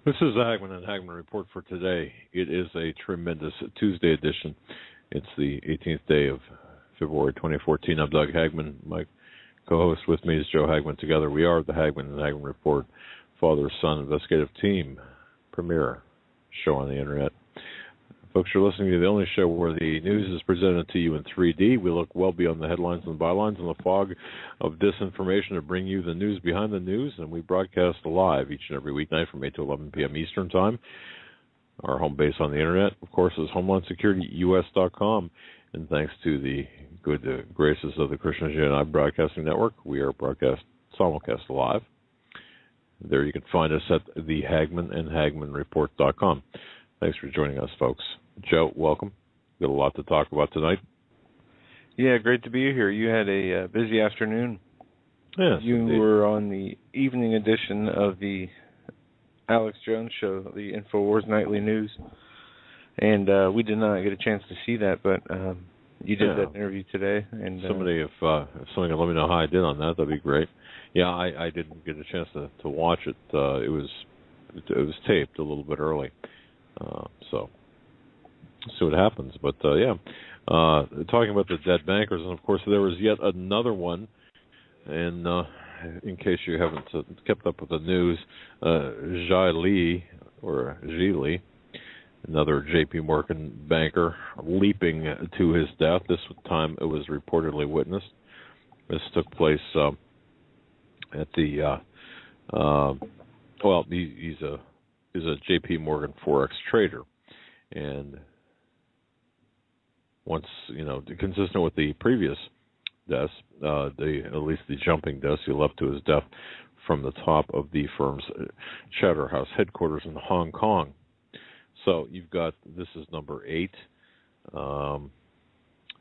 This is the Hagmann and Hagmann Report for today. It is a tremendous Tuesday edition. It's the 18th day of February 2014. I'm Doug Hagmann. My co-host with me is Joe Hagmann. Together we are the Hagmann and Hagmann Report, father-son investigative team, premier show on the Internet. Folks, you're listening to the only show where the news is presented to you in 3D. We look well beyond the headlines and bylines and the fog of disinformation to bring you the news behind the news, and we broadcast live each and every weeknight from 8 to 11 p.m. Eastern Time. Our home base on the Internet, of course, is HomelandSecurityUS.com, and thanks to the good graces of the Christian United Broadcasting Network, we are simulcast live. There you can find us at the Hagmann and HagmannReport.com. Thanks for joining us, folks. Joe, welcome. Got a lot to talk about tonight. Yeah, great to be here. You had a busy afternoon. Yes, you indeed. were on the evening edition of the Alex+Jones show, the InfoWars Nightly News, and we did not get a chance to see that, but you did that interview today. And somebody, if somebody can let me know how I did on that, that'd be great. Yeah, I didn't get a chance to watch it. It was taped a little bit early. So see what happens. But, talking about the dead bankers, and, of course, there was yet another one. And in case you haven't kept up with the news, Xi Li, another J.P. Morgan banker, leaping to his death. This time it was reportedly witnessed. This took place at the he's a J.P. Morgan Forex trader, and once, consistent with the previous deaths, at least the jumping deaths, he leapt to his death from the top of the firm's Chatterhouse headquarters in Hong Kong. So you've got, this is number 8,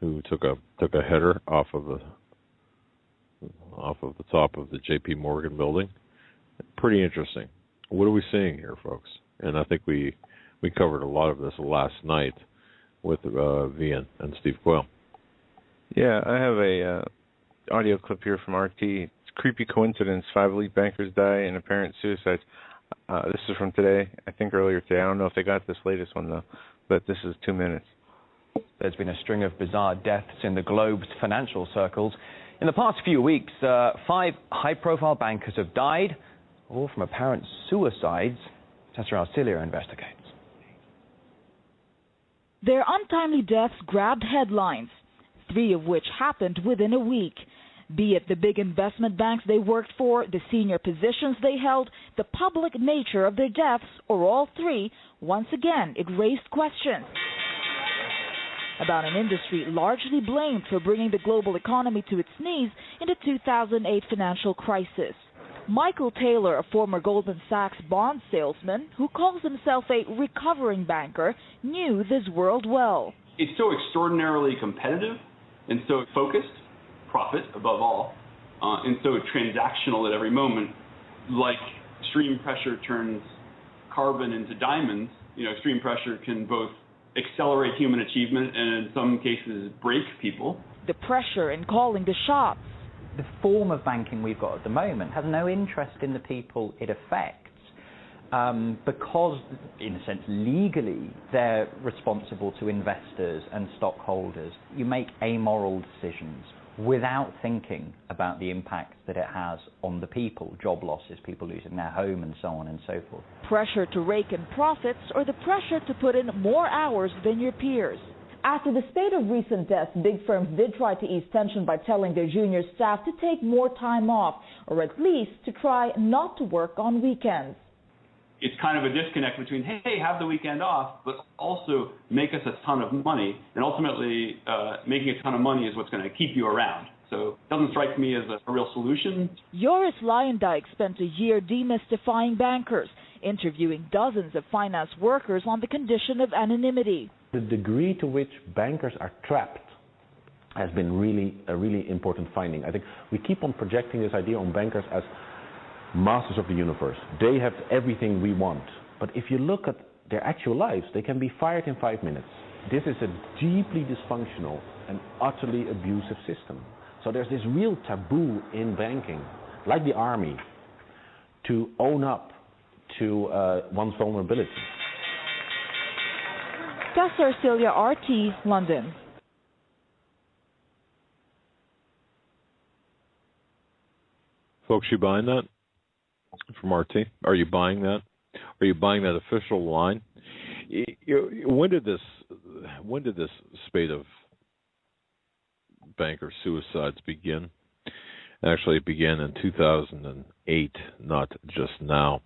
who took a header off of the top of the J.P. Morgan building. Pretty interesting. What are we seeing here, folks? And I think we covered a lot of this last night with Vian and Steve Quayle. Yeah, I have a audio clip here from RT. It's creepy coincidence. 5 elite bankers die in apparent suicides. This is from today, I think earlier today. I don't know if they got this latest one, though, but this is 2 minutes. There's been a string of bizarre deaths in the globe's financial circles. In the past few weeks, 5 high-profile bankers have died, all from apparent suicides. Tessa Arcilia investigates. Their untimely deaths grabbed headlines, 3 of which happened within a week. Be it the big investment banks they worked for, the senior positions they held, the public nature of their deaths, or all 3, once again it raised questions about an industry largely blamed for bringing the global economy to its knees in the 2008 financial crisis. Michael Taylor, a former Goldman Sachs bond salesman who calls himself a recovering banker, knew this world well. It's so extraordinarily competitive and so focused, profit above all, and so transactional at every moment. Like extreme pressure turns carbon into diamonds, extreme pressure can both accelerate human achievement and in some cases break people. The pressure in calling the shots. The form of banking we've got at the moment has no interest in the people it affects because, in a sense, legally they're responsible to investors and stockholders. You make amoral decisions without thinking about the impact that it has on the people, job losses, people losing their home and so on and so forth. Pressure to rake in profits or the pressure to put in more hours than your peers. After the spate of recent deaths, big firms did try to ease tension by telling their junior staff to take more time off, or at least to try not to work on weekends. It's kind of a disconnect between, hey, have the weekend off, but also make us a ton of money, and ultimately making a ton of money is what's going to keep you around. So it doesn't strike me as a real solution. Joris Leijendijk spent a year demystifying bankers, interviewing dozens of finance workers on the condition of anonymity. The degree to which bankers are trapped has been a really important finding. I think we keep on projecting this idea on bankers as masters of the universe. They have everything we want. But if you look at their actual lives, they can be fired in 5 minutes. This is a deeply dysfunctional and utterly abusive system. So there's this real taboo in banking, like the army, to own up to one's vulnerability. That's Celia RT, London. Folks, you buying that from RT? Are you buying that? Are you buying that official line? When did this spate of banker suicides begin? Actually, it began in 2008, not just now.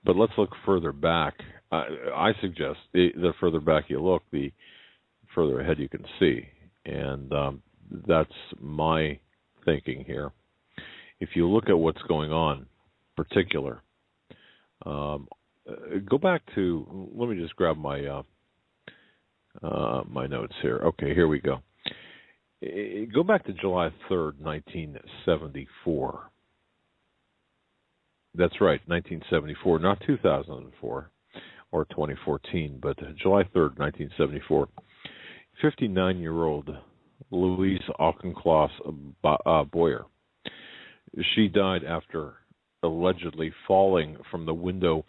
But let's look further back. I suggest the further back you look, the further ahead you can see. And that's my thinking here. If you look at what's going on, in particular, go back to, let me just grab my my notes here. Okay, here we go. Go back to July 3rd, 1974. That's right, 1974, not 2004 or 2014, but July 3rd, 1974. 59-year-old Louise Auchincloss Boyer. She died after allegedly falling from the window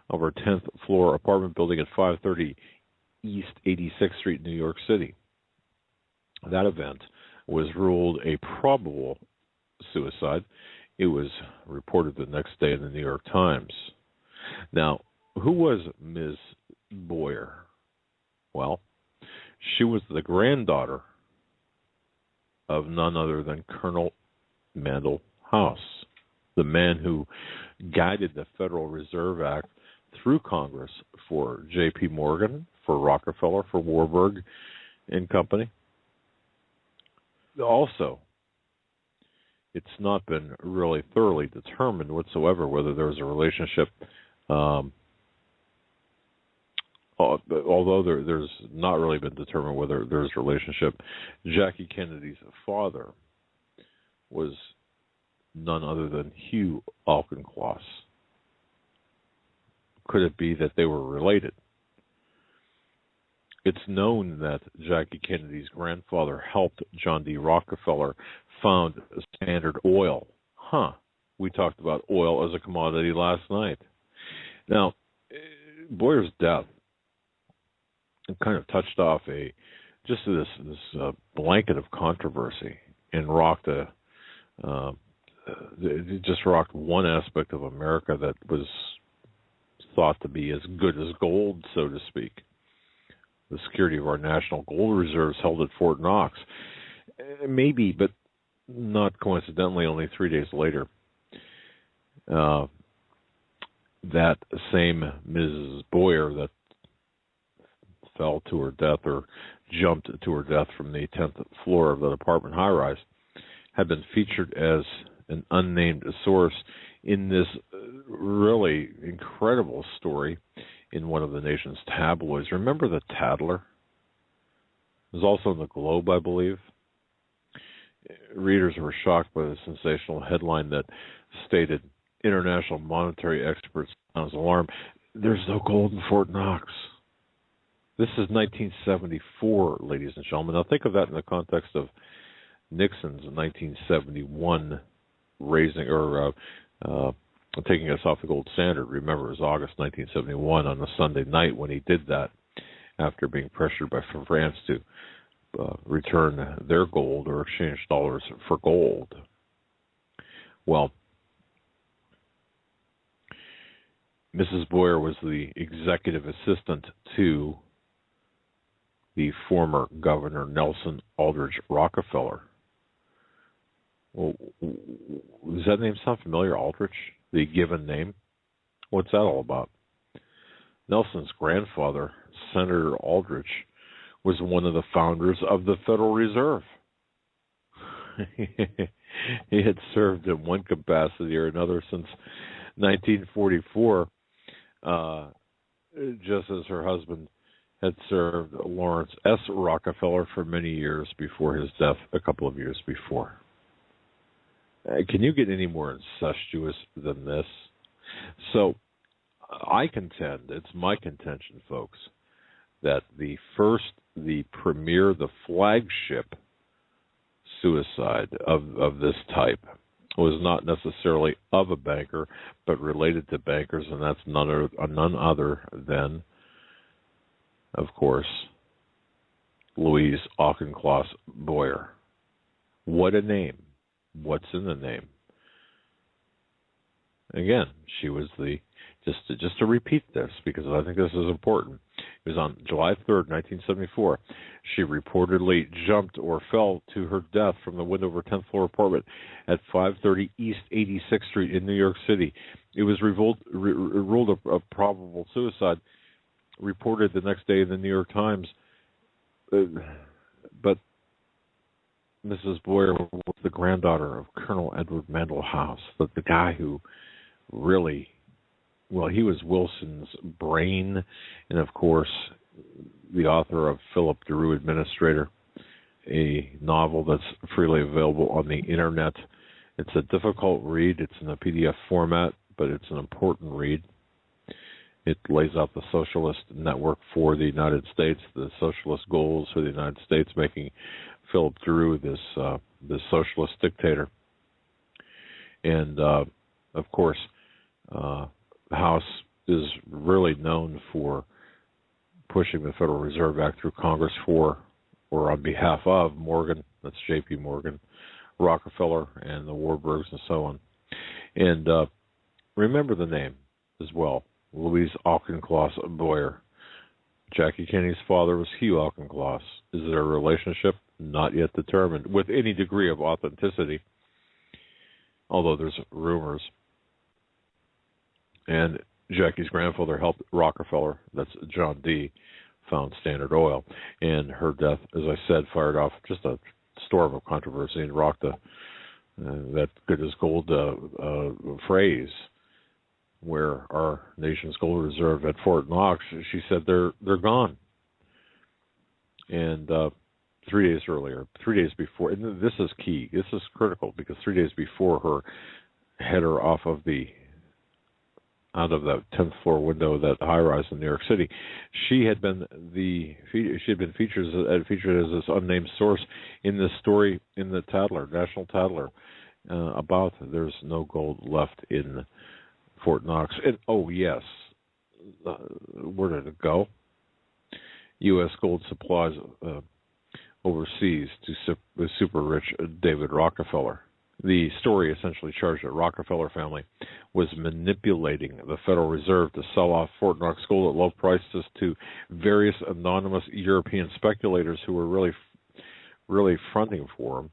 of her 10th floor apartment building at 530 East 86th Street, New York City. That event was ruled a probable suicide. It was reported the next day in the New York Times. Now, who was Ms. Boyer? Well, she was the granddaughter of none other than Colonel Mandel House, the man who guided the Federal Reserve Act through Congress for J.P. Morgan, for Rockefeller, for Warburg and Company. Also, it's not been really thoroughly determined whatsoever whether there was a relationship, although there's not really been determined whether there's a relationship. Jackie Kennedy's father was none other than Hugh Auchincloss. Could it be that they were related? It's known that Jackie Kennedy's grandfather helped John D. Rockefeller found Standard Oil. We talked about oil as a commodity last night. Now, Boyer's death kind of touched off this blanket of controversy and rocked it just rocked one aspect of America that was thought to be as good as gold, so to speak. The security of our national gold reserves held at Fort Knox. Maybe, but not coincidentally, only 3 days later, that same Mrs. Boyer that fell to her death or jumped to her death from the 10th floor of that apartment high-rise had been featured as an unnamed source in this really incredible story in one of the nation's tabloids. Remember the Tattler? It was also in the Globe, I believe. Readers were shocked by the sensational headline that stated, international monetary experts sounds alarm. There's no gold in Fort Knox. This is 1974, ladies and gentlemen. Now think of that in the context of Nixon's 1971 raising or taking us off the gold standard. Remember, it was August 1971 on a Sunday night when he did that after being pressured by France to return their gold or exchange dollars for gold. Well, Mrs. Boyer was the executive assistant to the former Governor Nelson Aldrich Rockefeller. Well, does that name sound familiar, Aldrich? The given name? What's that all about? Nelson's grandfather, Senator Aldrich, was one of the founders of the Federal Reserve. He had served in one capacity or another since 1944, just as her husband had served Lawrence S. Rockefeller for many years before his death a couple of years before. Can you get any more incestuous than this? So I contend, it's my contention, folks, that the premier, the flagship suicide of this type was not necessarily of a banker, but related to bankers, and that's none other than, of course, Louise Auchincloss Boyer. What a name. What's in the name? Again, she was just to repeat this, because I think this is important. It was on July 3rd, 1974. She reportedly jumped or fell to her death from the window of her 10th floor apartment at 530 East 86th Street in New York City. It was ruled a probable suicide, reported the next day in the New York Times. But Mrs. Boyer was the granddaughter of Colonel Edward Mandell House, the guy who really, well, he was Wilson's brain, and of course, the author of Philip DeRue Administrator, a novel that's freely available on the internet. It's a difficult read. It's in a PDF format, but it's an important read. It lays out the socialist network for the United States, the socialist goals for the United States, making Philip DeRue this socialist dictator. And of course, House is really known for pushing the Federal Reserve Act through Congress for, or on behalf of, Morgan, that's J.P. Morgan, Rockefeller, and the Warburgs, and so on. And remember the name as well, Louise Auchincloss Boyer. Jackie Kennedy's father was Hugh Auchincloss. Is there a relationship? Not yet determined, with any degree of authenticity, although there's rumors. And Jackie's grandfather helped Rockefeller, that's John D., found Standard Oil. And her death, as I said, fired off just a storm of controversy and rocked that good as gold phrase, where our nation's gold reserve at Fort Knox, she said they're gone. And 3 days earlier, 3 days before, and this is key, this is critical, because 3 days before her had her out of that 10th floor window of that high rise in New York City, she had been featured as this unnamed source in this story in the Tatler, National Tatler, about there's no gold left in Fort Knox. And oh yes, where did it go? U.S. gold supplies overseas to the super rich David Rockefeller. The story essentially charged that Rockefeller family was manipulating the Federal Reserve to sell off Fort Knox gold at low prices to various anonymous European speculators who were really fronting for him.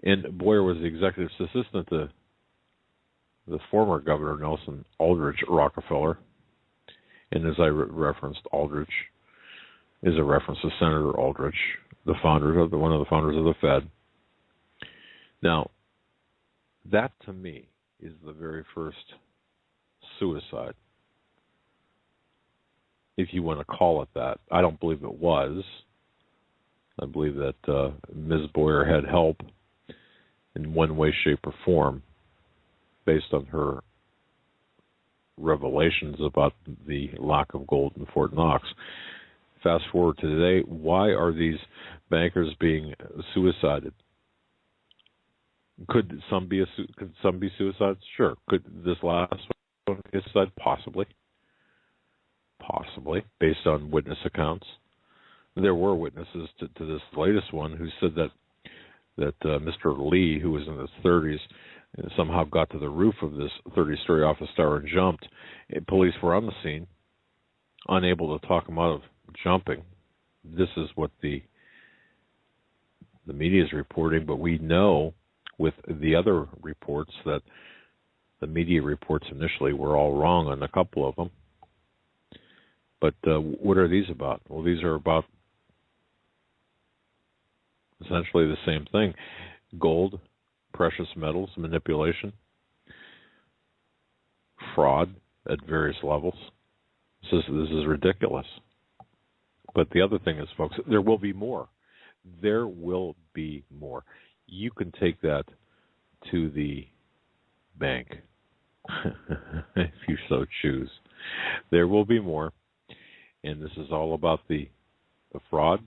And Boyer was the executive assistant to the former Governor Nelson Aldrich Rockefeller. And as I referenced, Aldrich is a reference to Senator Aldrich, one of the founders of the Fed. Now, that to me is the very first suicide, if you want to call it that. I don't believe it was. I believe that Ms. Boyer had help in one way, shape, or form based on her revelations about the lack of gold in Fort Knox. Fast forward to today, why are these bankers being suicided? Could some be suicides? Sure. Could this last one be suicide? Possibly, based on witness accounts. There were witnesses to this latest one who said that Mr. Lee, who was in his 30s, somehow got to the roof of this 30-story office tower and jumped. Police were on the scene, unable to talk him out of jumping. This is what the media is reporting, but we know with the other reports that the media reports initially were all wrong on a couple of them. But what are these about? Well, these are about essentially the same thing. Gold, precious metals, manipulation, fraud at various levels. This is ridiculous. But the other thing is, folks, there will be more. There will be more. You can take that to the bank if you so choose. There will be more. And this is all about the fraud.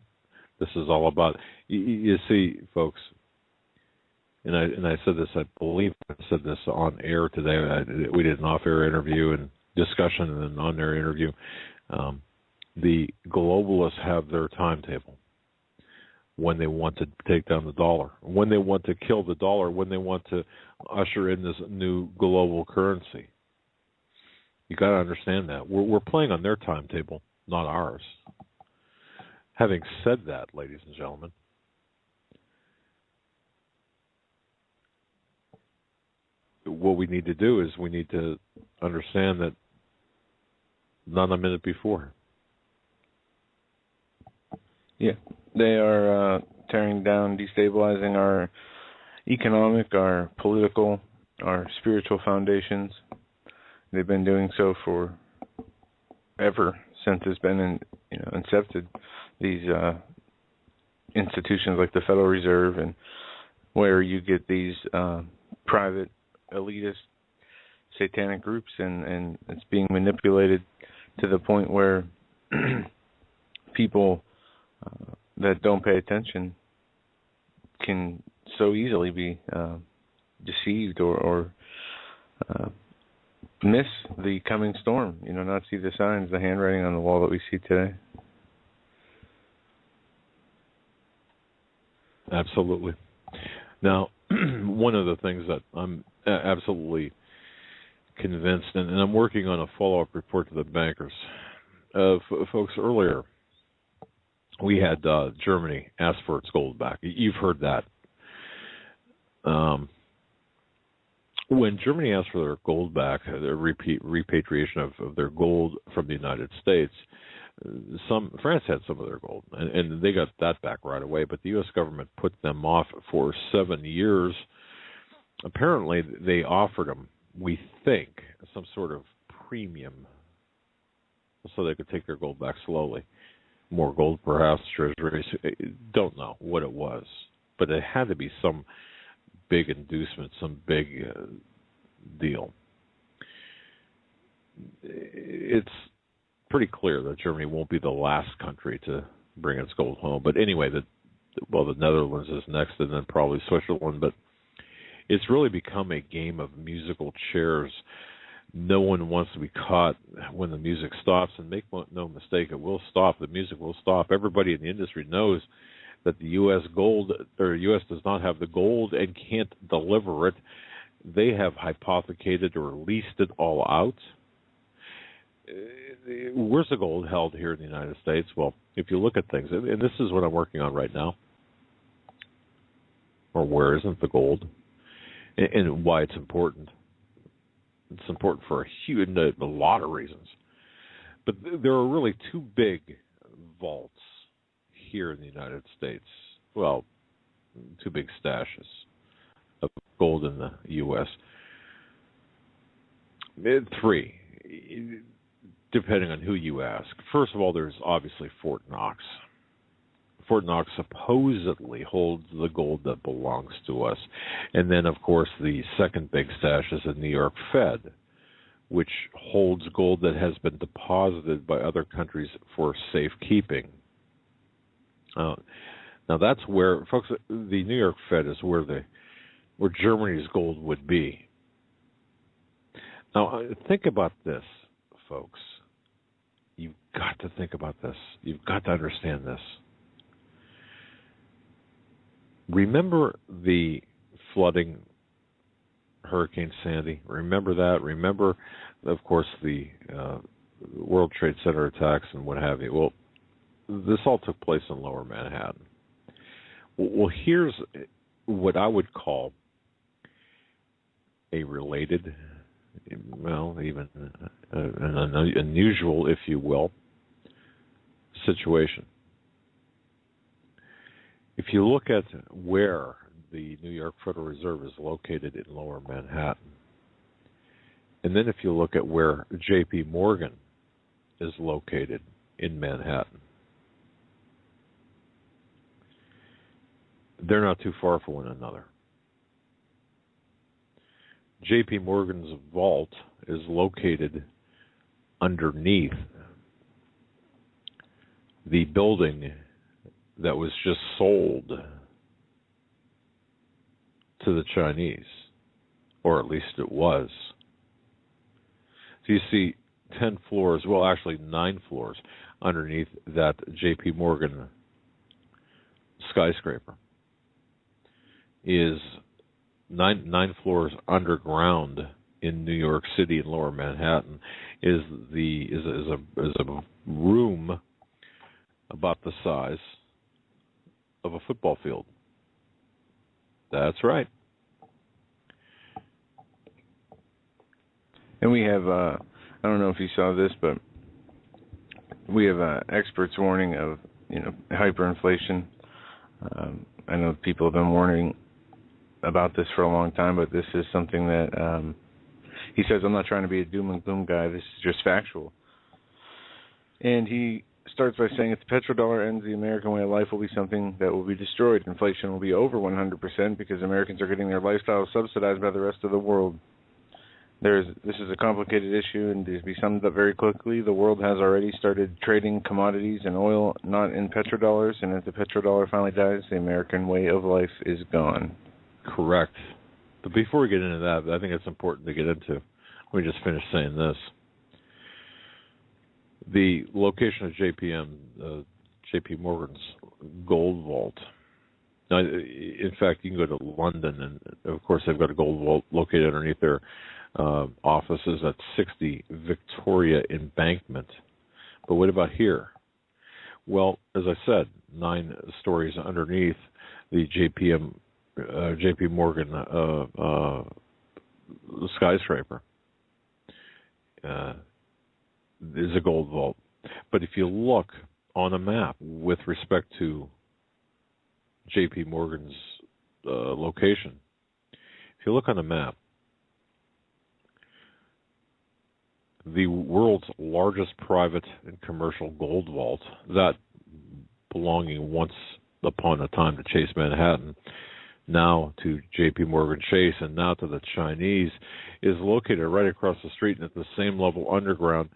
This is all about, you see, folks, and I said this, I believe I said this on air today. We did an off-air interview and discussion and an on-air interview. The globalists have their timetable when they want to take down the dollar, when they want to kill the dollar, when they want to usher in this new global currency. You got to understand that. We're playing on their timetable, not ours. Having said that, ladies and gentlemen, what we need to do is we need to understand that not a minute before. Yeah, they are tearing down, destabilizing our economic, our political, our spiritual foundations. They've been doing so for ever since it's been incepted. These institutions like the Federal Reserve, and where you get these private, elitist, satanic groups, and it's being manipulated to the point where people that don't pay attention can so easily be deceived or miss the coming storm, not see the signs, the handwriting on the wall that we see today. Absolutely. Now, one of the things that I'm absolutely convinced, and I'm working on a follow-up report to the bankers. Folks, earlier we had Germany ask for its gold back. You've heard that. When Germany asked for their gold back, their repatriation of their gold from the United States, France had some of their gold, and they got that back right away, but the U.S. government put them off for 7 years. Apparently, they offered them, we think, some sort of premium so they could take their gold back slowly. More gold, perhaps, treasuries. Don't know what it was, but it had to be some big inducement, some big deal. It's pretty clear that Germany won't be the last country to bring its gold home. But anyway, the Netherlands is next, and then probably Switzerland. But it's really become a game of musical chairs. No one wants to be caught when the music stops, and make no mistake, it will stop. The music will stop. Everybody in the industry knows that the U.S. does not have the gold and can't deliver it. They have hypothecated or leased it all out. Where's the gold held here in the United States? Well, if you look at things, and this is what I'm working on right now, or where isn't the gold, and why it's important. It's important for a lot of reasons. But there are really two big vaults here in the United States. Well, two big stashes of gold in the U.S. Three, depending on who you ask. First of all, there's obviously Fort Knox. Fort Knox supposedly holds the gold that belongs to us. And then, of course, the second big stash is the New York Fed, which holds gold that has been deposited by other countries for safekeeping. Now, that's where, folks, the New York Fed is where Germany's gold would be. Now, think about this, folks. You've got to think about this. You've got to understand this. Remember the flooding, Hurricane Sandy? Remember that? Remember, of course, the World Trade Center attacks and what have you. Well, this all took place in Lower Manhattan. Well, here's what I would call a related, well, even an unusual, if you will, situation. If you look at where the New York Federal Reserve is located in Lower Manhattan, and then if you look at where J.P. Morgan is located in Manhattan, they're not too far from one another. J.P. Morgan's vault is located underneath the building that was just sold to the Chinese, or at least it was. So you see 10 floors, well, actually 9 floors underneath that J.P. Morgan skyscraper is nine floors underground in New York City in Lower Manhattan is a room about the size of a football field. That's right. And we have, I don't know if you saw this, but we have experts warning of, hyperinflation. I know people have been warning about this for a long time, but this is something that he says, I'm not trying to be a doom and gloom guy. This is just factual. And he starts by saying, if the petrodollar ends, the American way of life will be something that will be destroyed. Inflation will be over 100% because Americans are getting their lifestyle subsidized by the rest of the world. This is a complicated issue, and to be summed up very quickly, the world has already started trading commodities and oil not in petrodollars, and if the petrodollar finally dies, the American way of life is gone. Correct. But before we get into that, I think it's important to get into, let me just finish saying this. The location of J.P. Morgan's gold vault. Now, in fact, you can go to London, and of course they've got a gold vault located underneath their offices at 60 Victoria Embankment. But what about here? Well, as I said, 9 stories underneath the J.P. Morgan skyscraper is a gold vault. But if you look on a map with respect to J.P. Morgan's location, if you look on a map, the world's largest private and commercial gold vault, that belonging once upon a time to Chase Manhattan, now to J.P. Morgan Chase, and now to the Chinese, is located right across the street and at the same level underground,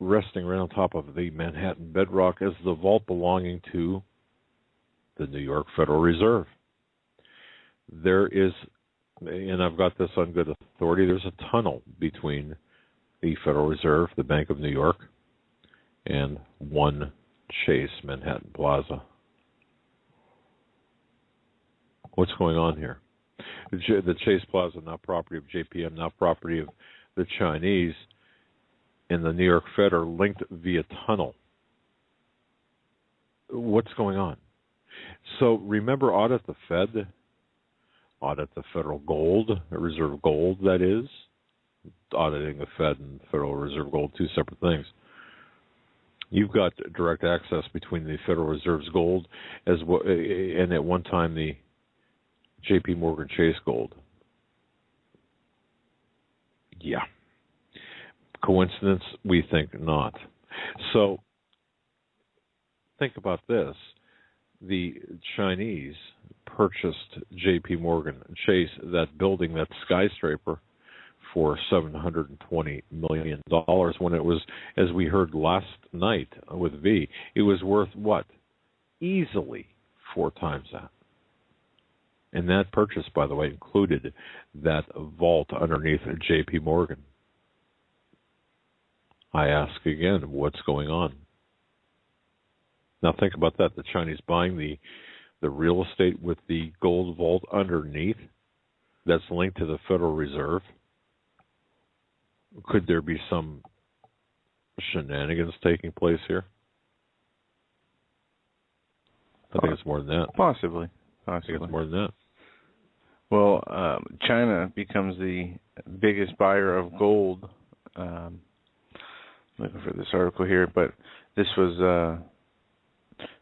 resting right on top of the Manhattan bedrock, as the vault belonging to the New York Federal Reserve. There is, and I've got this on good authority, there's a tunnel between the Federal Reserve, the Bank of New York, and One Chase Manhattan Plaza. What's going on here? The Chase Plaza, now property of JPM, now property of the Chinese, and the New York Fed are linked via tunnel. What's going on? So remember, audit the Fed, audit the federal gold, reserve gold, that is. Auditing the Fed and Federal Reserve gold, two separate things. You've got direct access between the Federal Reserve's gold as well, and at one time the J.P. Morgan Chase gold. Yeah. Coincidence? We think not. So think about this. The Chinese purchased J.P. Morgan Chase, that building, that skyscraper, for $720 million when it was, as we heard last night with V, it was worth what? Easily 4 times that. And that purchase, by the way, included that vault underneath J.P. Morgan. I ask again, what's going on? Now think about that. The Chinese buying the real estate with the gold vault underneath that's linked to the Federal Reserve. Could there be some shenanigans taking place here? I think it's more than that. Possibly. I think it's more than that. Well, China becomes the biggest buyer of gold. Looking for this article here, but this was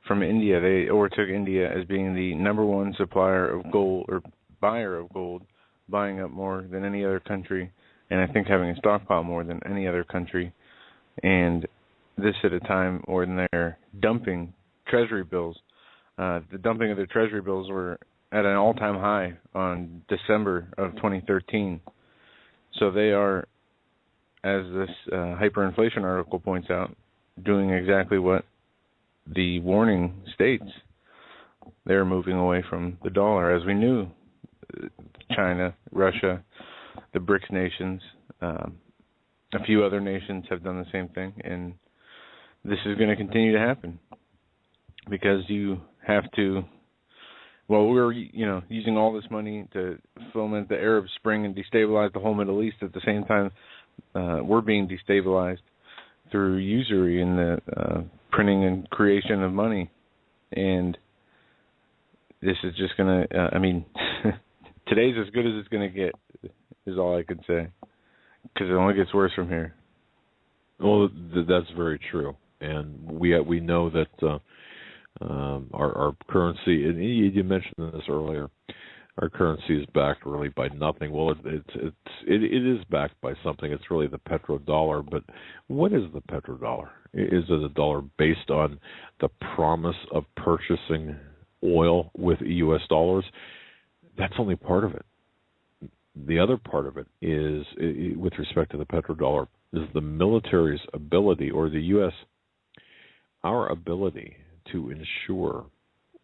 from India. They overtook India as being the #1 supplier of gold, or buyer of gold, buying up more than any other country, and I think having a stockpile more than any other country. And this at a time when they're dumping treasury bills. The dumping of their treasury bills were at an all-time high on December of 2013. So they are, as this hyperinflation article points out, doing exactly what the warning states. They're moving away from the dollar. As we knew, China, Russia, the BRICS nations, a few other nations have done the same thing, and this is going to continue to happen because you have to. Well, we're using all this money to foment the Arab Spring and destabilize the whole Middle East. At the same time, we're being destabilized through usury and the printing and creation of money, and this is just going to. Today's as good as it's going to get, is all I can say, because it only gets worse from here. Well, that's very true, and we know that our currency, and you mentioned this earlier, our currency is backed really by nothing. Well, it is backed by something. It's really the petrodollar. But what is the petrodollar? Is it a dollar based on the promise of purchasing oil with U.S. dollars? That's only part of it. The other part of it is, with respect to the petrodollar, is the military's ability, or the U.S., our ability to ensure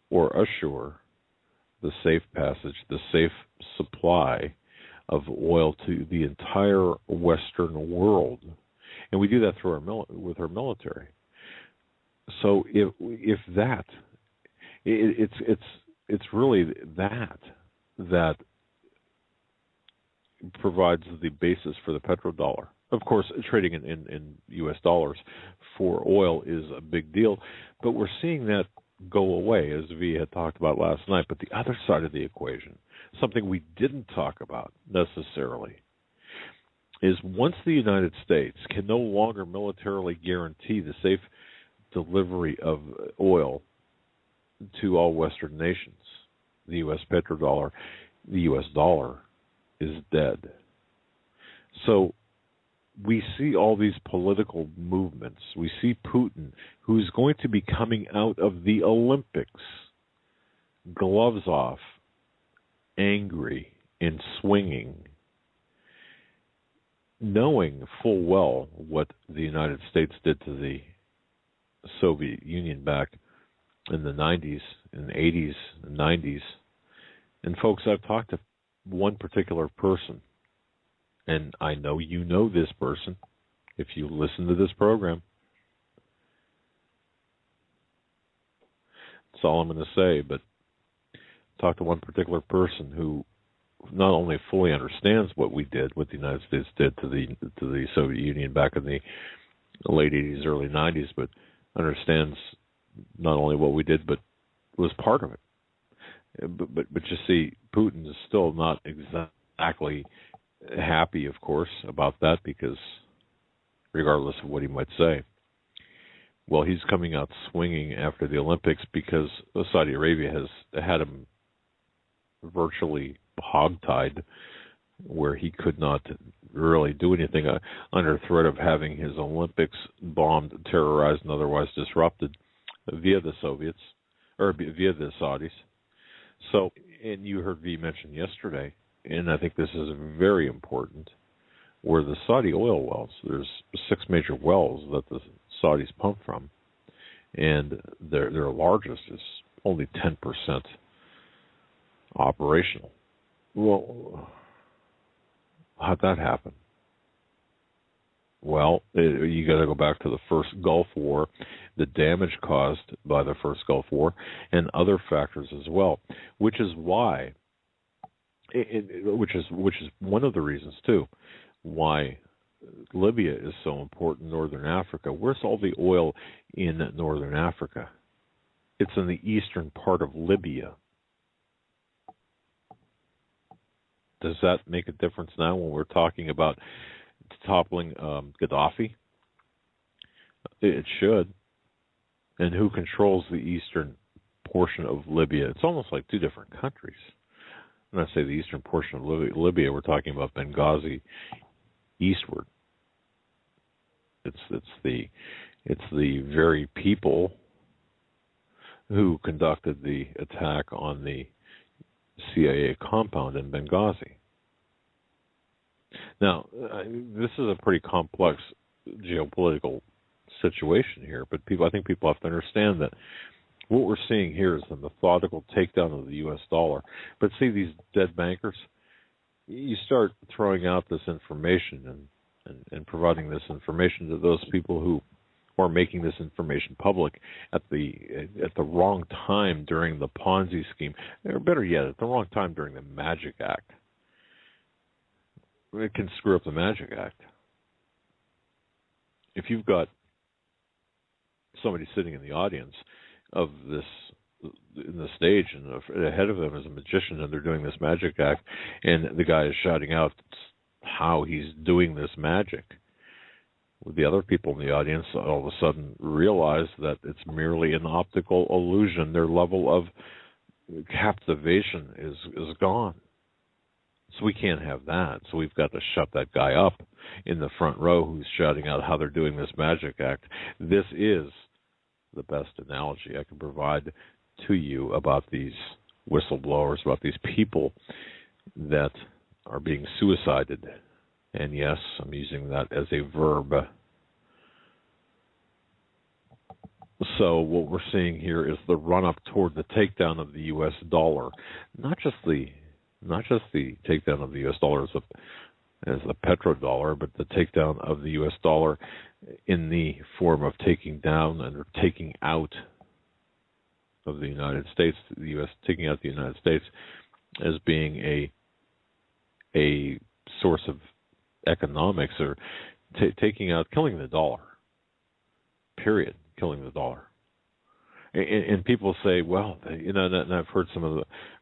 or assure the safe passage, the safe supply of oil to the entire Western world, and we do that through with our military. So if that, it's really that provides the basis for the petrodollar. Of course, trading in U.S. dollars for oil is a big deal, but we're seeing that go away, as V had talked about last night. But the other side of the equation, something we didn't talk about necessarily, is once the United States can no longer militarily guarantee the safe delivery of oil to all Western nations, the U.S. petrodollar, the U.S. dollar is dead. So we see all these political movements. We see Putin, who's going to be coming out of the Olympics, gloves off, angry and swinging, knowing full well what the United States did to the Soviet Union back in the 90s, in the 80s, and 90s. And folks, I've talked to one particular person, and I know you know this person if you listen to this program. That's all I'm going to say, but talk to one particular person who not only fully understands what we did, what the United States did to the Soviet Union back in the late 80s, early 90s, but understands not only what we did, but was part of it. But you see, Putin is still not exactly happy, of course, about that, because regardless of what he might say, well, he's coming out swinging after the Olympics because Saudi Arabia has had him virtually hogtied, where he could not really do anything under threat of having his Olympics bombed, terrorized, and otherwise disrupted via the Soviets, or via the Saudis. So, and you heard V mention yesterday, and I think this is very important, where the Saudi oil wells, there's 6 major wells that the Saudis pump from, and their largest is only 10% operational. Well, how'd that happen? Well, you got to go back to the first Gulf War, the damage caused by the first Gulf War, and other factors as well, which is why, which is one of the reasons too, why Libya is so important in Northern Africa. Where's all the oil in Northern Africa? It's in the eastern part of Libya. Does that make a difference now when we're talking about toppling Gaddafi? It should. And who controls the eastern portion of Libya? It's almost like 2 different countries. When I say the eastern portion of Libya, we're talking about Benghazi eastward. It's the very people who conducted the attack on the CIA compound in Benghazi. Now, this is a pretty complex geopolitical situation here, but I think people have to understand that What we're seeing here is the methodical takedown of the U.S. dollar. But see, these dead bankers, you start throwing out this information and providing this information to those people who are making this information public at the wrong time during the Ponzi scheme, or better yet, at the wrong time during the Magic Act. It can screw up the Magic Act. If you've got somebody sitting in the audience of this, in the stage, and ahead of them is a magician, and they're doing this Magic Act, and the guy is shouting out how he's doing this magic, the other people in the audience all of a sudden realize that it's merely an optical illusion. Their level of captivation is gone. So we can't have that. So we've got to shut that guy up in the front row who's shouting out how they're doing this Magic Act. This is the best analogy I can provide to you about these whistleblowers, about these people that are being suicided. And yes, I'm using that as a verb. So what we're seeing here is the run-up toward the takedown of the U.S. dollar, not just the takedown of the U.S. dollar as the petrodollar, but the takedown of the U.S. dollar in the form of taking down and taking out of the United States, the U.S. taking out the United States as being a source of economics, or killing the dollar, period, killing the dollar. And people say, well, and I've heard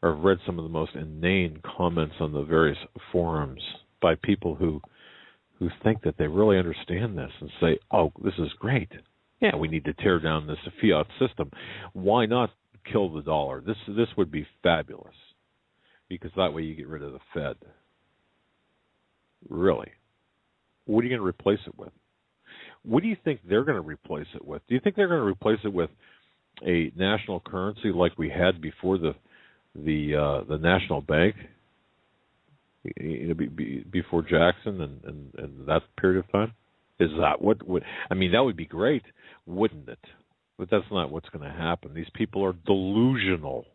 read some of the most inane comments on the various forums by people who think that they really understand this and say, oh, this is great. Yeah, we need to tear down this fiat system. Why not kill the dollar? This would be fabulous, because that way you get rid of the Fed. Really? What are you going to replace it with? What do you think they're going to replace it with? Do you think they're going to replace it with a national currency like we had before the national bank, before Jackson and that period of time? Is that what would? I mean, that would be great, wouldn't it? But that's not what's going to happen. These people are delusional.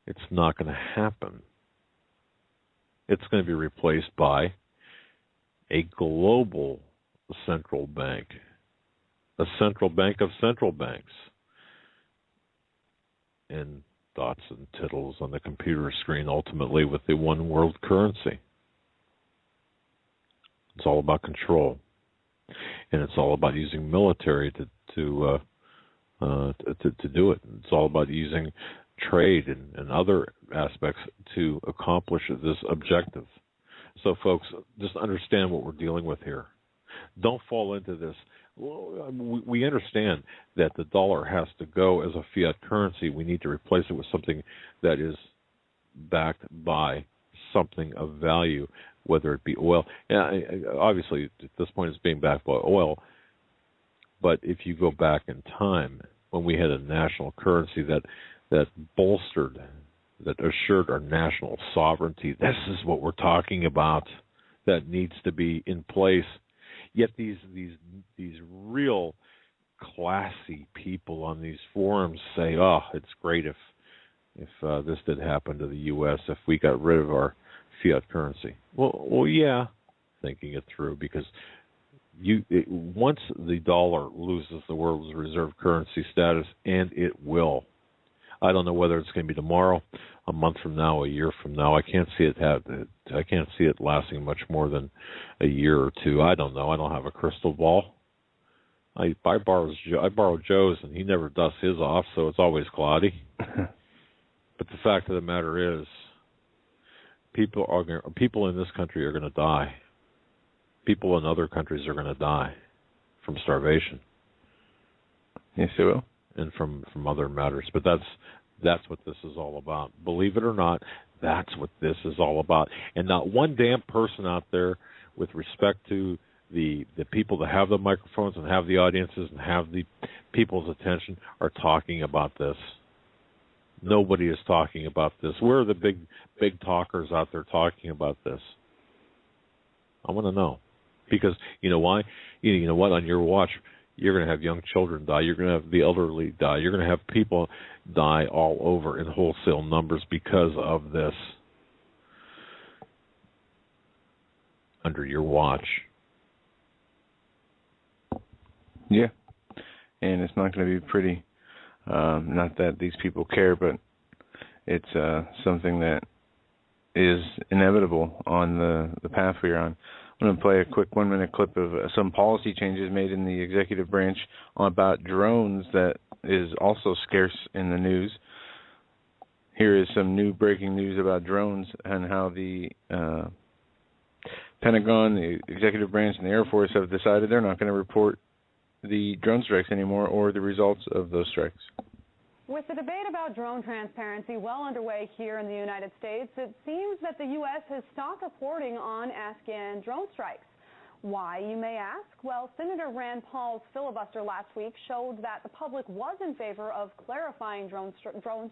It's not going to happen. It's going to be replaced by a global central bank, a central bank of central banks, and dots and tittles on the computer screen, ultimately with the one world currency. It's all about control, and it's all about using military to do it. It's all about using trade and other aspects to accomplish this objective. So, folks, just understand what we're dealing with here. Don't fall into this. We understand that the dollar has to go as a fiat currency. We need to replace it with something that is backed by something of value, whether it be oil. Obviously, at this point, it's being backed by oil. But if you go back in time, when we had a national currency that bolstered, that assured our national sovereignty, this is what we're talking about that needs to be in place. Yet these real classy people on these forums say, oh, it's great if this did happen to the U.S., if we got rid of our fiat currency. Well, yeah, thinking it through, because once the dollar loses the world's reserve currency status, and it will, I don't know whether it's going to be tomorrow, a month from now, a year from now. I can't see it lasting much more than a year or two. I don't know. I don't have a crystal ball. I borrow Joe's, and he never dusts his off, so it's always cloudy. But the fact of the matter is, people in this country are going to die. People in other countries are going to die from starvation. Yes, they will. And from other matters. But that's what this is all about. Believe it or not, that's what this is all about. And not one damn person out there, with respect to the people that have the microphones and have the audiences and have the people's attention, are talking about this. Nobody is talking about this. Where are the big talkers out there talking about this? I want to know. Because you know why? You know what? On your watch, You're going to have young children die. You're going to have the elderly die. You're going to have people die all over in wholesale numbers because of this. Under your watch. Yeah. And it's not going to be pretty. Not that these people care, but it's something that is inevitable on the path we're on. I'm going to play a quick 1-minute clip of some policy changes made in the executive branch about drones that is also scarce in the news. Here is some new breaking news about drones and how the Pentagon, the executive branch, and the Air Force have decided they're not going to report the drone strikes anymore or the results of those strikes. With the debate about drone transparency well underway here in the United States, it seems that the U.S. has stopped reporting on Afghan drone strikes. Why, you may ask? Well, Senator Rand Paul's filibuster last week showed that the public was in favor of clarifying drone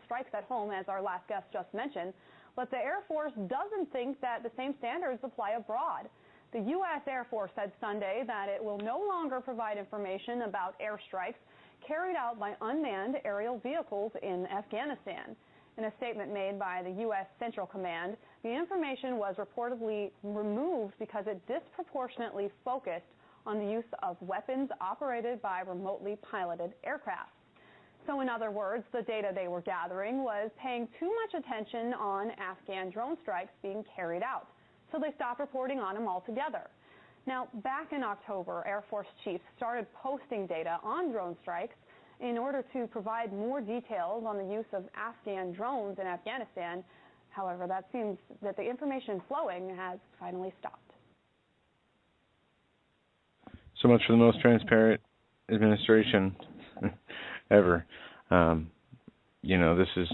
strikes at home, as our last guest just mentioned, but the Air Force doesn't think that the same standards apply abroad. The U.S. Air Force said Sunday that it will no longer provide information about airstrikes carried out by unmanned aerial vehicles in Afghanistan. In a statement made by the U.S. Central Command, the information was reportedly removed because it disproportionately focused on the use of weapons operated by remotely piloted aircraft. So in other words, the data they were gathering was paying too much attention on Afghan drone strikes being carried out, so they stopped reporting on them altogether. Now, back in October, Air Force chiefs started posting data on drone strikes in order to provide more details on the use of Afghan drones in Afghanistan. However, that seems that the information flowing has finally stopped. So much for the most transparent administration ever. This is,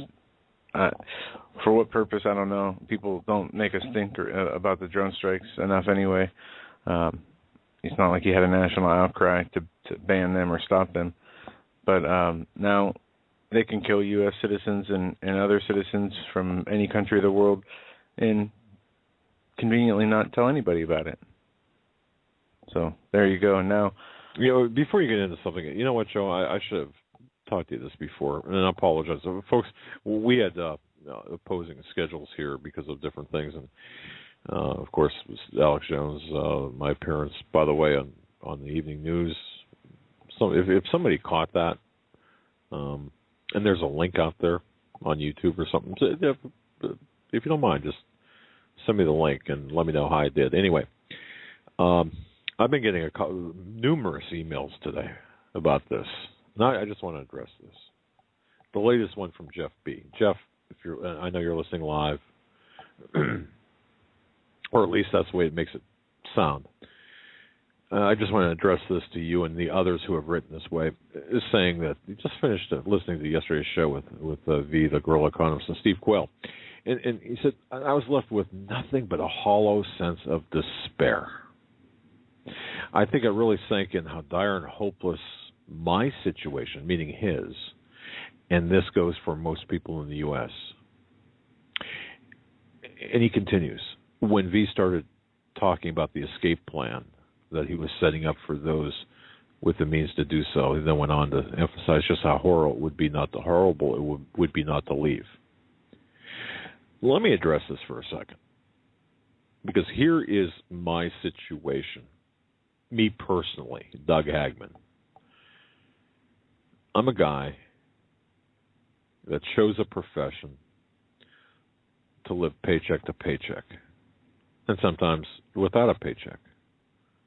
for what purpose, I don't know. People don't make us think about the drone strikes enough anyway. It's not like he had a national outcry to ban them or stop them. But now they can kill U.S. citizens and other citizens from any country of the world and conveniently not tell anybody about it. So there you go. And now, before you get into something, you know what, Joe? I should have talked to you this before, and I apologize. Folks, we had opposing schedules here because of different things, and of course, Alex+Jones, my appearance, by the way, on the evening news. So if somebody caught that, and there's a link out there on YouTube or something, if you don't mind, just send me the link and let me know how I did. Anyway, I've been getting numerous emails today about this. Now I just want to address this. The latest one from Jeff B. Jeff, I know you're listening live, or at least that's the way it makes it sound. I just want to address this to you and the others who have written this way, is saying that you just finished listening to yesterday's show with V, the guerrilla economist, and Steve Quayle. And he said, I was left with nothing but a hollow sense of despair. I think it really sank in how dire and hopeless my situation, meaning his, and this goes for most people in the U.S. And he continues, when V started talking about the escape plan that he was setting up for those with the means to do so, he then went on to emphasize just how horrible it would be not to leave. Let me address this for a second, because here is my situation. Me personally, Doug Hagmann. I'm a guy that chose a profession to live paycheck to paycheck, and sometimes without a paycheck.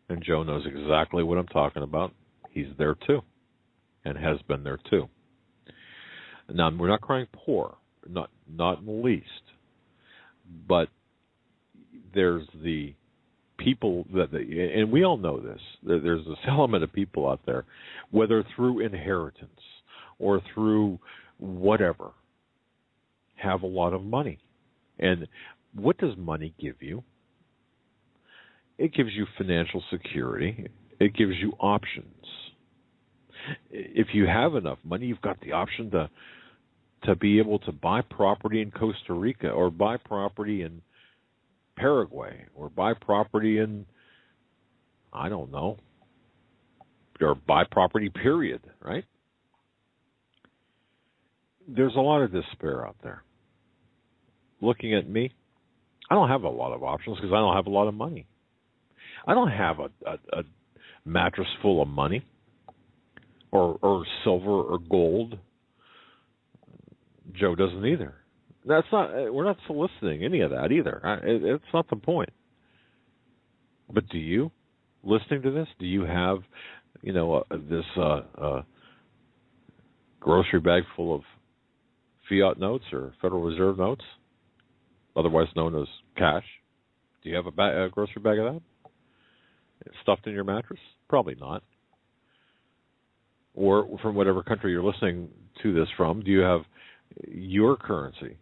And Joe knows exactly what I'm talking about. He's there too, and has been there too. Now, we're not crying poor, not in the least, but there's the people and we all know this, there's this element of people out there, whether through inheritance or through whatever, have a lot of money. And what does money give you? It gives you financial security. It gives you options. If you have enough money, you've got the option to be able to buy property in Costa Rica, or buy property in Paraguay, or buy property in, I don't know, or buy property, period, right? There's a lot of despair out there. Looking at me, I don't have a lot of options because I don't have a lot of money. I don't have a mattress full of money or silver or gold. Joe doesn't either. We're not soliciting any of that either. It's not the point. But do you, listening to this, do you have, this grocery bag full of fiat notes or Federal Reserve notes, otherwise known as cash? Do you have a grocery bag of that? Stuffed in your mattress? Probably not. Or from whatever country you're listening to this from, do you have your currency?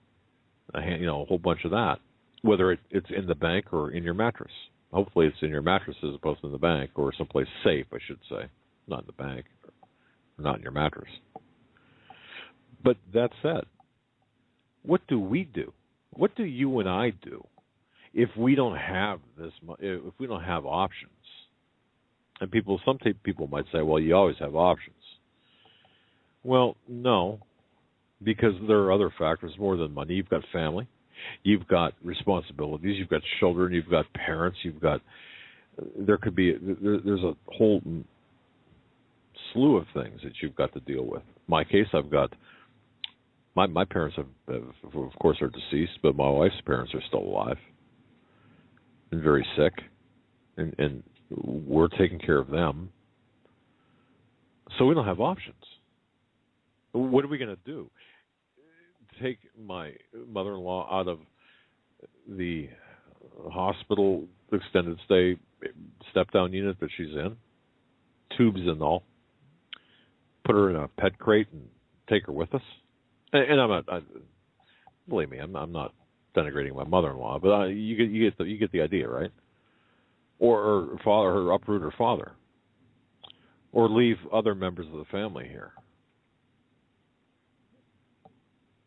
A whole bunch of that, whether it's in the bank or in your mattress. Hopefully it's in your mattress as opposed to in the bank, or someplace safe, I should say, not in the bank, not in your mattress. But that said, what do we do? What do you and I do if we don't have if we don't have options? And some people might say, well, you always have options. Well, no. Because there are other factors more than money. You've got family, you've got responsibilities, you've got children, you've got parents, there's a whole slew of things that you've got to deal with. In my case, I've got, my parents have, of course, are deceased, but my wife's parents are still alive and very sick, and we're taking care of them. So we don't have options. What are we going to do? Take my mother-in-law out of the hospital extended stay step-down unit that she's in, tubes and all, put her in a pet crate and take her with us? And I'm not, believe me, I'm not denigrating my mother-in-law, but you get the idea, right? Or her father, or uproot her father, or leave other members of the family here.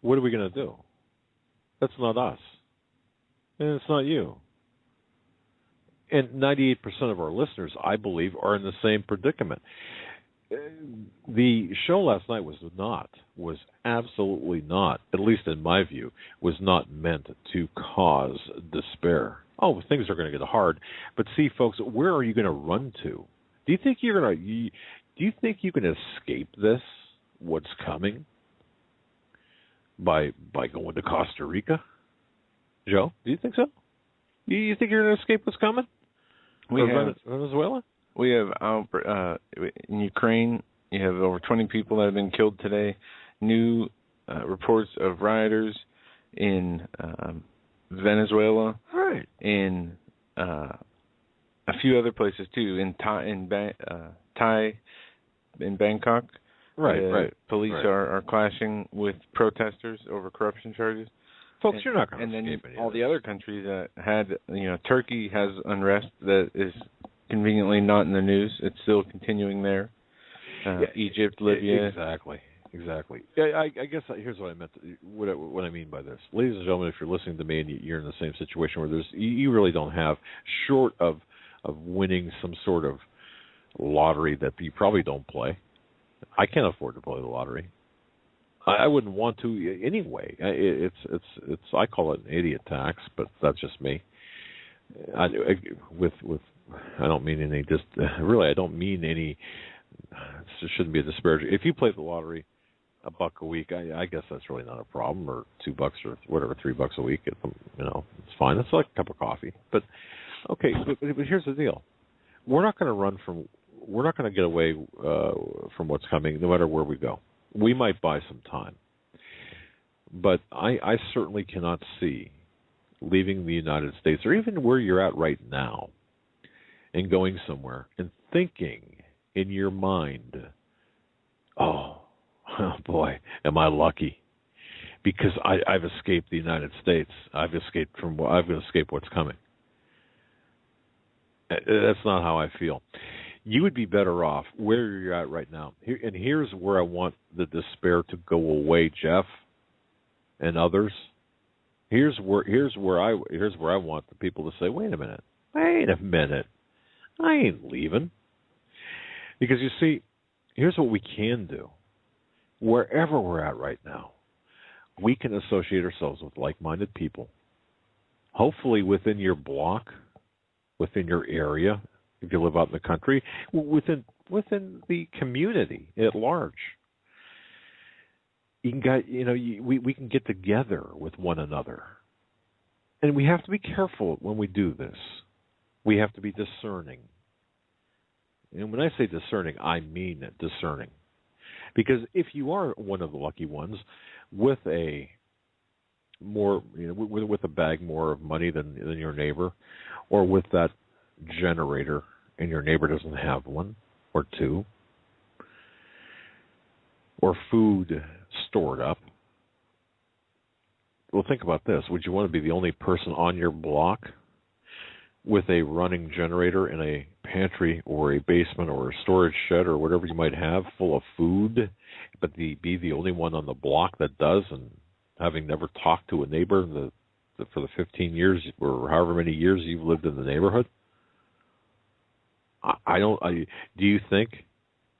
What are we going to do? That's not us. And it's not you. And 98% of our listeners, I believe, are in the same predicament. The show last night was absolutely not, at least in my view, was not meant to cause despair. Oh, things are going to get hard. But see, folks, where are you going to run to? Do you think you can escape this, what's coming? By going to Costa Rica? Joe, do you think so? You think you're going to escape what's coming? Venezuela? We have in Ukraine, you have over 20 people that have been killed today. New reports of rioters in Venezuela. Right. In a few other places too. In Bangkok. Right. Police are clashing with protesters over corruption charges. Folks, you're not going to escape any of this. And then all the other countries that had, Turkey has unrest that is conveniently not in the news. It's still continuing there. Egypt, Libya. Exactly. Yeah, I guess here's what I meant. What I mean by this, ladies and gentlemen, if you're listening to me and you're in the same situation where you really don't have, short of winning some sort of lottery that you probably don't play. I can't afford to play the lottery. I wouldn't want to anyway. It's I call it an idiot tax, but that's just me. I don't mean any. I don't mean any. It shouldn't be a disparaging. If you play the lottery, $1 a week, I guess that's really not a problem, or $2 or whatever, $3 a week. It's fine. It's like a cup of coffee. But okay, but here's the deal: we're not going to run from. We're not going to get away from what's coming, no matter where we go. We might buy some time, but I certainly cannot see leaving the United States, or even where you're at right now, and going somewhere and thinking in your mind, oh boy, am I lucky, because I've escaped the United States. I've escaped what's coming. That's not how I feel. You would be better off where you're at right now. And here's where I want the despair to go away, Jeff, and others. Here's where I want the people to say, wait a minute, I ain't leaving. Because you see, here's what we can do. Wherever we're at right now, we can associate ourselves with like-minded people, hopefully within your block, within your area, if you live out in the country, within the community at large. We can get together with one another. And we have to be careful when we do this. We have to be discerning. And when I say discerning, I mean discerning. Because if you are one of the lucky ones with a with a bag more of money than your neighbor, or with that generator and your neighbor doesn't have one or two, or food stored up, well, think about this. Would you want to be the only person on your block with a running generator in a pantry or a basement or a storage shed or whatever you might have full of food, but be the only one on the block that does, and having never talked to a neighbor for the 15 years or however many years you've lived in the neighborhood? Do you think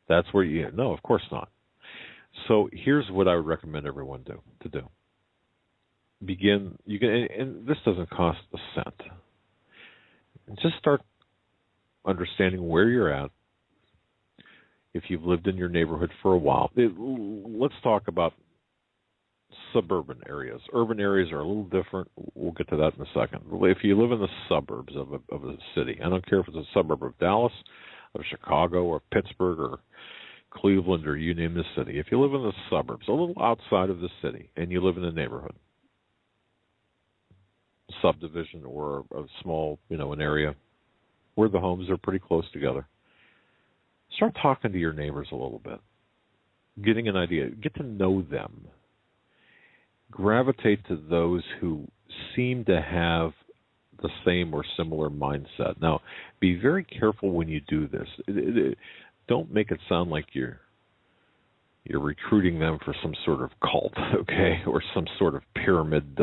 that's where you... No, of course not. So here's what I would recommend everyone to do. And this doesn't cost a cent. Just start understanding where you're at. If you've lived in your neighborhood for a while, let's talk about suburban areas. Urban areas are a little different. We'll get to that in a second. If you live in the suburbs of a city, I don't care if it's a suburb of Dallas, of Chicago, or Pittsburgh, or Cleveland, or you name the city. If you live in the suburbs, a little outside of the city, and you live in a neighborhood, subdivision, or a small, an area where the homes are pretty close together, start talking to your neighbors a little bit, getting an idea, get to know them, gravitate to those who seem to have the same or similar mindset. Now, be very careful when you do this. Don't make it sound like you're recruiting them for some sort of cult, okay, or some sort of pyramid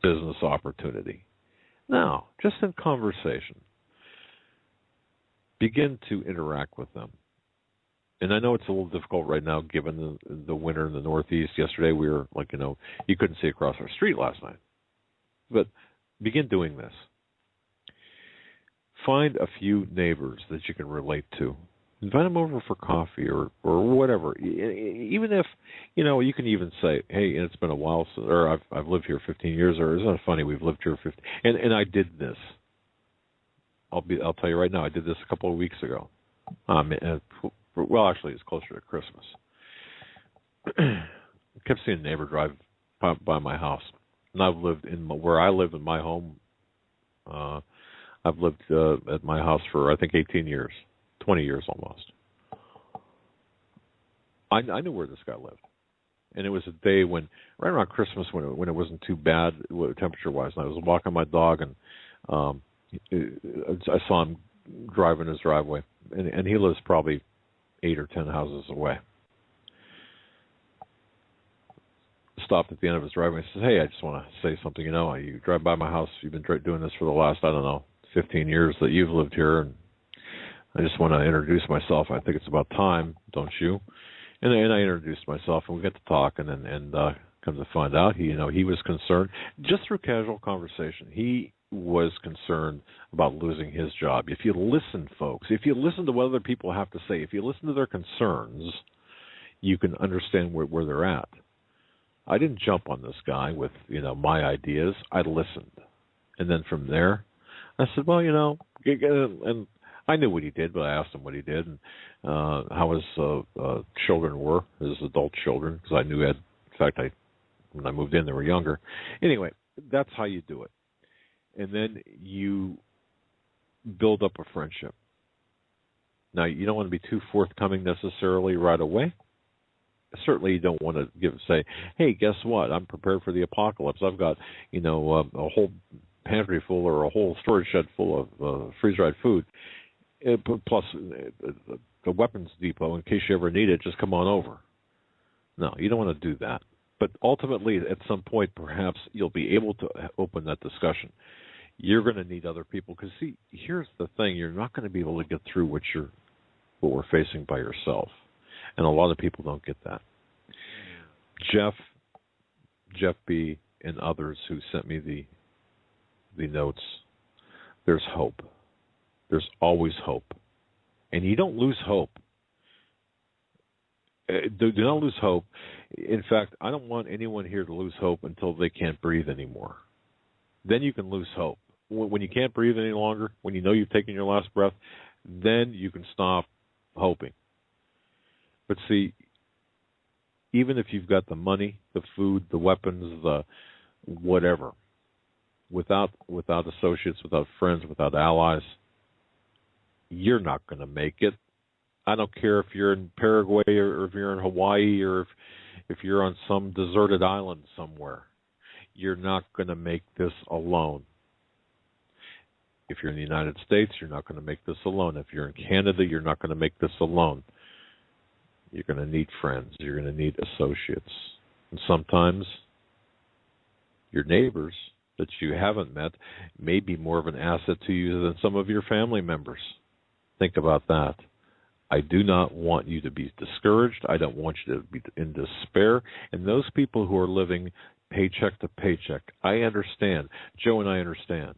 business opportunity. No, just in conversation. Begin to interact with them. And I know it's a little difficult right now given the winter in the Northeast. Yesterday we were you couldn't see across our street last night. But begin doing this. Find a few neighbors that you can relate to. Invite them over for coffee or whatever. Even if, you can even say, hey, it's been a while since, or I've lived here 15 years, or isn't it funny, we've lived here 15, and I did this. I'll tell you right now, I did this a couple of weeks ago. Well, actually, it's closer to Christmas. I kept seeing a neighbor drive by my house, and I've lived where I live in my home. I've lived at my house for I think 18 years. 20 years almost. I knew where this guy lived. And it was a day when, right around Christmas, when it wasn't too bad temperature-wise, and I was walking my dog, and I saw him driving his driveway, and he lives probably 8 or 10 houses away. Stopped at the end of his driveway and says, hey, I just want to say something. You drive by my house, you've been doing this for the last, 15 years that you've lived here, and I just want to introduce myself. I think it's about time, don't you? And I introduced myself, and we got to talk, and come to find out, he was concerned, just through casual conversation, he was concerned about losing his job. If you listen, folks, if you listen to what other people have to say, if you listen to their concerns, you can understand where they're at. I didn't jump on this guy with, my ideas. I listened. And then from there, I said, well, and I knew what he did, but I asked him what he did and how his children were, his adult children, because I knew he had, in fact, when I moved in, they were younger. Anyway, that's how you do it. And then you build up a friendship. Now, you don't want to be too forthcoming necessarily right away. Certainly you don't want to say, hey, guess what? I'm prepared for the apocalypse. I've got, a whole pantry full or a whole storage shed full of freeze-dried food. Plus the weapons depot, in case you ever need it, just come on over. No, you don't want to do that. But ultimately, at some point, perhaps you'll be able to open that discussion. you're going to need other people. Because, see, here's the thing. You're not going to be able to get through what we're facing by yourself. And a lot of people don't get that. Jeff B., and others who sent me the notes, there's hope. There's always hope. And you don't lose hope. Do not lose hope. In fact, I don't want anyone here to lose hope until they can't breathe anymore. Then you can lose hope. When you can't breathe any longer, when you know you've taken your last breath, then you can stop hoping. But see, even if you've got the money, the food, the weapons, the whatever, without associates, without friends, without allies, you're not going to make it. I don't care if you're in Paraguay or if you're in Hawaii or if you're on some deserted island somewhere. You're not going to make this alone. If you're in the United States, you're not going to make this alone. If you're in Canada, you're not going to make this alone. You're going to need friends. You're going to need associates. And sometimes your neighbors that you haven't met may be more of an asset to you than some of your family members. Think about that. I do not want you to be discouraged. I don't want you to be in despair. And those people who are living paycheck to paycheck, I understand. Joe and I understand.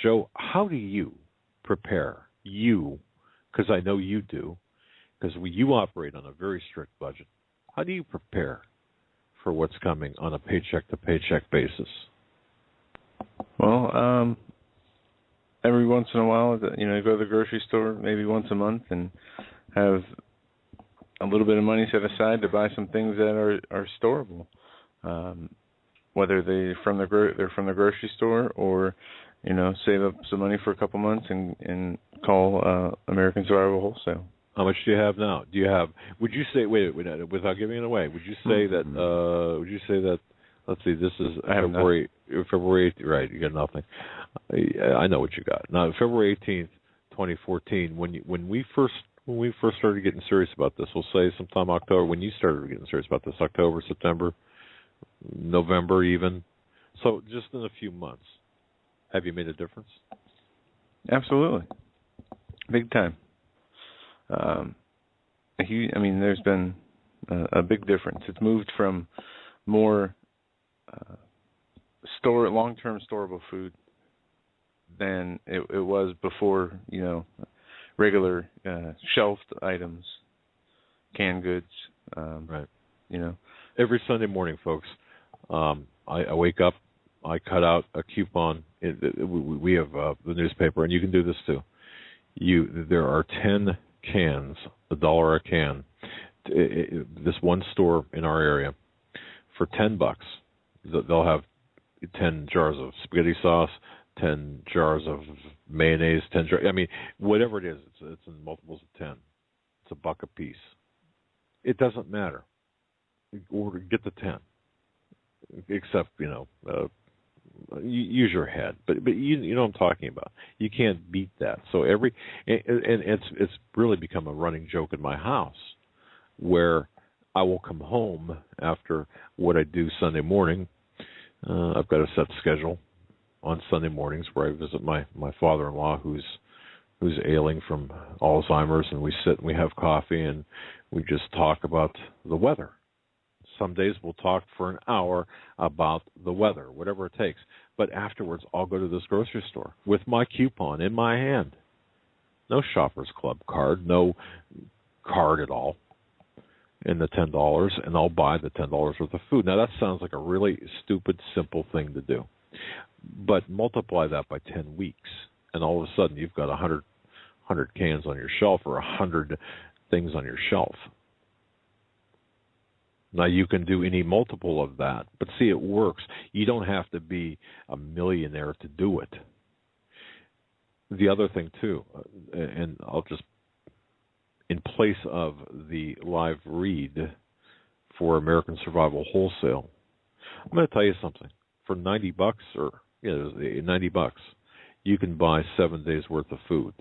Joe, how do you prepare? You, because I know you do, because you operate on a very strict budget. How do you prepare for what's coming on a paycheck-to-paycheck basis? Well, every once in a while, go to the grocery store maybe once a month and have a little bit of money set aside to buy some things that are storable, whether they're from the grocery store or save up some money for a couple months and call American Survival Wholesale. How much do you have now? Would you say, wait, without giving it away, would you say that, let's see, this is February 8th, right, you got nothing. I know what you got. Now, February 18th, 2014, when we first started getting serious about this, we'll say sometime October, when you started getting serious about this, October, September, November even, so just in a few months, have you made a difference? Absolutely. Big time. There's been a big difference. It's moved from more long-term storable food than it was before, regular shelved items, canned goods. Right. Every Sunday morning, folks, I wake up, I cut out a coupon. We have the newspaper, and you can do this too. There are 10 cans, $1 a can. This one store in our area, for $10, they'll have 10 jars of spaghetti sauce, 10 jars of mayonnaise, 10 jars. Whatever it is, it's in multiples of 10. It's $1 a piece. It doesn't matter. Get the 10. Except, use your head, but you know what I'm talking about. You can't beat that. So and it's really become a running joke in my house, where I will come home after what I do Sunday morning. I've got a set schedule on Sunday mornings where I visit my father-in-law who's ailing from Alzheimer's, and we sit and we have coffee and we just talk about the weather. Some days we'll talk for an hour about the weather, whatever it takes. But afterwards, I'll go to this grocery store with my coupon in my hand. No Shoppers Club card, no card at all, and the $10, and I'll buy the $10 worth of food. Now, that sounds like a really stupid, simple thing to do. But multiply that by 10 weeks, and all of a sudden you've got 100 cans on your shelf or 100 things on your shelf. Now, you can do any multiple of that, but see, it works. You don't have to be a millionaire to do it. The other thing, too, and I'll just, in place of the live read for American Survival Wholesale, I'm going to tell you something. For $90 $90, you can buy 7 days worth of food.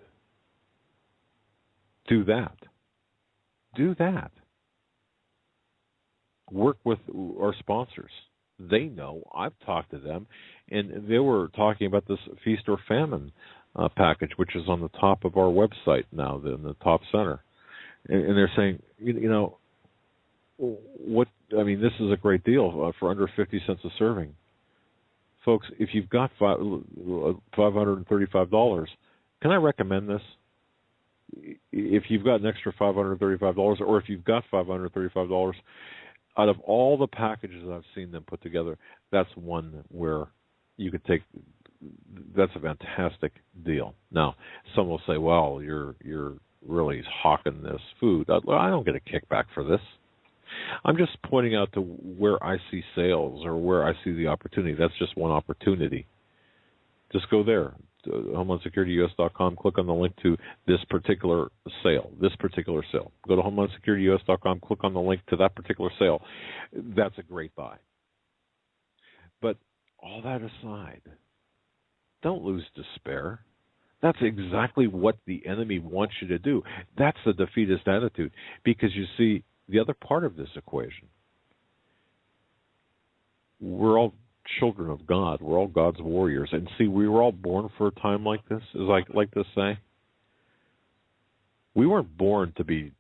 Do that. Work with our sponsors. They know. I've talked to them, and they were talking about this feast or famine package, which is on the top of our website now, in the top center. And they're saying, this is a great deal for under 50 cents a serving. Folks, if you've got $535, can I recommend this? If you've got an extra $535, or if you've got $535, out of all the packages I've seen them put together, that's one where you could take. That's a fantastic deal. Now, some will say, "Well, you're really hawking this food." I don't get a kickback for this. I'm just pointing out to where I see sales or where I see the opportunity. That's just one opportunity. Just go there, HomelandSecurityUS.com, click on the link to this particular sale. Go to HomelandSecurityUS.com, click on the link to that particular sale. That's a great buy. But all that aside, don't lose despair. That's exactly what the enemy wants you to do. That's the defeatist attitude. Because you see, the other part of this equation, we're all children of God. We're all God's warriors. And see, we were all born for a time like this, as I like to say. We weren't born to be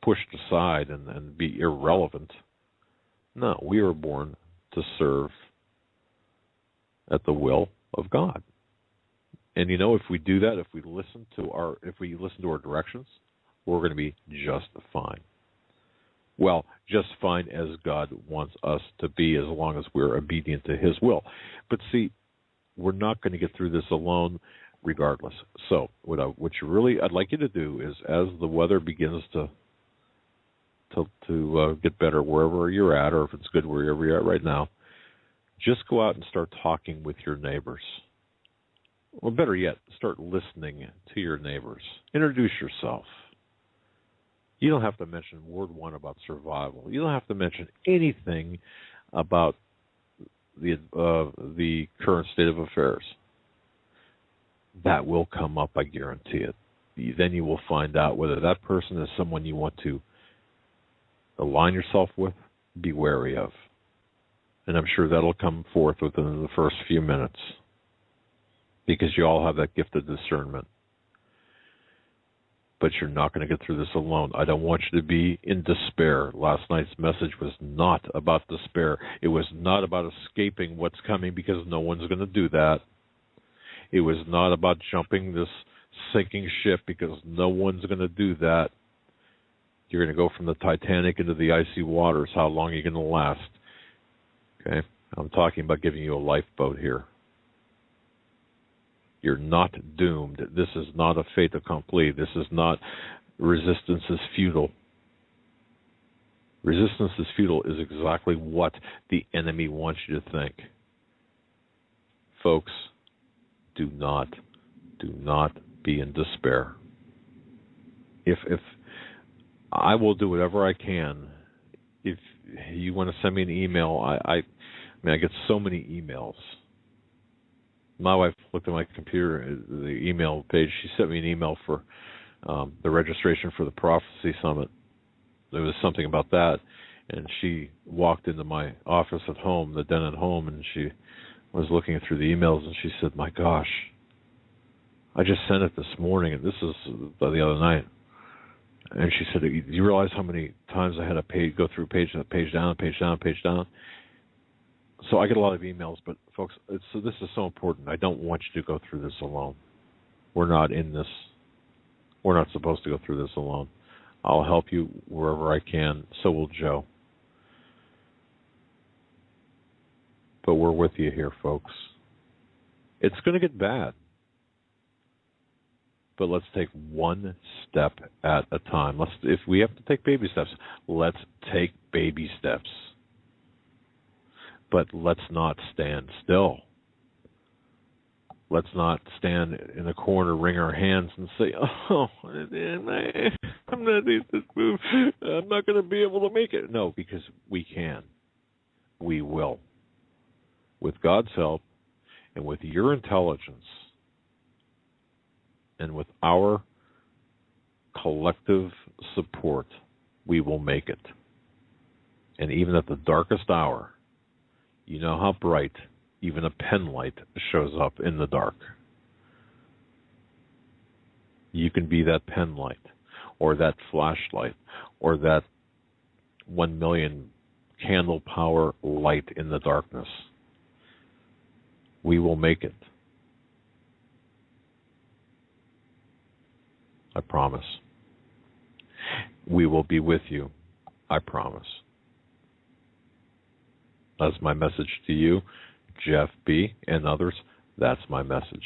pushed aside and be irrelevant. No, we were born to serve at the will of God. And if we do that, if we listen to our directions, we're going to be just fine. Well, just fine as God wants us to be, as long as we're obedient to His will. But see, we're not going to get through this alone, regardless. So, I'd like you to do is, as the weather begins to get better wherever you're at, or if it's good wherever you're at right now, just go out and start talking with your neighbors. Or better yet, start listening to your neighbors. Introduce yourself. You don't have to mention word one about survival. You don't have to mention anything about the current state of affairs. That will come up, I guarantee it. Then you will find out whether that person is someone you want to align yourself with, be wary of. And I'm sure that'll come forth within the first few minutes, because you all have that gift of discernment. But you're not going to get through this alone. I don't want you to be in despair. Last night's message was not about despair. It was not about escaping what's coming, because no one's going to do that. It was not about jumping this sinking ship, because no one's going to do that. You're going to go from the Titanic into the icy waters. How long are you going to last? Okay? I'm talking about giving you a lifeboat here. You're not doomed. This is not a fait accompli. This is not resistance is futile. Resistance is futile is exactly what the enemy wants you to think. Folks, do not be in despair. If I will do whatever I can. If you want to send me an email, I get so many emails. My wife looked at my computer, the email page. She sent me an email for the registration for the Prophecy Summit. There was something about that, and she walked into my office at home, the den at home, and she was looking through the emails, and she said, "My gosh, I just sent it this morning, and this is the other night." And she said, "Do you realize how many times I had to go through page down, page down, page down?" So I get a lot of emails, but folks, this is so important. I don't want you to go through this alone. We're not in this. We're not supposed to go through this alone. I'll help you wherever I can. So will Joe. But we're with you here, folks. It's going to get bad. But let's take one step at a time. If we have to take baby steps, let's take baby steps. But let's not stand still. Let's not stand in a corner, wring our hands, and say, "Oh, I'm not this move. I'm not going to be able to make it." No, because we can. We will. With God's help and with your intelligence and with our collective support, we will make it. And even at the darkest hour, you know how bright even a pen light shows up in the dark. You can be that pen light, or that flashlight, or that 1 million candle power light in the darkness. We will make it. I promise. We will be with you. I promise. That's my message to you, Jeff B., and others. That's my message.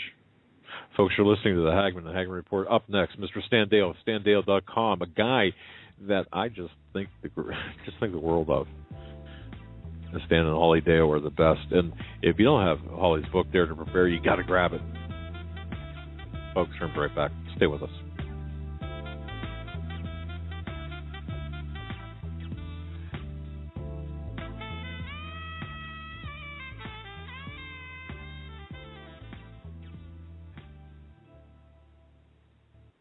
Folks, you're listening to the Hagmann Report. Up next, Mr. Stan Dale, StanDale.com, a guy that I just think the world of. Stan and Holly Dale are the best. And if you don't have Holly's book, Dare to Prepare, you got to grab it. Folks, we'll be right back. Stay with us.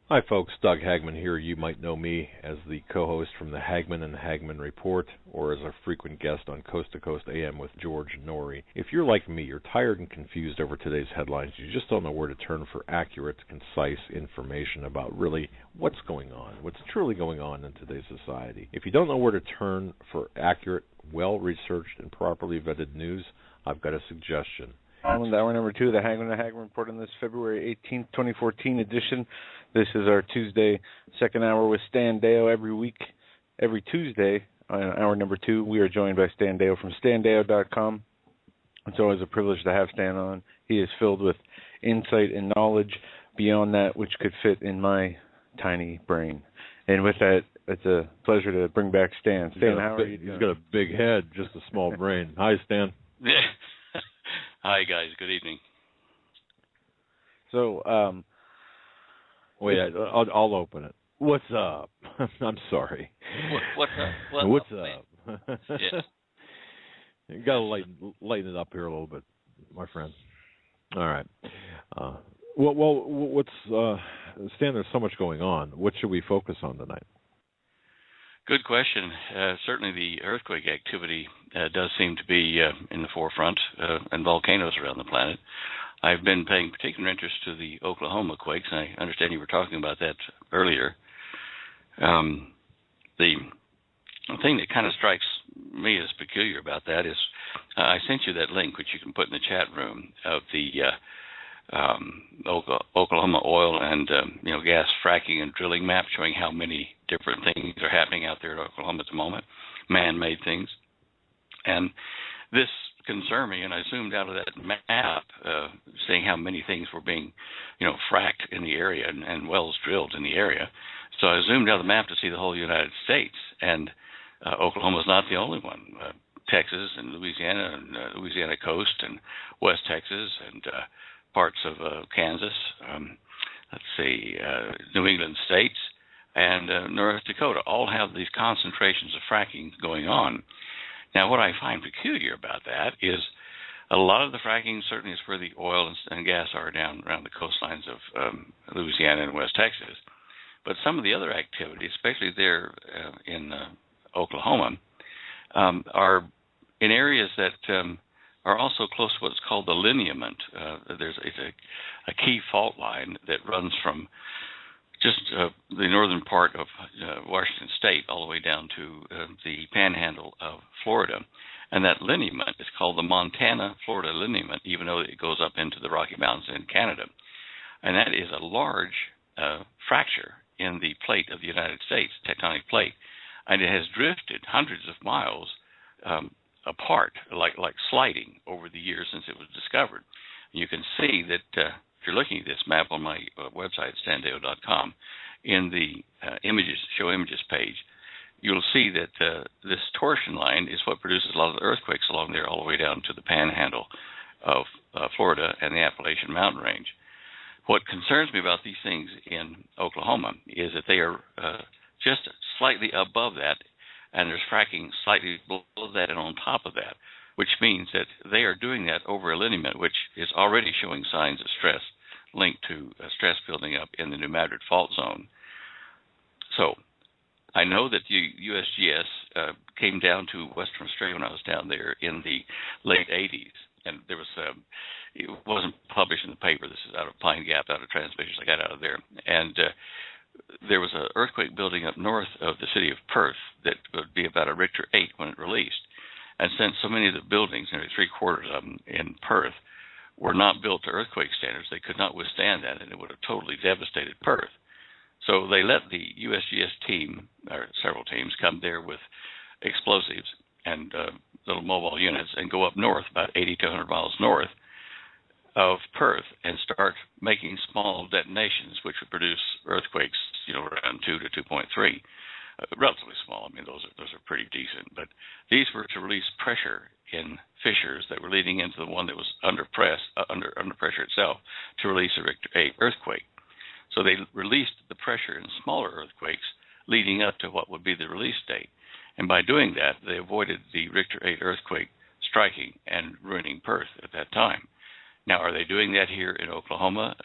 Hi folks, Doug Hagmann here. You might know me as the co-host from the Hagmann and Hagmann Report, or as a frequent guest on Coast to Coast AM with George Norrie. If you're like me, you're tired and confused over today's headlines. You just don't know where to turn for accurate, concise information about really what's going on, what's truly going on in today's society. If you don't know where to turn for accurate, well-researched, and properly vetted news, I've got a suggestion. On hour number 2 of the Hagmann and Hagmann Report on this February 18th, 2014 edition. This is our Tuesday second hour with Stan Dale every week. Every Tuesday on hour number 2, we are joined by Stan Dale from StanDale.com. It's always a privilege to have Stan on. He is filled with insight and knowledge beyond that which could fit in my tiny brain. And with that, it's a pleasure to bring back Stan. Stan, how are you doing? He's got a big head, just a small brain. Hi, Stan. Hi, guys. Good evening. So, wait, I'll open it. What's up? I'm sorry. What's up? What's up? Yeah. You got to lighten it up here a little bit, my friend. All right. What's Stan? There's so much going on. What should we focus on tonight? Good question. Certainly the earthquake activity does seem to be in the forefront, and volcanoes around the planet. I've been paying particular interest to the Oklahoma quakes, and I understand you were talking about that earlier. The thing that kind of strikes me as peculiar about that is I sent you that link, which you can put in the chat room, of the Oklahoma oil and gas fracking and drilling map, showing how many different things are happening out there in Oklahoma at the moment, man-made things. And this concerned me, and I zoomed out of that map, seeing how many things were being, fracked in the area and wells drilled in the area. So I zoomed out of the map to see the whole United States, and Oklahoma's not the only one. Texas and Louisiana and Louisiana coast and West Texas and parts of Kansas, New England states, and North Dakota all have these concentrations of fracking going on. Now, what I find peculiar about that is a lot of the fracking certainly is where the oil and gas are down around the coastlines of Louisiana and West Texas. But some of the other activities, especially there in Oklahoma, are in areas that are also close to what's called the lineament. It's a key fault line that runs from just the northern part of Washington State all the way down to the panhandle of Florida. And that lineament is called the Montana-Florida lineament, even though it goes up into the Rocky Mountains in Canada. And that is a large fracture in the plate of the United States, tectonic plate. And it has drifted hundreds of miles apart, like sliding over the years since it was discovered. You can see that if you're looking at this map on my website, standeo.com, in the show images page, you'll see that this torsion line is what produces a lot of the earthquakes along there all the way down to the panhandle of Florida and the Appalachian Mountain Range. What concerns me about these things in Oklahoma is that they are just slightly above that, and there's fracking slightly below that and on top of that, which means that they are doing that over a lineament which is already showing signs of stress linked to stress building up in the New Madrid fault zone. So I know that the USGS came down to Western Australia when I was down there in the late 80s, and there was it wasn't published in the paper. This is out of Pine Gap, out of transmissions I got out of there, and there was an earthquake building up north of the city of Perth that would be about a Richter 8 when it released. And since so many of the buildings, nearly three-quarters of them in Perth, were not built to earthquake standards, they could not withstand that, and it would have totally devastated Perth. So they let the USGS team, or several teams, come there with explosives and little mobile units and go up north, about 80 to 100 miles north of Perth, and start making small detonations, which would produce earthquakes, around 2 to 2.3. Relatively small. I mean, those are pretty decent. But these were to release pressure in fissures that were leading into the one that was under pressure itself to release a Richter 8 earthquake. So they released the pressure in smaller earthquakes leading up to what would be the release date. And by doing that, they avoided the Richter 8 earthquake striking and ruining Perth at that time. Now, are they doing that here in Oklahoma?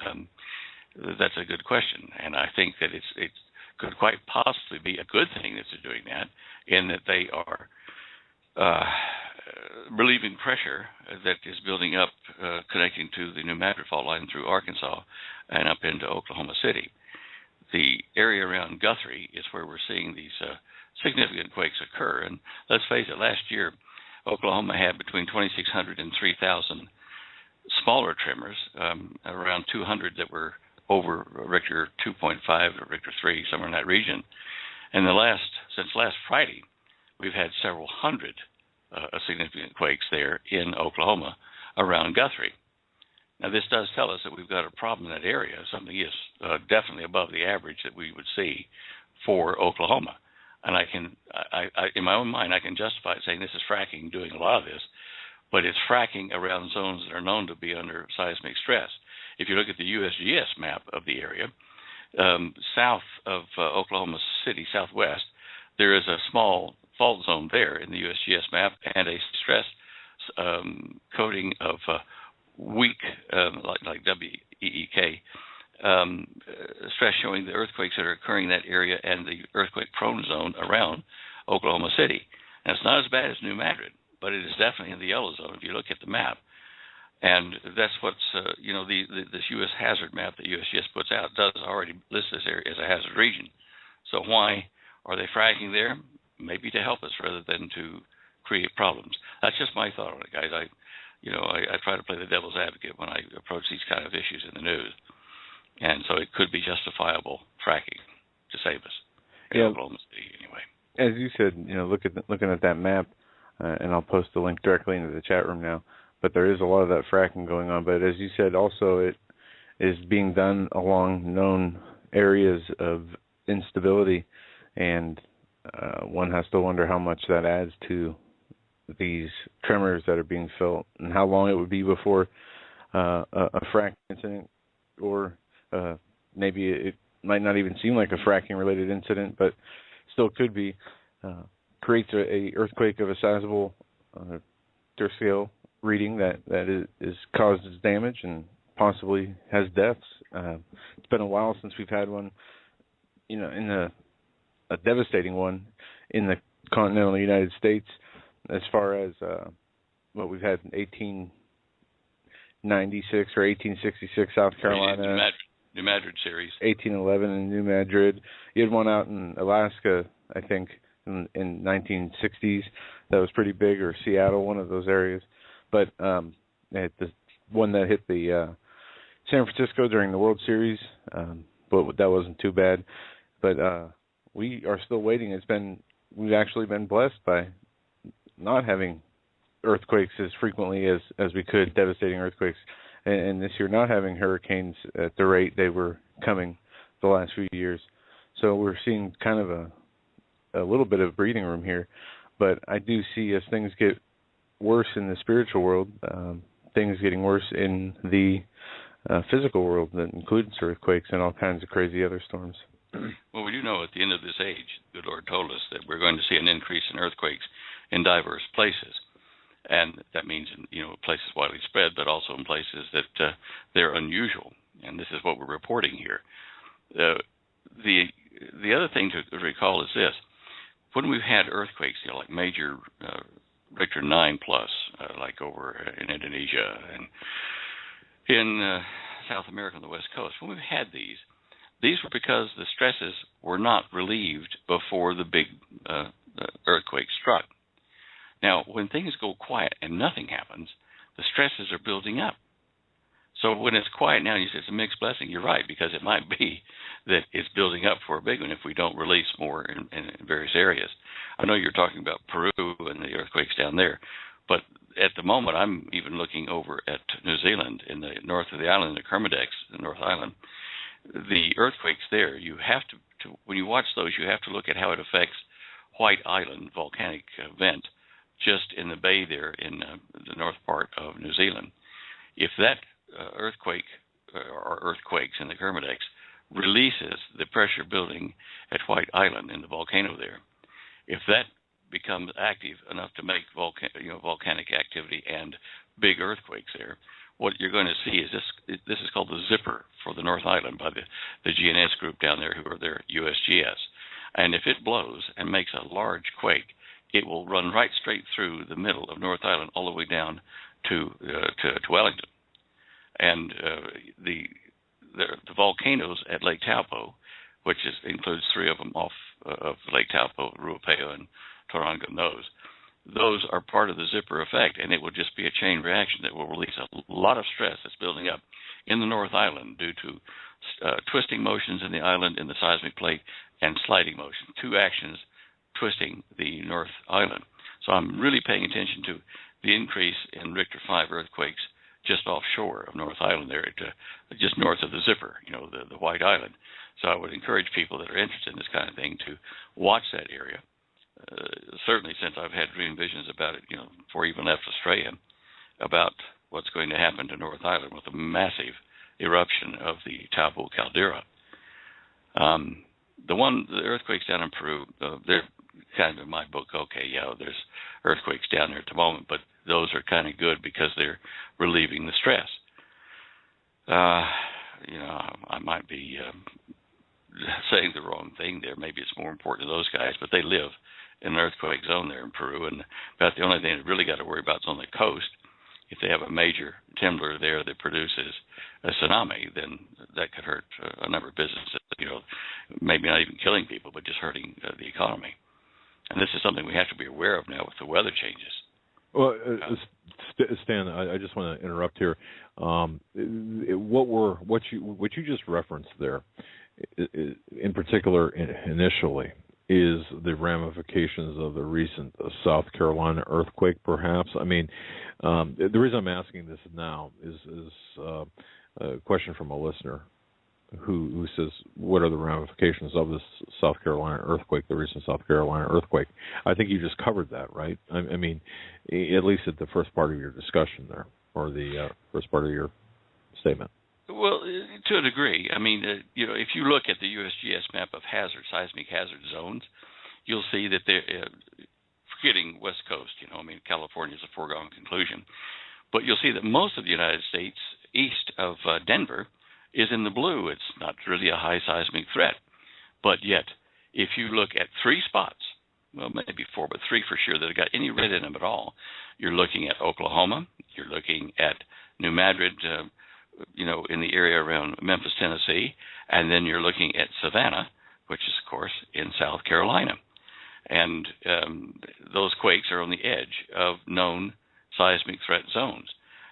That's a good question. And I think that it could quite possibly be a good thing that they're doing that, in that they are relieving pressure that is building up, connecting to the New Madrid fault line through Arkansas and up into Oklahoma City. The area around Guthrie is where we're seeing these significant quakes occur. And let's face it, last year, Oklahoma had between 2,600 and 3,000 smaller tremors, around 200 that were over Richter 2.5 or Richter 3, somewhere in that region. And since last Friday, we've had several hundred significant quakes there in Oklahoma around Guthrie. Now, this does tell us that we've got a problem in that area. Something is definitely above the average that we would see for Oklahoma. And I in my own mind, I can justify it saying this is fracking doing a lot of this, but it's fracking around zones that are known to be under seismic stress. If you look at the USGS map of the area, south of Oklahoma City, southwest, there is a small fault zone there in the USGS map and a stress coding of weak, like WEEK, stress showing the earthquakes that are occurring in that area and the earthquake-prone zone around Oklahoma City. And it's not as bad as New Madrid, but it is definitely in the yellow zone if you look at the map. And that's what's, this U.S. hazard map that USGS puts out does already list this area as a hazard region. So why are they fracking there? Maybe to help us rather than to create problems. That's just my thought on it, guys. I try to play the devil's advocate when I approach these kind of issues in the news. And so it could be justifiable fracking to save us in Oklahoma City anyway. As you said, looking at that map, and I'll post the link directly into the chat room now, but there is a lot of that fracking going on. But as you said, also it is being done along known areas of instability, and one has to wonder how much that adds to these tremors that are being felt and how long it would be before a fracking incident, or maybe it might not even seem like a fracking-related incident, but still could be, creates a earthquake of a sizable Richter scale reading that is causes damage and possibly has deaths. It's been a while since we've had one, in a devastating one in the continental United States, as far as what we've had in 1896 or 1866 South Carolina. New Madrid series. 1811 in New Madrid. You had one out in Alaska, I think, in 1960s that was pretty big, or Seattle, one of those areas. But the one that hit the San Francisco during the World Series, but that wasn't too bad. But we are still waiting. We've actually been blessed by not having earthquakes as frequently as we could, devastating earthquakes. And this year not having hurricanes at the rate they were coming the last few years. So we're seeing kind of a little bit of breathing room here. But I do see, as things get worse in the spiritual world, things getting worse in the physical world, that includes earthquakes and all kinds of crazy other storms. Well, we do know at the end of this age, the Lord told us that we're going to see an increase in earthquakes in diverse places. And that means in places widely spread, but also in places that they're unusual. And this is what we're reporting here. The the other thing to recall is this. When we've had earthquakes, like major Richter 9+, like over in Indonesia and in South America on the West Coast, when we've had these were because the stresses were not relieved before the big earthquake struck. Now, when things go quiet and nothing happens, the stresses are building up. So when it's quiet now, you say it's a mixed blessing. You're right, because it might be that it's building up for a big one if we don't release more in various areas. I know you're talking about Peru and the earthquakes down there, but at the moment I'm even looking over at New Zealand in the north of the island, the Kermadec, the North Island. The earthquakes there, you have to when you watch those, you have to look at how it affects White Island volcanic vent just in the bay there in the north part of New Zealand. If that earthquake or earthquakes in the Kermadec releases the pressure building at White Island in the volcano there, if that becomes active enough to make volcanic activity and big earthquakes there, what you're going to see is this is called the zipper for the North Island by the GNS group down there, who are their USGS. And if it blows and makes a large quake, it will run right straight through the middle of North Island all the way down to Wellington. And the volcanoes at Lake Taupo, which includes three of them off of Lake Taupo, Ruapeo, and Tauranga, those are part of the zipper effect, and it will just be a chain reaction that will release a lot of stress that's building up in the North Island due to twisting motions in the island in the seismic plate and sliding motion, two actions twisting the North Island. So I'm really paying attention to the increase in Richter 5 earthquakes just offshore of North Island there, just north of the zipper, the White Island. So I would encourage people that are interested in this kind of thing to watch that area. Certainly since I've had dream visions about it, before I even left Australia, about what's going to happen to North Island with a massive eruption of the Taupo caldera. The earthquakes down in Peru, they're kind of in my book, there's earthquakes down there at the moment, but those are kind of good because they're relieving the stress. I might be saying the wrong thing there. Maybe it's more important to those guys, but they live in an earthquake zone there in Peru, and about the only thing they've really got to worry about is on the coast. If they have a major temblor there that produces a tsunami, then that could hurt a number of businesses, maybe not even killing people, but just hurting the economy. And this is something we have to be aware of now with the weather changes. Well, Stan, I just want to interrupt here. What you just referenced there, in particular, initially, is the ramifications of the recent South Carolina earthquake, perhaps? I mean, the reason I'm asking this now is a question from a listener who says, what are the ramifications of this South Carolina earthquake, the recent South Carolina earthquake? I think you just covered that, right? I mean, at least at the first part of your discussion there, or the first part of your statement. Well, to a degree. I mean, if you look at the USGS map of seismic hazard zones, you'll see that they're forgetting West Coast. California is a foregone conclusion. But you'll see that most of the United States east of Denver is in the blue. It's not really a high seismic threat. But yet, if you look at three spots, well, maybe four, but three for sure, that have got any red in them at all, you're looking at Oklahoma, you're looking at New Madrid, in the area around Memphis, Tennessee, and then you're looking at Savannah, which is, of course, in South Carolina. And those quakes are on the edge of known seismic threat zones.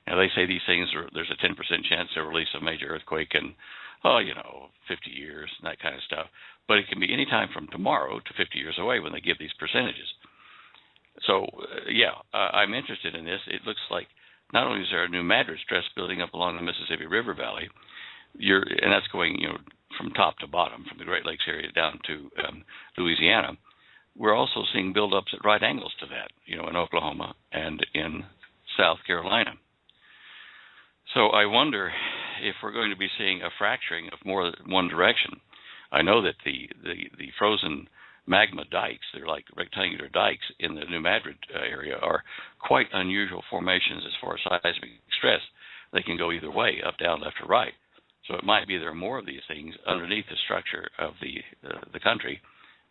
Now, they say these things, there's a 10% chance they'll release a major earthquake in, 50 years and that kind of stuff. But it can be any time from tomorrow to 50 years away when they give these percentages. So, I'm interested in this. It looks like not only is there a New Madrid stress building up along the Mississippi River Valley, and that's going, from top to bottom, from the Great Lakes area down to Louisiana. We're also seeing buildups at right angles to that, in Oklahoma and in South Carolina. So I wonder if we're going to be seeing a fracturing of more than one direction. I know that the frozen magma dikes, they're like rectangular dikes in the New Madrid area, are quite unusual formations as far as seismic stress. They can go either way, up, down, left, or right. So it might be there are more of these things underneath the structure of the country,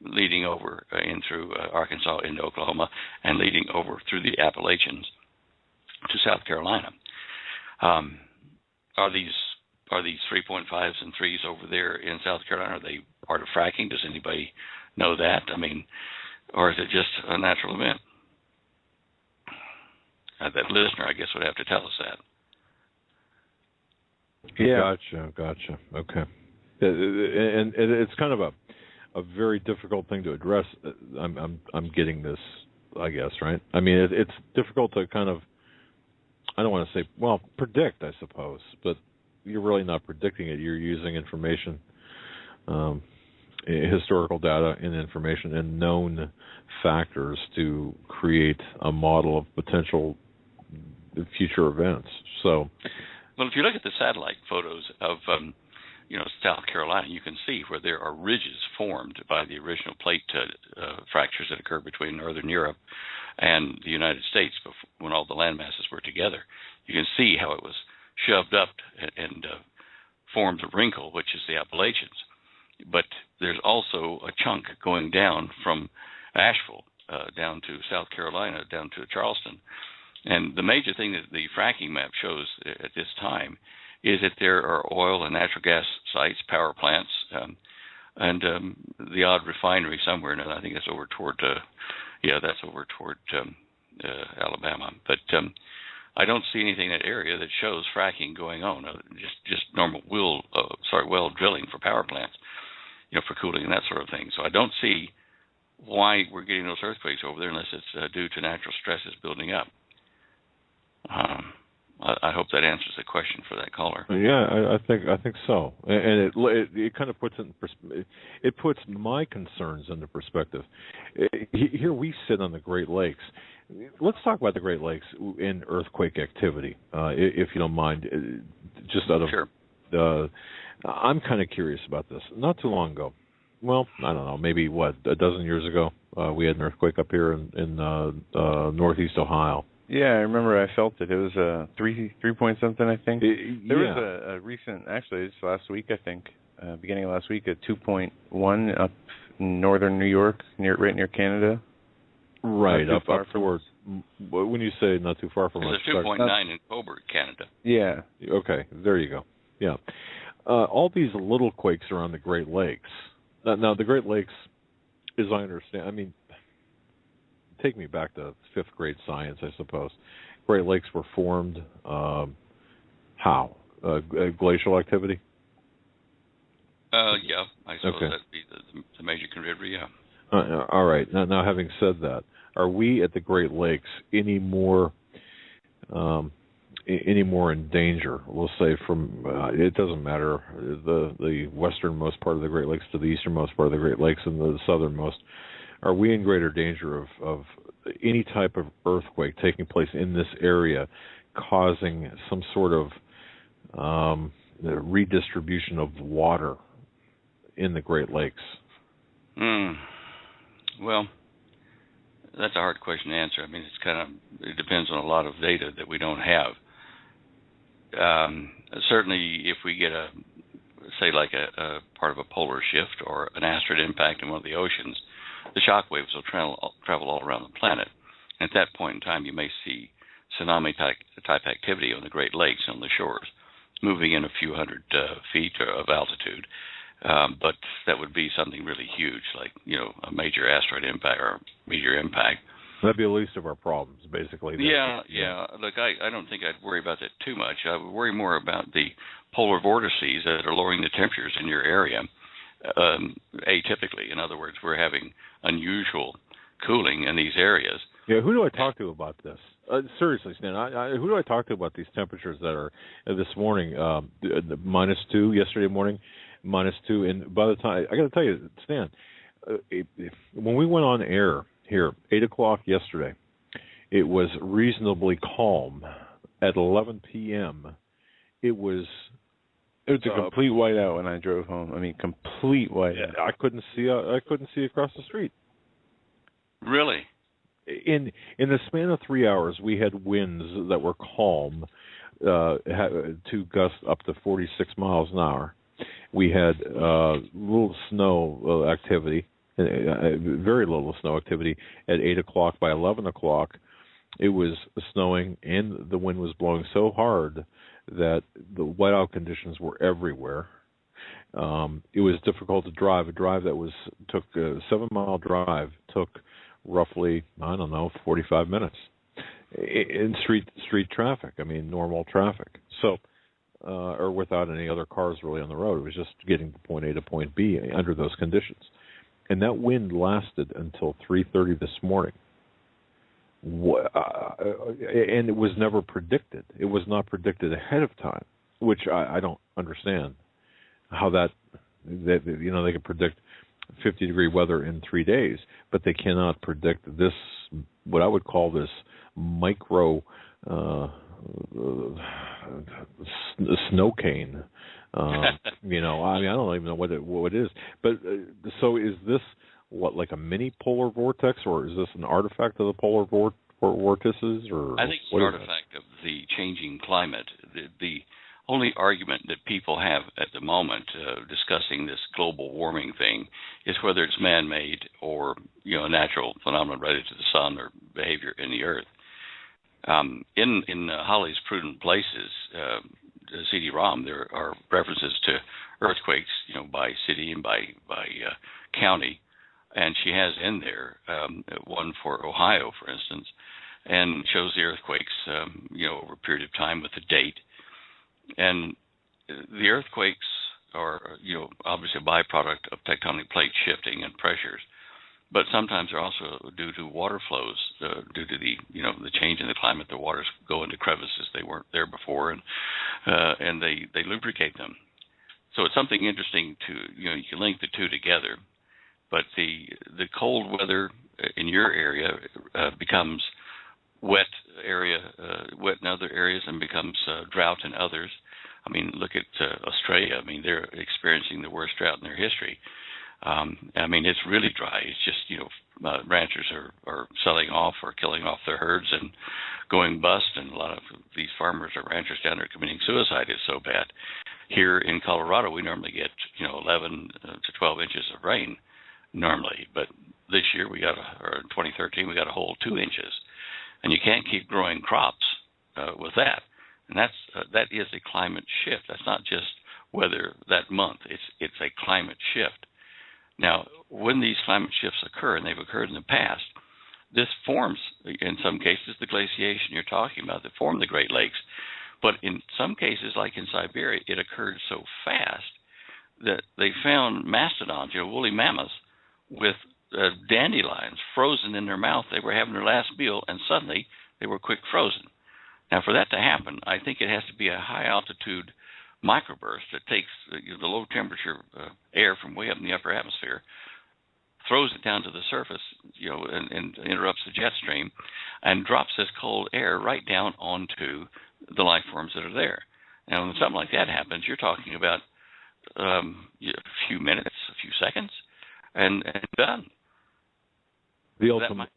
leading over in through Arkansas into Oklahoma and leading over through the Appalachians to South Carolina. Are these 3.5s and 3s over there in South Carolina? Are they part of fracking? Does anybody know that? I mean, or is it just a natural event? That listener, I guess, would have to tell us that. Yeah. Gotcha. Okay. And it's kind of a very difficult thing to address. I'm getting this, I guess, right? I mean, it's difficult to kind of, I don't want to say, well, predict, I suppose, but you're really not predicting it. You're using information, historical data and information and known factors to create a model of potential future events. So, well, if you look at the satellite photos of South Carolina, you can see where there are ridges formed by the original plate fractures that occurred between Northern Europe and the United States when all the land masses were together. You can see how it was shoved up and formed a wrinkle, which is the Appalachians. But there's also a chunk going down from Asheville down to South Carolina, down to Charleston. And the major thing that the fracking map shows at this time is that there are oil and natural gas sites, power plants, and the odd refinery somewhere. And I think that's over toward, Alabama. But I don't see anything in that area that shows fracking going on. Just normal well drilling for power plants, for cooling and that sort of thing. So I don't see why we're getting those earthquakes over there unless it's due to natural stresses building up. I hope that answers the question for that caller. Yeah, I think so, and it kind of puts it puts my concerns into perspective. Here we sit on the Great Lakes. Let's talk about the Great Lakes in earthquake activity, if you don't mind. Just out of sure. I'm kind of curious about this. Not too long ago, well, I don't know, maybe a dozen years ago, we had an earthquake up here in northeast Ohio. Yeah, I remember I felt it. It was 3 point something, I think. There was a recent, actually, it's last week, I think, beginning of last week, a 2.1 up in northern New York, right near Canada. Right, up towards, when you say not too far from us. There's a 2.9 in Coburg, Canada. Yeah. Okay, there you go. Yeah. All these little quakes around the Great Lakes. Now, the Great Lakes, as I understand, I mean, take me back to fifth grade science, I suppose. Great Lakes were formed how? Glacial activity? Yeah, I suppose that'd be the major contributor, yeah. All right. Now, having said that, are we at the Great Lakes any more in danger? We'll say from it doesn't matter the westernmost part of the Great Lakes to the easternmost part of the Great Lakes and the southernmost. Are we in greater danger of any type of earthquake taking place in this area, causing some sort of redistribution of water in the Great Lakes? Well, that's a hard question to answer. I mean, it depends on a lot of data that we don't have. Certainly, if we get a part of a polar shift or an asteroid impact in one of the oceans, the shock waves will travel all around the planet. And at that point in time, you may see tsunami-type activity on the Great Lakes on the shores, moving in a few hundred feet of altitude. But that would be something really huge, like, a major asteroid impact or meteor impact. That'd be the least of our problems, basically. Yeah. Look, I don't think I'd worry about that too much. I would worry more about the polar vortices that are lowering the temperatures in your area atypically. In other words, we're having unusual cooling in these areas. Yeah, who do I talk to about this? Seriously, Stan, who do I talk to about these temperatures that are this morning, -2, yesterday morning, -2, and by the time, I got to tell you, Stan, when we went on air here, 8 o'clock yesterday, it was reasonably calm. At 11 p.m., it was a complete whiteout when I drove home. I mean, complete whiteout. I couldn't see across the street. Really? In the span of 3 hours, we had winds that were calm, to gusts up to 46 miles an hour. We had little snow activity, very little snow activity at 8 o'clock. By 11 o'clock, it was snowing and the wind was blowing so hard that the whiteout conditions were everywhere. It was difficult to drive. A drive that took a 7-mile drive took roughly, 45 minutes in street traffic. I mean, normal traffic. So, or without any other cars really on the road. It was just getting from point A to point B under those conditions. And that wind lasted until 3:30 this morning. And it was never predicted. It was not predicted ahead of time, which I don't understand how they can predict 50-degree weather in 3 days, but they cannot predict this, what I would call this micro snow cane. I don't even know what it is. But so is this like a mini polar vortex, or is this an artifact of the polar vortices? Or I think it's an artifact of the changing climate. The only argument that people have at the moment discussing this global warming thing is whether it's man-made or a natural phenomenon related to the sun or behavior in the earth. In Holly's Prudent Places, CD-ROM, there are references to earthquakes, by city and by county, and she has in there one for Ohio, for instance, and shows the earthquakes, over a period of time with the date. And the earthquakes are, obviously a byproduct of tectonic plate shifting and pressures, but sometimes they're also due to water flows, due to the change in the climate. The waters go into crevices they weren't there before, and they lubricate them. So it's something interesting to you can link the two together. But the cold weather in your area becomes wet in other areas and becomes drought in others. I mean, look at Australia. I mean, they're experiencing the worst drought in their history. I mean, it's really dry. It's just, ranchers are selling off or killing off their herds and going bust, and a lot of these farmers or ranchers down there committing suicide. It's so bad. Here in Colorado, we normally get, 11 to 12 inches of rain normally, but this year or in 2013, we got a whole 2 inches. And you can't keep growing crops with that. And that is a climate shift. That's not just weather that month. It's a climate shift. Now, when these climate shifts occur, and they've occurred in the past, this forms, in some cases, the glaciation you're talking about that formed the Great Lakes. But in some cases, like in Siberia, it occurred so fast that they found mastodons, woolly mammoths, with dandelions frozen in their mouth. They were having their last meal, and suddenly they were quick frozen. Now, for that to happen, I think it has to be a high-altitude microburst that takes the low-temperature air from way up in the upper atmosphere, throws it down to the surface, and interrupts the jet stream, and drops this cold air right down onto the life forms that are there. Now, when something like that happens, you're talking about a few minutes, a few seconds, and done. The ultimate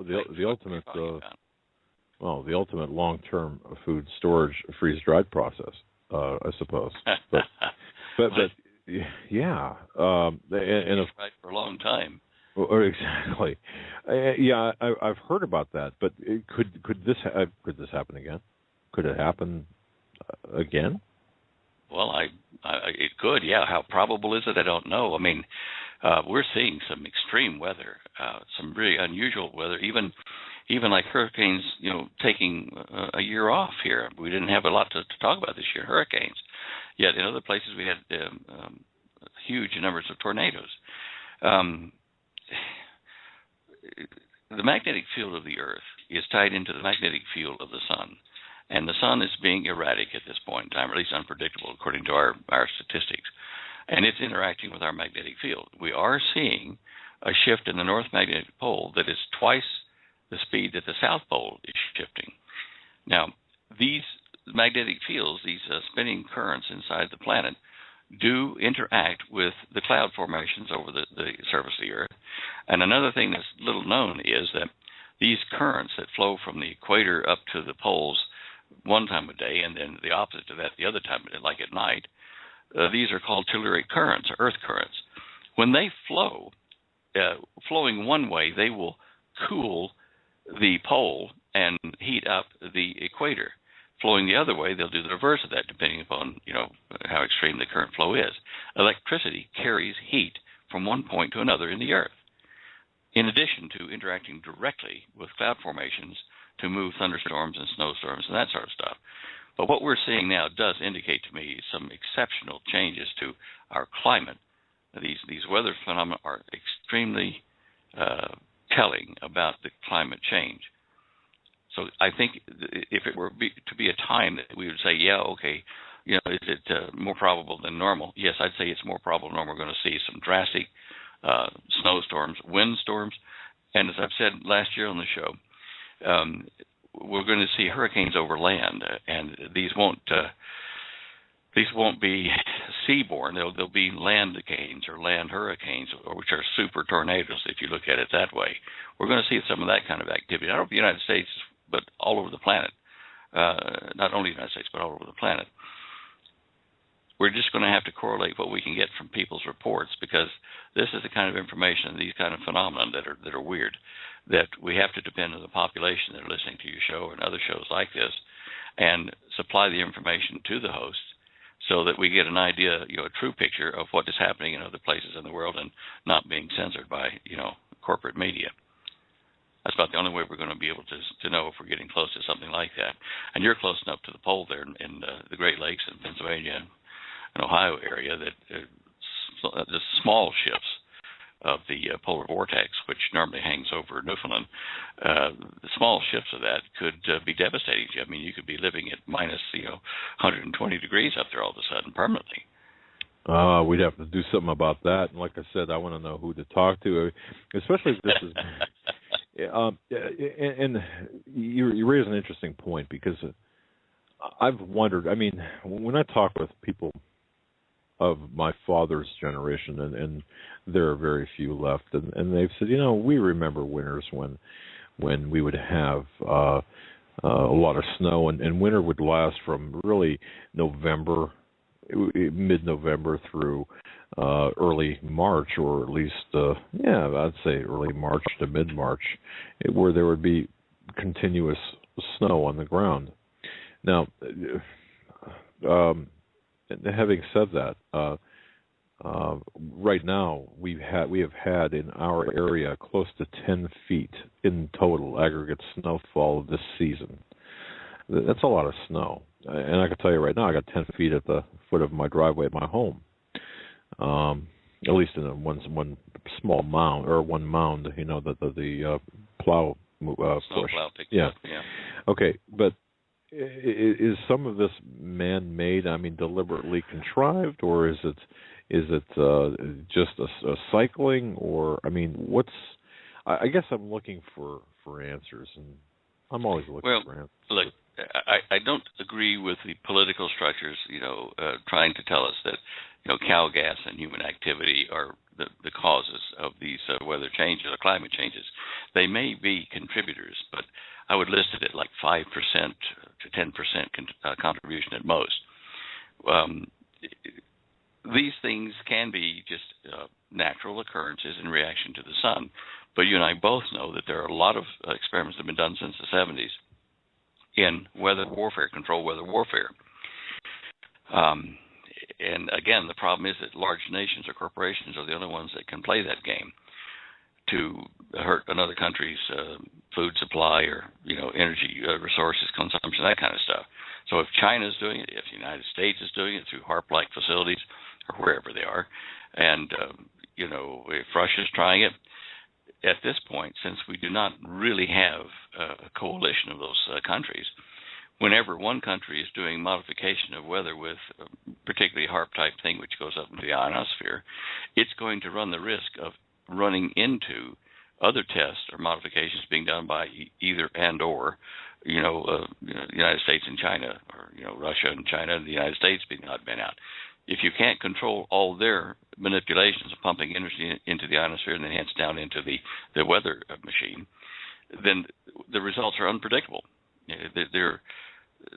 long-term food storage, freeze-dried process, I suppose. But yeah, and right for a long time. Exactly. Yeah, I've heard about that. But could this happen again? Could it happen again? Well, it could. Yeah. How probable is it? I don't know. I mean, we're seeing some extreme weather, some really unusual weather, even like hurricanes, taking a year off here. We didn't have a lot to talk about this year, hurricanes. Yet in other places we had huge numbers of tornadoes. The magnetic field of the Earth is tied into the magnetic field of the Sun. And the Sun is being erratic at this point in time, or at least unpredictable according to our statistics. And it's interacting with our magnetic field. We are seeing a shift in the North Magnetic Pole that is twice the speed that the South Pole is shifting. Now, these magnetic fields, these spinning currents inside the planet, do interact with the cloud formations over the surface of the Earth. And another thing that's little known is that these currents that flow from the equator up to the poles one time of day, and then the opposite to that the other time of day, like at night. These are called telluric currents, or earth currents. When they flow, flowing one way, they will cool the pole and heat up the equator. Flowing the other way, they'll do the reverse of that, depending upon how extreme the current flow is. Electricity carries heat from one point to another in the earth, in addition to interacting directly with cloud formations to move thunderstorms and snowstorms and that sort of stuff. But what we're seeing now does indicate to me some exceptional changes to our climate. These weather phenomena are extremely telling about the climate change. So I think if it were to be a time that we would say, yeah, okay, is it more probable than normal? Yes, I'd say it's more probable than normal. We're going to see some drastic snowstorms, windstorms, and as I've said last year on the show, we're going to see hurricanes over land, and these won't be seaborne. They'll be land hurricanes or land hurricanes, which are super tornadoes if you look at it that way. We're going to see some of that kind of activity, not only in the United States, but all over the planet. Not only the United States, but all over the planet. We're just going to have to correlate what we can get from people's reports, because this is the kind of information, these kind of phenomena that are weird, that we have to depend on the population that are listening to your show and other shows like this, and supply the information to the hosts so that we get an idea, a true picture of what is happening in other places in the world and not being censored by, corporate media. That's about the only way we're going to be able to know if we're getting close to something like that. And you're close enough to the pole there in the Great Lakes in Pennsylvania and Ohio area that the small shifts of the polar vortex, which normally hangs over Newfoundland, the small shifts of that could be devastating to you. I mean, you could be living at minus 120 degrees up there all of a sudden permanently. We'd have to do something about that. And like I said, I want to know who to talk to, especially if this is. And you raise an interesting point, because I've wondered. I mean, when I talk with people of my father's generation, and there are very few left, and they've said, we remember winters when we would have a lot of snow, and winter would last from really November, mid-November through early March, or at least, I'd say early March to mid-March, where there would be continuous snow on the ground. Now, having said that, right now we have had in our area close to 10 feet in total aggregate snowfall this season. That's a lot of snow, and I can tell you right now, I got 10 feet at the foot of my driveway at my home. At least in one small mound, or one mound, the plow push. Plow picks yeah. Up, yeah. Okay, but is some of this man-made? I mean, deliberately contrived, or is it just a cycling? Or I mean, I guess I'm looking for answers, and I'm always looking for answers. Look, I don't agree with the political structures, trying to tell us that, cow gas and human activity are the causes of these weather changes or climate changes. They may be contributors, but I would list it at like 5% to 10% contribution at most. These things can be just natural occurrences in reaction to the sun, but you and I both know that there are a lot of experiments that have been done since the 70s in weather warfare, controlled weather warfare. And again, the problem is that large nations or corporations are the only ones that can play that game to hurt another country's food supply or, energy resources consumption, that kind of stuff. So if China's doing it, if the United States is doing it through HARP-like facilities or wherever they are, and, if Russia's trying it, at this point, since we do not really have a coalition of those countries, whenever one country is doing modification of weather with particularly HARP-type thing, which goes up into the ionosphere, it's going to run the risk of running into other tests or modifications being done by either and or, the United States and China, or, Russia and China and the United States being the odd man out. If you can't control all their manipulations of pumping energy into the ionosphere and then hence down into the weather machine, then the results are unpredictable.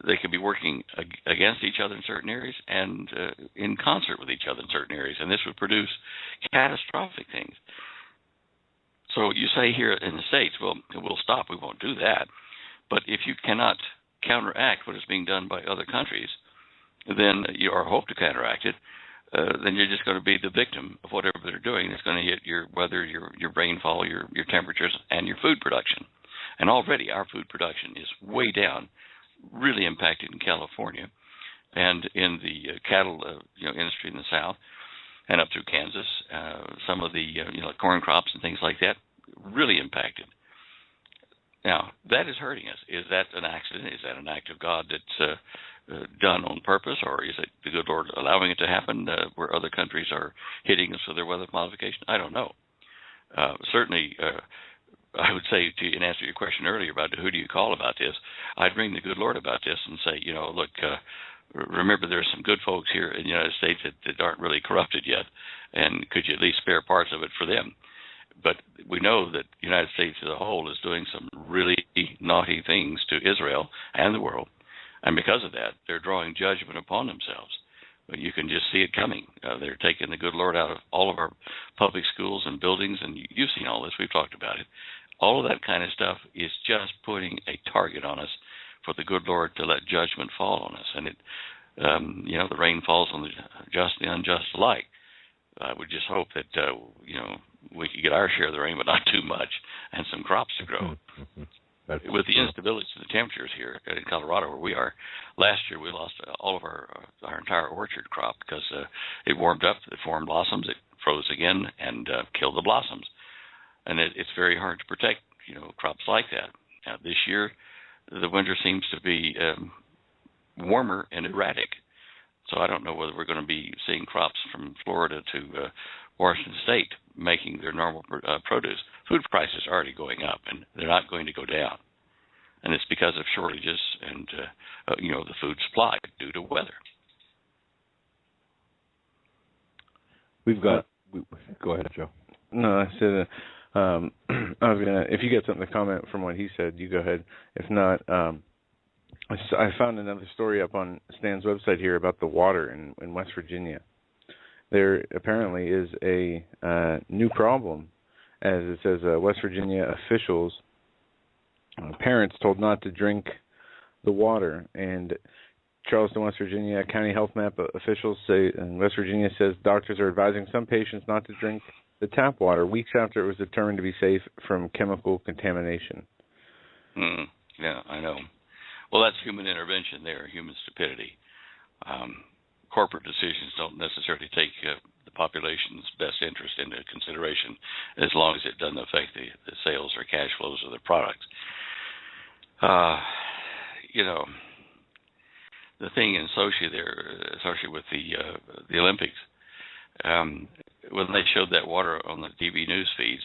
they could be working against each other in certain areas and in concert with each other in certain areas, and this would produce catastrophic things. So you say here in the States, well, we'll stop, we won't do that. But if you cannot counteract what is being done by other countries, then you or hope to counteract it, then you're just going to be the victim of whatever they're doing. It's going to hit your weather, your rainfall, your temperatures, and your food production. And already our food production is way down, really impacted in California and in the cattle industry in the South and up through Kansas. Some of the corn crops and things like that really impacted. Now, that is hurting us. Is that an accident? Is that an act of God that's done on purpose, or is it the good Lord allowing it to happen where other countries are hitting us with their weather modification? I don't know. Certainly, I would say, in answer to your question earlier about who do you call about this, I'd ring the good Lord about this and say, look, remember there's some good folks here in the United States that aren't really corrupted yet, and could you at least spare parts of it for them? But we know that the United States as a whole is doing some really naughty things to Israel and the world, and because of that, they're drawing judgment upon themselves. But you can just see it coming. They're taking the good Lord out of all of our public schools and buildings, and you've seen all this. We've talked about it. All of that kind of stuff is just putting a target on us for the good Lord to let judgment fall on us. And it, the rain falls on the just and the unjust alike. I would just hope that, we could get our share of the rain, but not too much, and some crops to grow. With the instability of the temperatures here in Colorado where we are, last year we lost all of our entire orchard crop because it warmed up, it formed blossoms, it froze again, and killed the blossoms. And it's very hard to protect, crops like that. Now, this year, the winter seems to be warmer and erratic. So I don't know whether we're going to be seeing crops from Florida to Washington State making their normal produce. Food prices are already going up, and they're not going to go down. And it's because of shortages and, the food supply due to weather. Go ahead, Joe. No, I said, I was going to, if you get something to comment from what he said, you go ahead. If not, I found another story up on Stan's website here about the water in West Virginia. There apparently is a new problem, as it says, West Virginia officials, parents told not to drink the water. And Charleston, West Virginia, county health map officials say, in West Virginia says doctors are advising some patients not to drink the tap water weeks after it was determined to be safe from chemical contamination. Yeah, I know. Well, that's human intervention there, human stupidity. Corporate decisions don't necessarily take the population's best interest into consideration as long as it doesn't affect the sales or cash flows of their products. The thing in Sochi there, especially with the Olympics, when they showed that water on the TV news feeds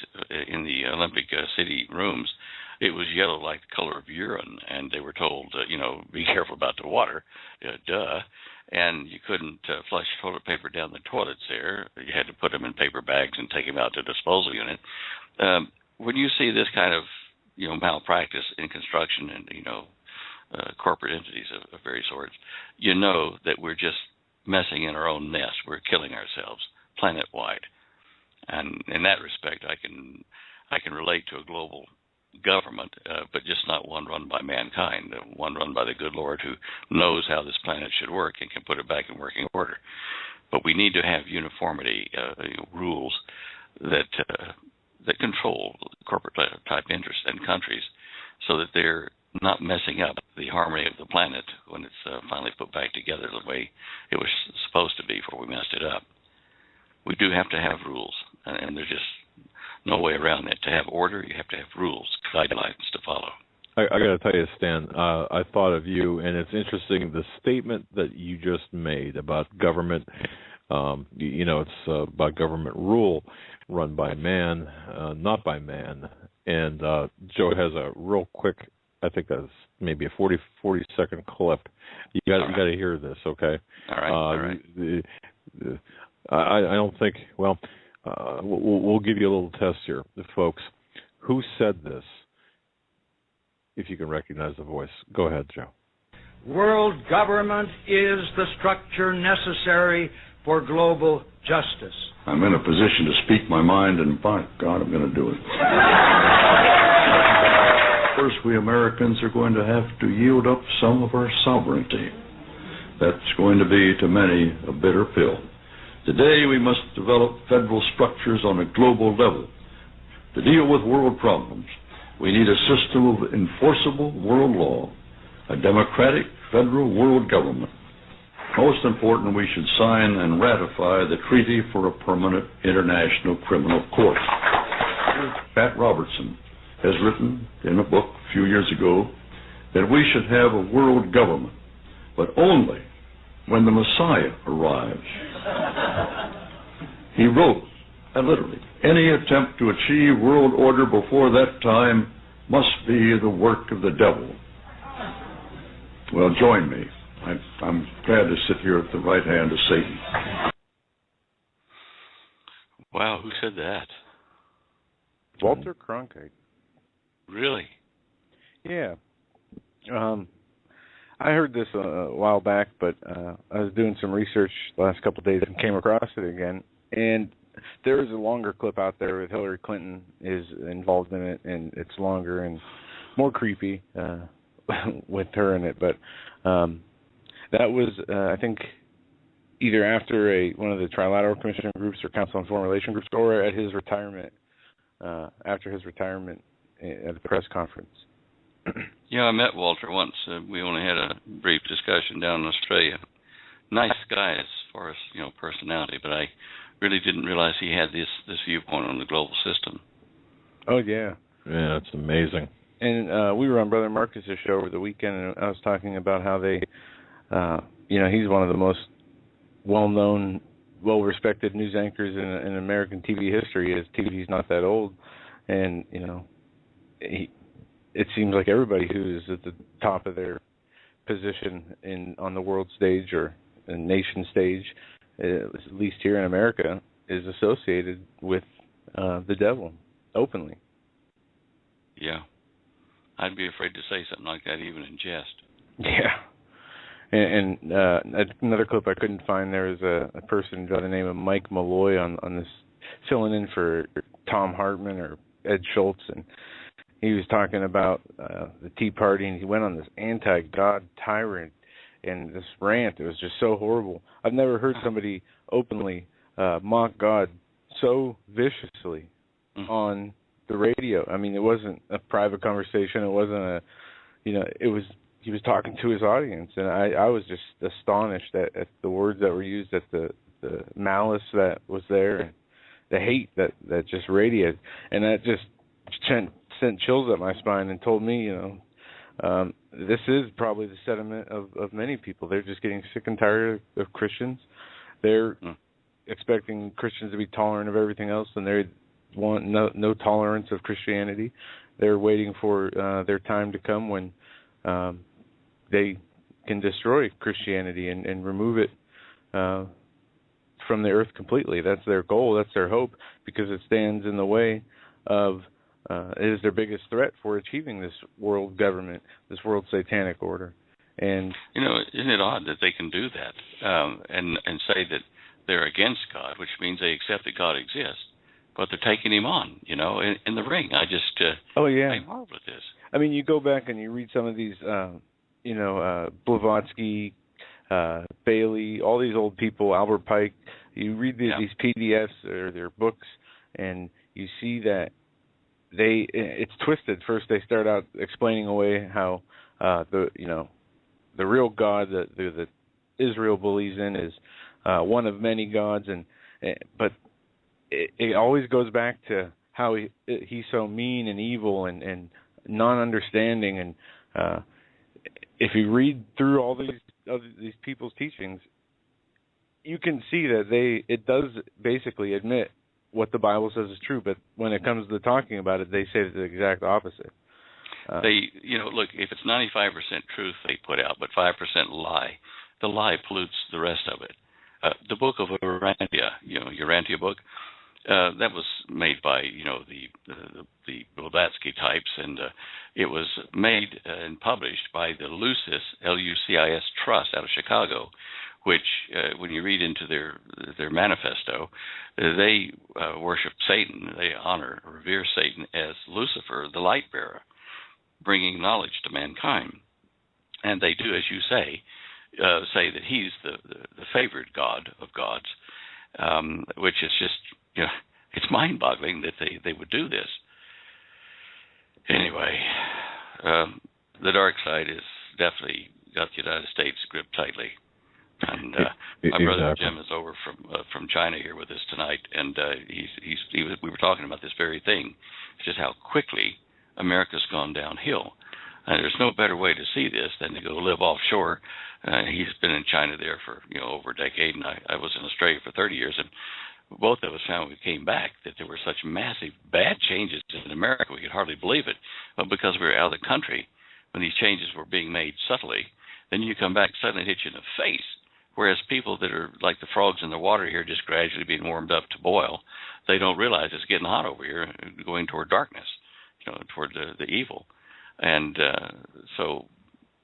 in the Olympic city rooms, it was yellow like the color of urine, and they were told, be careful about the water, duh. And you couldn't flush toilet paper down the toilets there. You had to put them in paper bags and take them out to a disposal unit. When you see this kind of, malpractice in construction and, corporate entities of various sorts, you know that we're just messing in our own nest. We're killing ourselves planet-wide. And in that respect, I can relate to a global government, but just not one run by mankind, one run by the good Lord who knows how this planet should work and can put it back in working order. But we need to have uniformity, rules that control corporate type interests and countries so that they're not messing up the harmony of the planet when it's finally put back together the way it was supposed to be before we messed it up. We do have to have rules, and there's just no way around it. To have order, you have to have rules, guidelines to follow. I got to tell you, Stan, I thought of you, and it's interesting, the statement that you just made about government, it's about government rule run by man, not by man. And Joe has a real quick, I think that's maybe a 40-second clip. You got to hear this, okay? All right. I don't think, we'll give you a little test here, folks. Who said this? If you can recognize the voice. Go ahead, Joe. World government is the structure necessary for global justice. I'm in a position to speak my mind, and by God, I'm going to do it. First, we Americans are going to have to yield up some of our sovereignty. That's going to be, to many, a bitter pill. Today, we must develop federal structures on a global level. To deal with world problems, we need a system of enforceable world law, a democratic federal world government. Most important, we should sign and ratify the Treaty for a Permanent International Criminal Court. Pat Robertson has written in a book a few years ago that we should have a world government, but only when the Messiah arrives. He wrote, literally, any attempt to achieve world order before that time must be the work of the devil. Well, join me. I'm glad to sit here at the right hand of Satan. Wow, who said that? Walter Cronkite. Really? Yeah. I heard this a while back, but I was doing some research the last couple of days and came across it again. And there is a longer clip out there with Hillary Clinton is involved in it, and it's longer and more creepy with her in it. But that was, I think, either after one of the Trilateral Commission groups or Council on Foreign Relations groups, or at his retirement, after his retirement at the press conference. Yeah, I met Walter once. We only had a brief discussion down in Australia. Nice guy as far as personality, but I really didn't realize he had this viewpoint on the global system. Oh yeah, yeah, it's amazing. And we were on Brother Marcus's show over the weekend, and I was talking about how they, he's one of the most well-known, well-respected news anchors in American TV history. His TV's not that old, and it seems like everybody who's at the top of their position on the world stage or the nation stage, at least here in America, is associated with the devil openly. Yeah. I'd be afraid to say something like that even in jest. Yeah. And another clip I couldn't find, there was a person by the name of Mike Malloy on this, filling in for Tom Hartman or Ed Schultz, and he was talking about the Tea Party, and he went on this anti-God tyrant and this rant. It was just so horrible. I've never heard somebody openly mock God so viciously on the radio. I mean, it wasn't a private conversation. It wasn't it was, he was talking to his audience, and I was just astonished at the words that were used, at the malice that was there, and the hate that just radiated. And that just sent chills up my spine and told me, this is probably the sentiment of many people. They're just getting sick and tired of Christians. They're expecting Christians to be tolerant of everything else, and they want no tolerance of Christianity. They're waiting for their time to come when they can destroy Christianity and remove it from the earth completely. That's their goal. That's their hope, because it stands in the way of it is their biggest threat for achieving this world government, this world satanic order. And isn't it odd that they can do that and say that they're against God, which means they accept that God exists, but they're taking him on, in the ring. I just I marvel at this. I mean, you go back and you read some of these, Blavatsky, Bailey, all these old people, Albert Pike. You read these PDFs or their books, and you see that it's twisted. First, they start out explaining away how the real God that Israel believes in is one of many gods, but it always goes back to how he's so mean and evil and non-understanding. And if you read through all these people's teachings, you can see that it does basically admit what the Bible says is true, but when it comes to talking about it, they say the exact opposite. Look, if it's 95% truth they put out, but 5% lie, the lie pollutes the rest of it. The book of Urantia, Urantia book, That was made by, the Blavatsky types, and it was made and published by the Lucis, L-U-C-I-S Trust out of Chicago, which, when you read into their manifesto, they worship Satan. They honor, revere Satan as Lucifer, the light bearer, bringing knowledge to mankind. And they do, as you say that he's the favored God of gods, which is just, it's mind-boggling that they would do this. Anyway, the dark side is definitely got the United States gripped tightly. And my brother Jim is over from China here with us tonight, and we were talking about this very thing. It's just how quickly America's gone downhill. And there's no better way to see this than to go live offshore. He's been in China there for over a decade, and I was in Australia for 30 years, and both of us found when we came back that there were such massive bad changes in America we could hardly believe it. But because we were out of the country, when these changes were being made subtly, then you come back, suddenly hit you in the face. Whereas people that are like the frogs in the water here, just gradually being warmed up to boil, they don't realize it's getting hot over here, going toward darkness, toward the evil. And so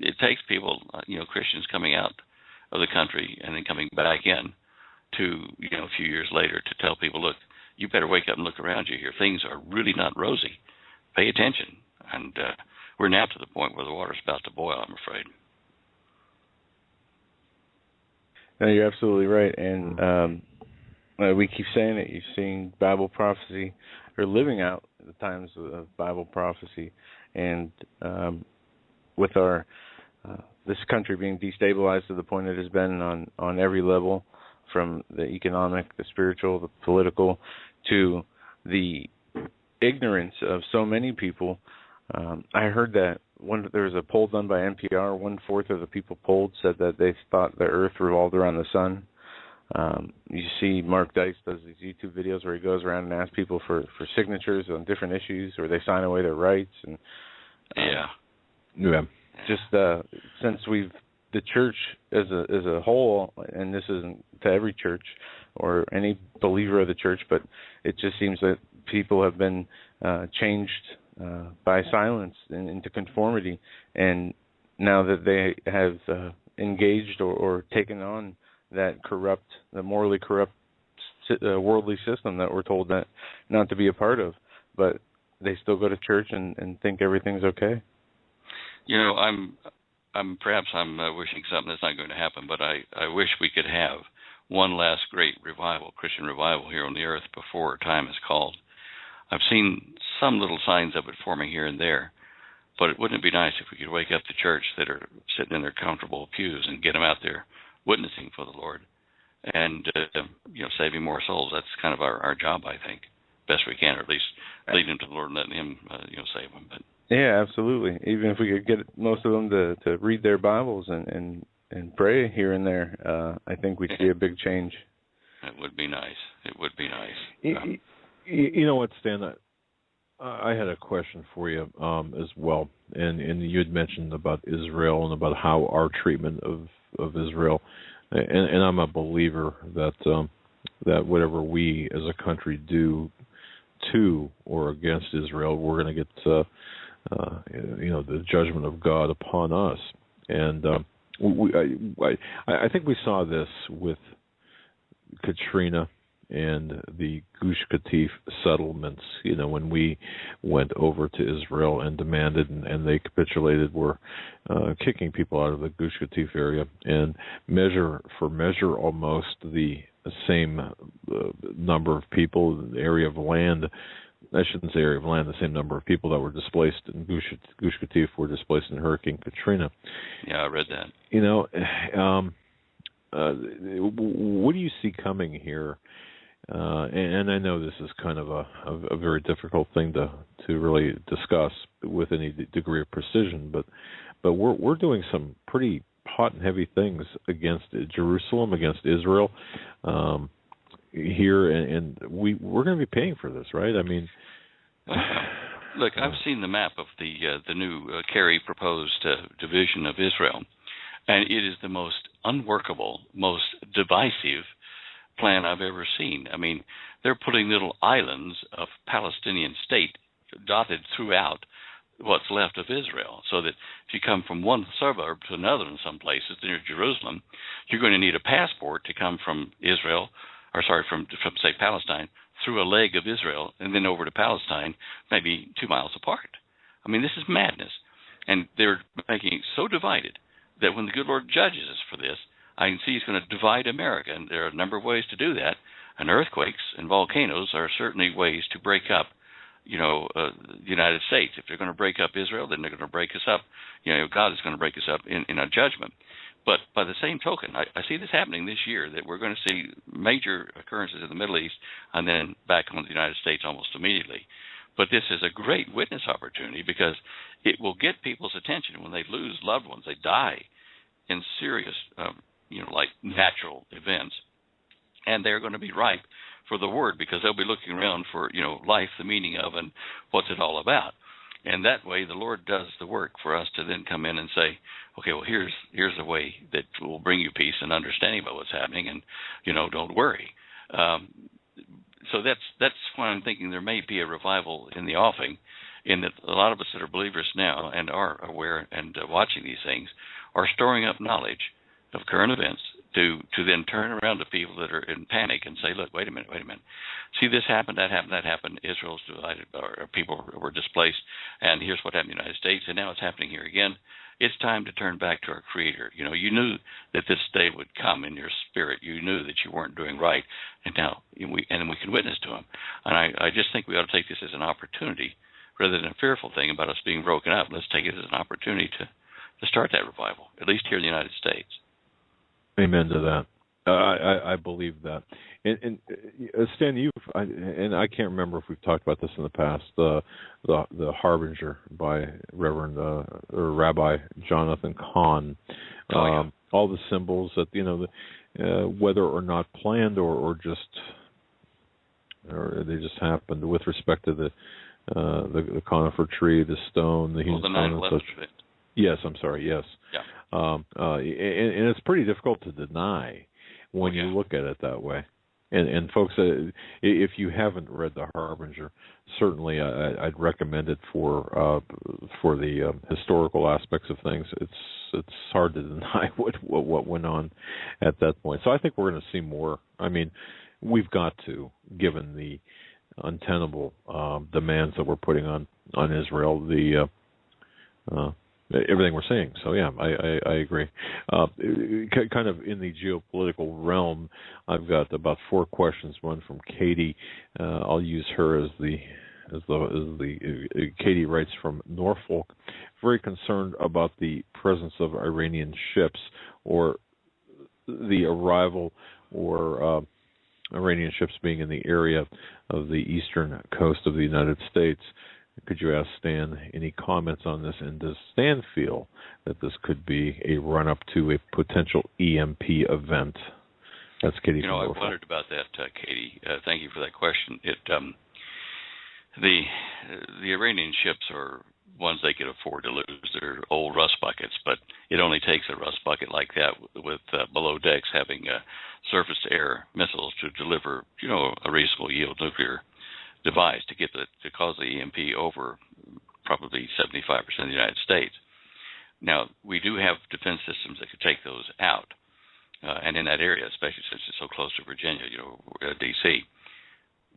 it takes people, Christians coming out of the country and then coming back in to, a few years later to tell people, look, you better wake up and look around you here. Things are really not rosy. Pay attention. And we're now to the point where the water's about to boil, I'm afraid. No, you're absolutely right, and we keep saying it. You're seeing Bible prophecy, or living out the times of Bible prophecy, and with our this country being destabilized to the point it has been on every level, from the economic, the spiritual, the political, to the ignorance of so many people. I heard that there was a poll done by NPR. 1/4 of the people polled said that they thought the Earth revolved around the sun. You see Mark Dice does these YouTube videos where he goes around and asks people for signatures on different issues, or they sign away their rights. And just since the church as a whole, and this isn't to every church or any believer of the church, but it just seems that people have been changed by silence into conformity, and now that they have engaged or taken on that the morally corrupt worldly system that we're told that not to be a part of, but they still go to church and think everything's okay. I'm wishing something that's not going to happen, but I wish we could have one last great revival, Christian revival here on the earth before time is called. I've seen some little signs of it forming here and there, but wouldn't it be nice if we could wake up the church that are sitting in their comfortable pews and get them out there witnessing for the Lord and, saving more souls. That's kind of our job, I think, best we can, or at least lead them to the Lord and letting Him, save them. But yeah, absolutely. Even if we could get most of them to read their Bibles and pray here and there, I think we'd see a big change. It would be nice. It would be nice. You know what, Stan? I had a question for you as well, and you had mentioned about Israel and about how our treatment of Israel, and I'm a believer that whatever we as a country do to or against Israel, we're going to get the judgment of God upon us, and I think we saw this with Katrina and the Gush Katif settlements, when we went over to Israel and demanded, and they capitulated, were kicking people out of the Gush Katif area, and measure for measure almost the same number of people, the area of land, I shouldn't say area of land, the same number of people that were displaced in Gush Katif were displaced in Hurricane Katrina. Yeah, I read that. What do you see coming here? And I know this is kind of a very difficult thing to really discuss with any degree of precision, but we're doing some pretty hot and heavy things against Jerusalem, against Israel here, and we're going to be paying for this, right? I mean, look, I've seen the map of the new Kerry proposed division of Israel, and it is the most unworkable, most divisive plan I've ever seen. I mean, they're putting little islands of Palestinian state dotted throughout what's left of Israel, so that if you come from one suburb to another in some places near Jerusalem, you're going to need a passport to come from Israel, from say Palestine, through a leg of Israel and then over to Palestine, maybe 2 miles apart. I mean, this is madness. And they're making it so divided that when the good Lord judges us for this, I can see he's going to divide America. And there are a number of ways to do that. And earthquakes and volcanoes are certainly ways to break up, the United States. If they're going to break up Israel, then they're going to break us up. God is going to break us up in a judgment. But by the same token, I see this happening this year, that we're going to see major occurrences in the Middle East and then back on the United States almost immediately. But this is a great witness opportunity because it will get people's attention when they lose loved ones. They die in serious, like natural events. And they're going to be ripe for the word because they'll be looking around for, life, the meaning of, and what's it all about. And that way the Lord does the work for us to then come in and say, okay, well, here's a way that will bring you peace and understanding about what's happening, and, don't worry. So that's why I'm thinking there may be a revival in the offing, in that a lot of us that are believers now and are aware and watching these things are storing up knowledge of current events to then turn around to people that are in panic and say, look, wait a minute. See, this happened, that happened. Israel's divided, or people were displaced, and here's what happened in the United States, and now it's happening here again. It's time to turn back to our Creator. You knew that this day would come in your spirit. You knew that you weren't doing right, and now we can witness to Him. And I just think we ought to take this as an opportunity rather than a fearful thing about us being broken up. Let's take it as an opportunity to start that revival, at least here in the United States. Amen to that. I believe that. And Stan, I can't remember if we've talked about this in the past. The Harbinger by Reverend or Rabbi Jonathan Cahn. All the symbols that whether or not planned or they just happened with respect to the conifer tree, the stone, the hewn stone, and such. Yes, I'm sorry. Yes. Yeah. And it's pretty difficult to deny when you look at it that way. And folks, if you haven't read The Harbinger, certainly I'd recommend it for the historical aspects of things. It's hard to deny what went on at that point. So I think we're going to see more. I mean, we've got to, given the untenable demands that we're putting on Israel, everything we're seeing. So yeah, I agree. Kind of in the geopolitical realm, I've got about 4 questions. One from Katie. I'll use her as the Katie writes from Norfolk. Very concerned about the presence of Iranian ships or the arrival or Iranian ships being in the area of the eastern coast of the United States. Could you ask Stan any comments on this? And does Stan feel that this could be a run-up to a potential EMP event? That's Katie. I wondered about that, Katie. Thank you for that question. The Iranian ships are ones they could afford to lose. They're old rust buckets, but it only takes a rust bucket like that with below decks having surface-to-air missiles to deliver, a reasonable yield nuclear device to cause the EMP over probably 75% of the United States. Now, we do have defense systems that could take those out, and in that area, especially since it's so close to Virginia, D.C.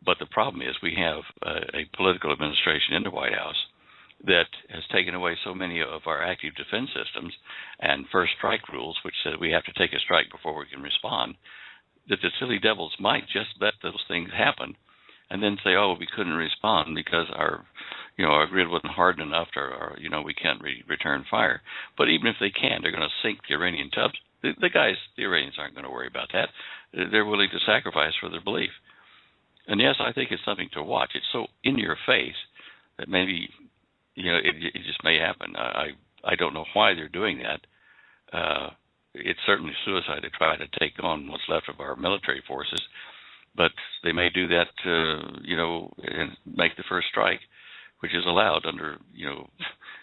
But the problem is we have a political administration in the White House that has taken away so many of our active defense systems and first strike rules, which said we have to take a strike before we can respond, that the silly devils might just let those things happen and then say, we couldn't respond because our grid wasn't hardened enough, or we can't return fire. But even if they can, they're going to sink the Iranian tubs. The Iranians aren't going to worry about that. They're willing to sacrifice for their belief. And yes, I think it's something to watch. It's so in your face that maybe, it just may happen. I don't know why they're doing that. It's certainly suicide to try to take on what's left of our military forces. But they may do that, and make the first strike, which is allowed under,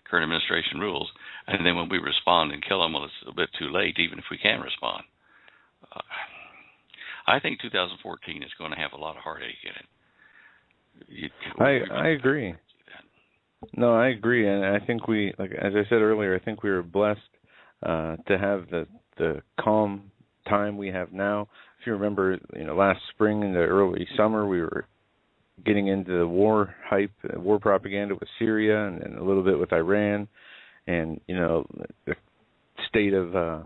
current administration rules. And then when we respond and kill them, it's a bit too late, even if we can respond. I think 2014 is going to have a lot of heartache in it. I agree. No, I agree, and I think we, like as I said earlier, I think we were blessed to have the calm time we have now. If you remember, last spring and the early summer, we were getting into the war hype, war propaganda with Syria, and a little bit with Iran, and the state of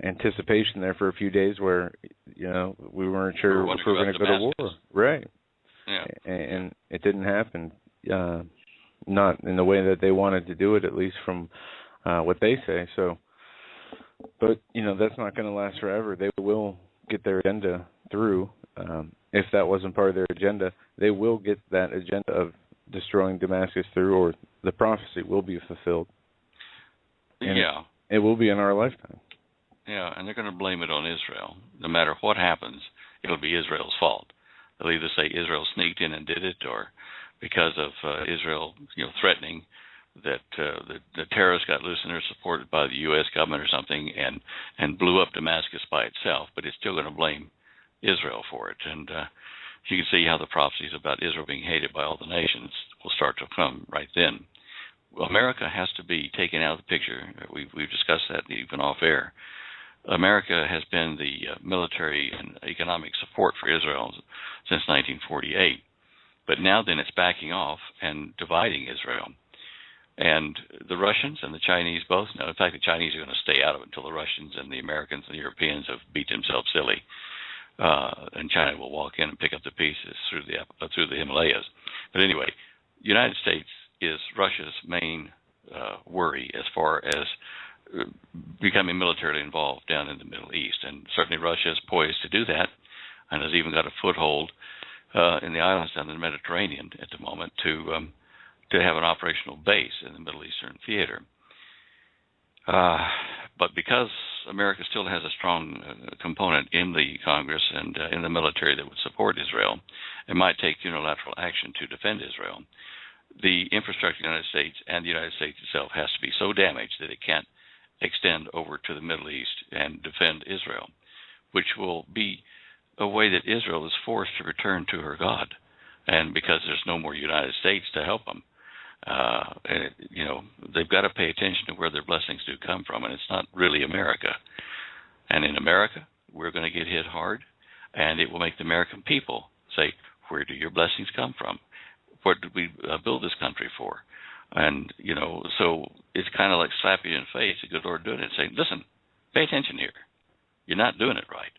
anticipation there for a few days where we weren't sure if we were going to go to war, right? Yeah. And it didn't happen, not in the way that they wanted to do it, at least from what they say. So, but that's not going to last forever. They will get their agenda through. If that wasn't part of their agenda, they will get that agenda of destroying Damascus through, or the prophecy will be fulfilled. And it will be in our lifetime. Yeah, and they're going to blame it on Israel. No matter what happens, it'll be Israel's fault. They'll either say Israel sneaked in and did it, or because of Israel, threatening that the terrorists got loose and they're supported by the U.S. government or something, and blew up Damascus by itself. But it's still going to blame Israel for it. And you can see how the prophecies about Israel being hated by all the nations will start to come right then. Well, America has to be taken out of the picture. We've discussed that even off air. America has been the military and economic support for Israel since 1948. But now then it's backing off and dividing Israel. And the Russians and the Chinese both know. In fact, the Chinese are going to stay out of it until the Russians and the Americans and the Europeans have beat themselves silly. And China will walk in and pick up the pieces through the Himalayas. But anyway, the United States is Russia's main worry as far as becoming militarily involved down in the Middle East. And certainly Russia is poised to do that, and has even got a foothold in the islands down in the Mediterranean at the moment to have an operational base in the Middle Eastern theater. But because America still has a strong component in the Congress and in the military that would support Israel, it might take unilateral action to defend Israel. The infrastructure of the United States and the United States itself has to be so damaged that it can't extend over to the Middle East and defend Israel, which will be a way that Israel is forced to return to her God. And because there's no more United States to help them, they've got to pay attention to where their blessings do come from, and it's not really America. And in America, we're going to get hit hard, and it will make the American people say, where do your blessings come from? What did we build this country for? And, so it's kind of like slapping you in the face, the good Lord doing it, saying, listen, pay attention here. You're not doing it right.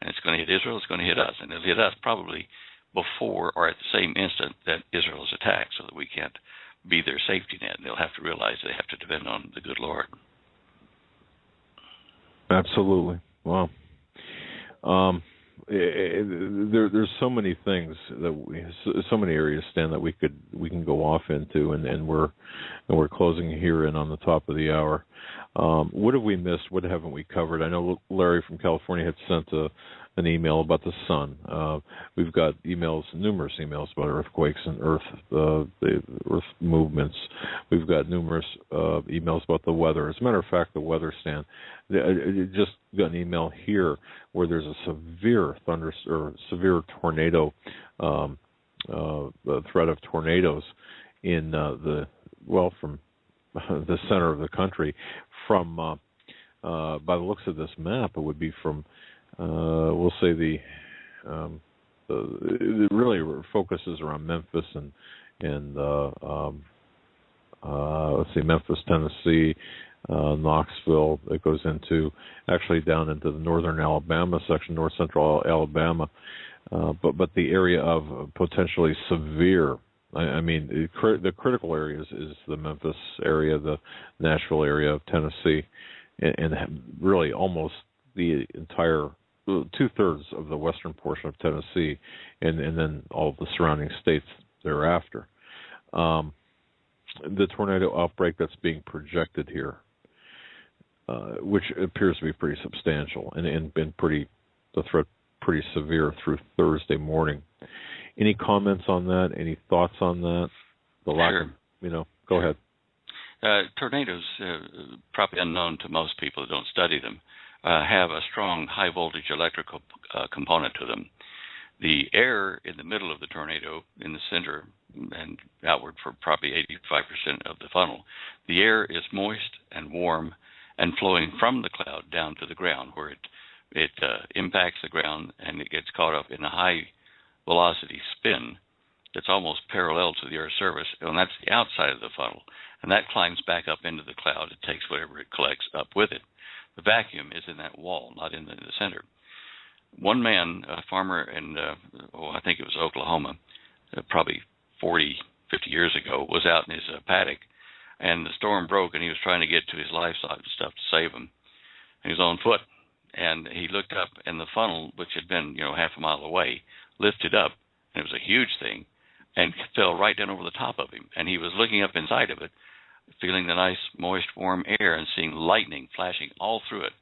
And it's going to hit Israel, it's going to hit us, and it'll hit us probably before or at the same instant that Israel is attacked, so that we can't be their safety net. And they'll have to realize they have to depend on the good Lord. Absolutely. Wow. There's so many things so many areas, Stan, that we can go off into, and we're closing here in on the top of the hour. What have we missed? What haven't we covered? I know Larry from California had sent an email about the sun. We've got numerous emails about earthquakes and the earth movements. We've got numerous emails about the weather. As a matter of fact, the weather, Stan, I just got an email here where there's a severe severe tornado, the threat of tornadoes in from the center of the country. From by the looks of this map, it would be from we'll say it really focuses around Memphis and let's see, Memphis, Tennessee, Knoxville. It goes down into the northern Alabama section, north central Alabama, but the area of potentially severe. I mean, the critical areas is the Memphis area, the Nashville area of Tennessee, and really almost the entire 2/3 of the western portion of Tennessee, and then all of the surrounding states thereafter. The tornado outbreak that's being projected here, which appears to be pretty substantial and been the threat pretty severe through Thursday morning. Any comments on that? Any thoughts on that? Sure. Go ahead. Tornadoes, probably unknown to most people who don't study them, have a strong high voltage electrical component to them. The air in the middle of the tornado, in the center and outward for probably 85% of the funnel, the air is moist and warm and flowing from the cloud down to the ground, where it impacts the ground and it gets caught up in a high velocity spin that's almost parallel to the Earth's surface, and that's the outside of the funnel. And that climbs back up into the cloud. It takes whatever it collects up with it. The vacuum is in that wall, not in the center. One man, a farmer in, I think it was Oklahoma, probably 40, 50 years ago, was out in his paddock, and the storm broke, and he was trying to get to his livestock and stuff to save them. He was on foot, and he looked up, and the funnel, which had been, half a mile away, lifted up, and it was a huge thing, and fell right down over the top of him. And he was looking up inside of it, feeling the nice, moist, warm air, and seeing lightning flashing all through it.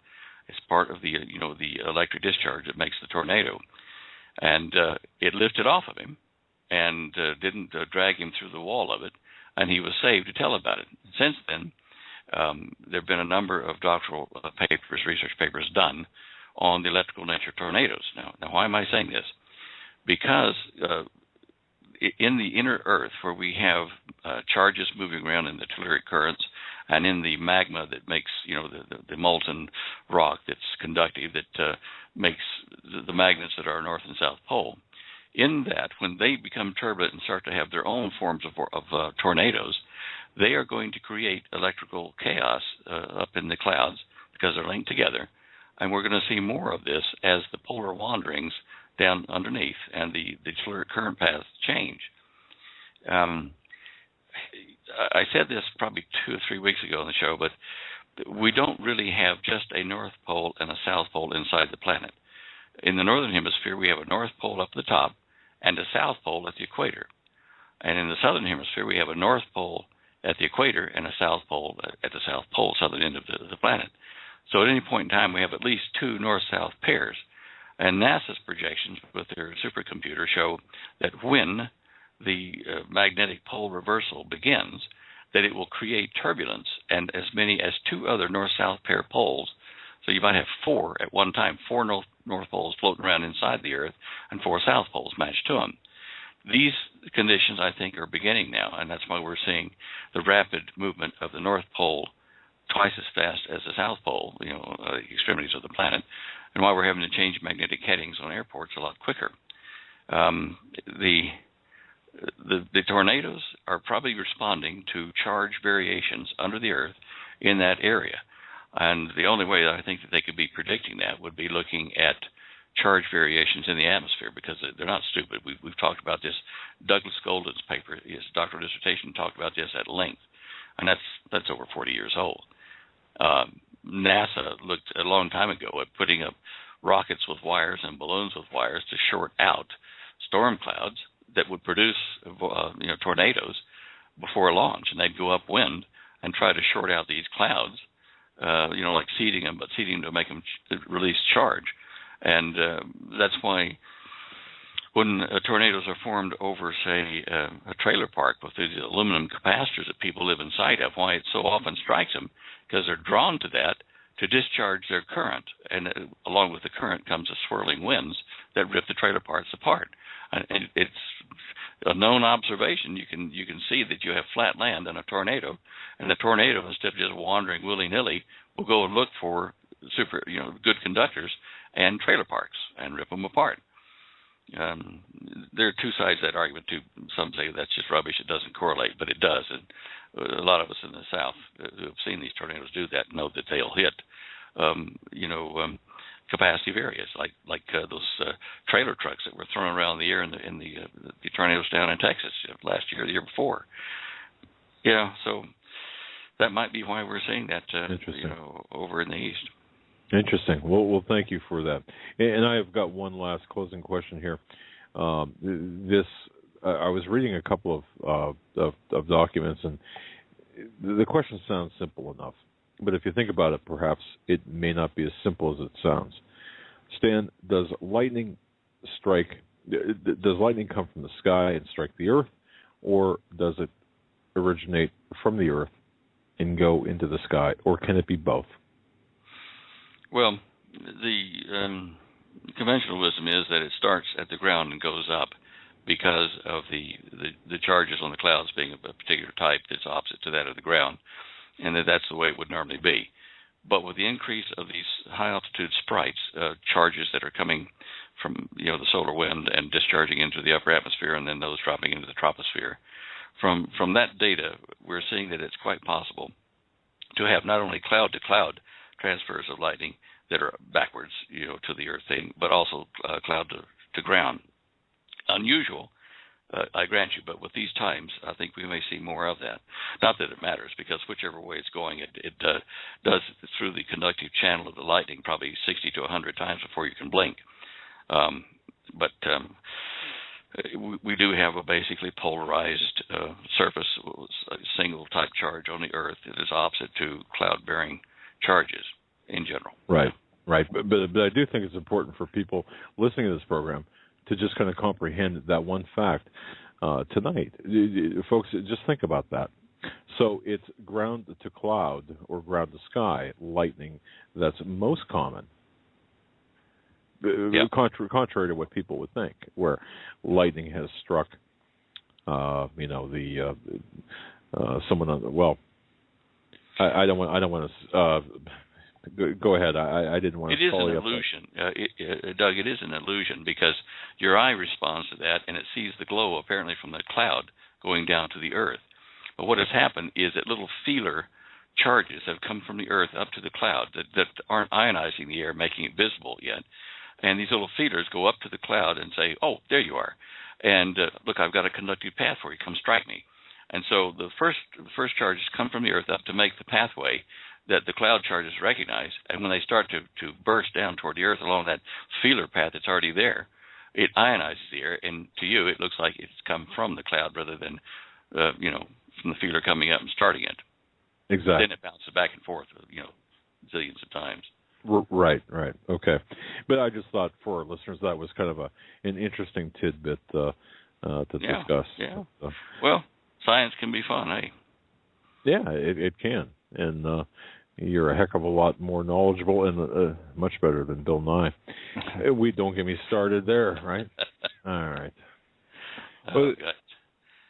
It's part of the, the electric discharge that makes the tornado. And it lifted off of him and didn't drag him through the wall of it, and he was saved to tell about it. Since then, there have been a number of doctoral papers, research papers done on the electrical nature of tornadoes. Now, why am I saying this? Because in the inner Earth, where we have charges moving around in the telluric currents, and in the magma that makes, the molten rock that's conductive, that makes the magnets that are north and south pole, in that, when they become turbulent and start to have their own forms of tornadoes, they are going to create electrical chaos up in the clouds because they're linked together. And we're going to see more of this as the polar wanderings down underneath and the telluric current paths change. I said this probably 2 or 3 weeks ago on the show, but we don't really have just a North Pole and a South Pole inside the planet. In the Northern Hemisphere, we have a North Pole up at the top and a South Pole at the equator. And in the Southern Hemisphere, we have a North Pole at the equator and a South Pole at the South Pole, southern end of the planet. So at any point in time, we have at least 2 north-south pairs. And NASA's projections with their supercomputer show that when the magnetic pole reversal begins, that it will create turbulence and as many as 2 other north-south pair poles. So you might have 4 at one time, 4 north poles floating around inside the Earth and 4 south poles matched to them. These conditions, I think, are beginning now, and that's why we're seeing the rapid movement of the North Pole twice as fast as the South Pole, the extremities of the planet, and why we're having to change magnetic headings on airports a lot quicker. The tornadoes are probably responding to charge variations under the Earth in that area. And the only way that I think that they could be predicting that would be looking at charge variations in the atmosphere, because they're not stupid. We've talked about this. Douglas Golden's paper, his doctoral dissertation, talked about this at length, and that's over 40 years old. NASA looked a long time ago at putting up rockets with wires and balloons with wires to short out storm clouds that would produce tornadoes before launch, and they'd go upwind and try to short out these clouds, like seeding them, but seeding to make them release charge. And that's why when tornadoes are formed over, say, a trailer park with these aluminum capacitors that people live inside of, why it so often strikes them, because they're drawn to that to discharge their current. And along with the current comes the swirling winds that rip the trailer parks apart. And it's a known observation. You can see that you have flat land and a tornado, and the tornado, instead of just wandering willy-nilly, will go and look for good conductors and trailer parks and rip them apart. There are 2 sides to that argument, too. Some say that's just rubbish, it doesn't correlate, but it does. And a lot of us in the South who have seen these tornadoes do that know that they'll hit, capacitive areas, like those trailer trucks that were thrown around the air in the tornadoes down in Texas last year, the year before. So that might be why we're seeing that, over in the East. Interesting. Well, thank you for that. And I have got one last closing question here. I was reading a couple of documents, and the question sounds simple enough. But if you think about it, perhaps it may not be as simple as it sounds. Stan, does lightning come from the sky and strike the Earth, or does it originate from the Earth and go into the sky, or can it be both? Well, conventional wisdom is that it starts at the ground and goes up because of the charges on the clouds being of a particular type that's opposite to that of the ground, and that's the way it would normally be. But with the increase of these high-altitude sprites, charges that are coming from the solar wind and discharging into the upper atmosphere, and then those dropping into the troposphere, from that data, we're seeing that it's quite possible to have not only cloud-to-cloud transfers of lightning that are backwards, to the Earth thing, but also cloud to ground. Unusual, I grant you, but with these times, I think we may see more of that. Not that it matters, because whichever way it's going, it does through the conductive channel of the lightning probably 60 to 100 times before you can blink. But we do have a basically polarized surface, a single type charge on the Earth that is opposite to cloud-bearing charges in general. Right. But I do think it's important for people listening to this program to just kind of comprehend that one fact tonight. Folks, just think about that. So it's ground to cloud or ground to sky lightning that's most common. Contrary to what people would think, where lightning has struck, someone on. Well, I don't want to. Go ahead. I didn't want to. It is an illusion, Doug. It is an illusion because your eye responds to that, and it sees the glow apparently from the cloud going down to the Earth. But what has happened is that little feeler charges have come from the Earth up to the cloud that aren't ionizing the air, making it visible yet. And these little feelers go up to the cloud and say, "Oh, there you are," and look, I've got a conductive path for you. Come strike me. And so the first charges come from the Earth up to make the pathway that the cloud charges recognize. And when they start to burst down toward the Earth along that feeler path that's already there, it ionizes the air, and to you it looks like it's come from the cloud rather than from the feeler coming up and starting it. Exactly. Then it bounces back and forth, zillions of times. Right. Okay. But I just thought for our listeners that was kind of an interesting tidbit to discuss. Yeah. Well, science can be fun, eh? Yeah, it can. And you're a heck of a lot more knowledgeable and much better than Bill Nye. We don't get me started there, right? All right. Well,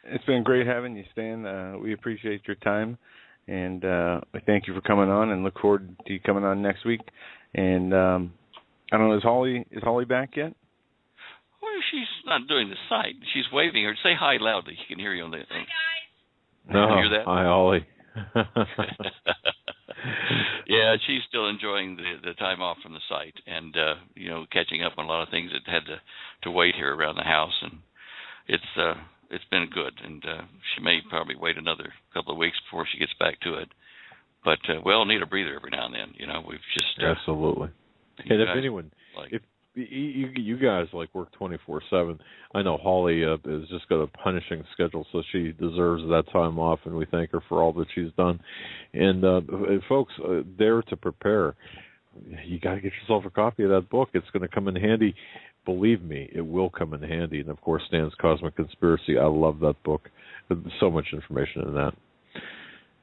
it's been great having you, Stan. We appreciate your time. And we thank you for coming on, and look forward to you coming on next week. And I don't know, is Holly back yet? Well, she's not doing the site. She's waving her. Say hi loudly. She can hear you on the. Hi guys. No, hear that? Hi, Holly. Yeah, she's still enjoying the time off from the site, and catching up on a lot of things that had to wait here around the house, and it's been good, and she may probably wait another couple of weeks before she gets back to it. But we'll need a breather every now and then. We've just absolutely. And if anyone, if you guys work 24/7, I know Holly has just got a punishing schedule, so she deserves that time off, and we thank her for all that she's done. And folks, Dare to Prepare. You got to get yourself a copy of that book. It's going to come in handy. Believe me, it will come in handy. And, of course, Stan's Cosmic Conspiracy. I love that book. There's so much information in that.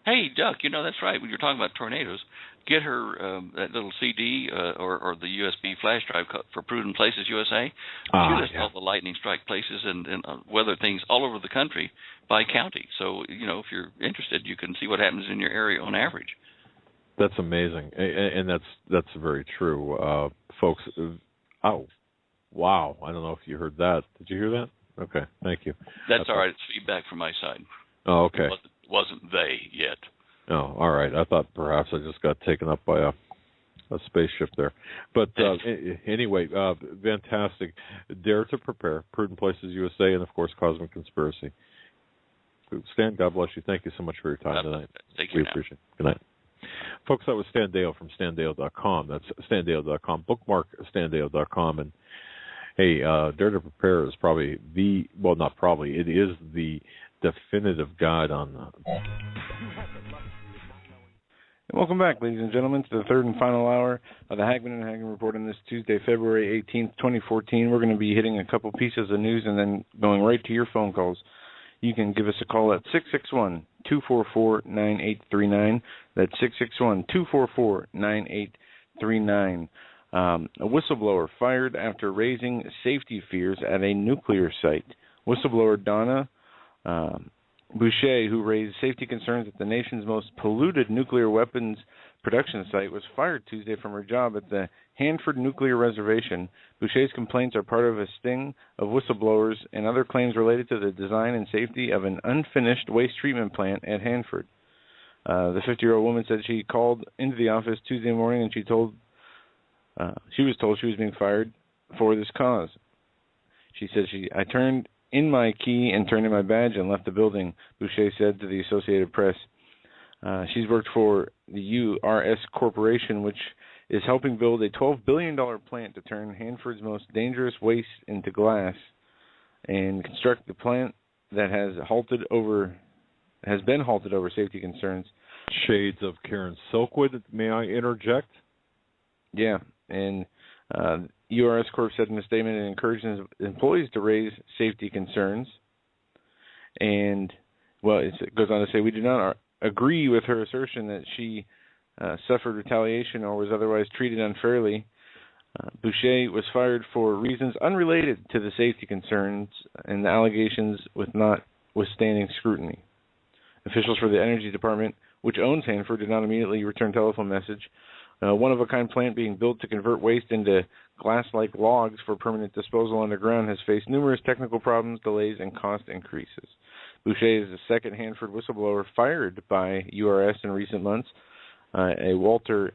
Hey, Duck, that's right. When you're talking about tornadoes, get her that little CD or the USB flash drive for Prudent Places USA. She lists all the lightning strike places and weather things all over the country by county. So, if you're interested, you can see what happens in your area on average. That's amazing, and that's very true, folks. Oh, wow! I don't know if you heard that. Did you hear that? Okay, thank you. That's all right. It's feedback from my side. Oh, okay. It wasn't they yet. Oh, all right. I thought perhaps I just got taken up by a spaceship there. But anyway, fantastic. Dare to Prepare, Prudent Places USA, and of course Cosmic Conspiracy. Stan, God bless you. Thank you so much for your time tonight. Thank you. We appreciate it. Good night. Folks, that was Stan Deyo from standeyo.com. That's standeyo.com. Bookmark standeyo.com. And hey, Dare to Prepare is probably it is the definitive guide on And welcome back, ladies and gentlemen, to the third and final hour of the Hagmann and Hagmann Report on this Tuesday, February 18th, 2014. We're going to be hitting a couple pieces of news and then going right to your phone calls. You can give us a call at 661-244-9839. That's 661-244-9839. A whistleblower fired after raising safety fears at a nuclear site. Whistleblower Donna Boucher, who raised safety concerns at the nation's most polluted nuclear weapons production site, was fired Tuesday from her job at the Hanford Nuclear Reservation. Boucher's complaints are part of a sting of whistleblowers and other claims related to the design and safety of an unfinished waste treatment plant at Hanford. The 50-year-old woman said she called into the office Tuesday morning and she was told she was being fired for this cause. She said, I turned in my key and turned in my badge and left the building, Boucher said to the Associated Press. She's worked for the URS Corporation, which is helping build a $12 billion plant to turn Hanford's most dangerous waste into glass and construct the plant that has been halted over safety concerns. Shades of Karen Silkwood, may I interject? Yeah, and URS Corp said in a statement it encourages employees to raise safety concerns. And, well, it goes on to say, we do not agree with her assertion that she suffered retaliation or was otherwise treated unfairly. Boucher was fired for reasons unrelated to the safety concerns and the allegations with not withstanding scrutiny. Officials for the Energy Department, which owns Hanford, did not immediately return telephone message. One-of-a-kind plant being built to convert waste into glass-like logs for permanent disposal underground has faced numerous technical problems, delays, and cost increases. Boucher is the second Hanford whistleblower fired by URS in recent months. A Walter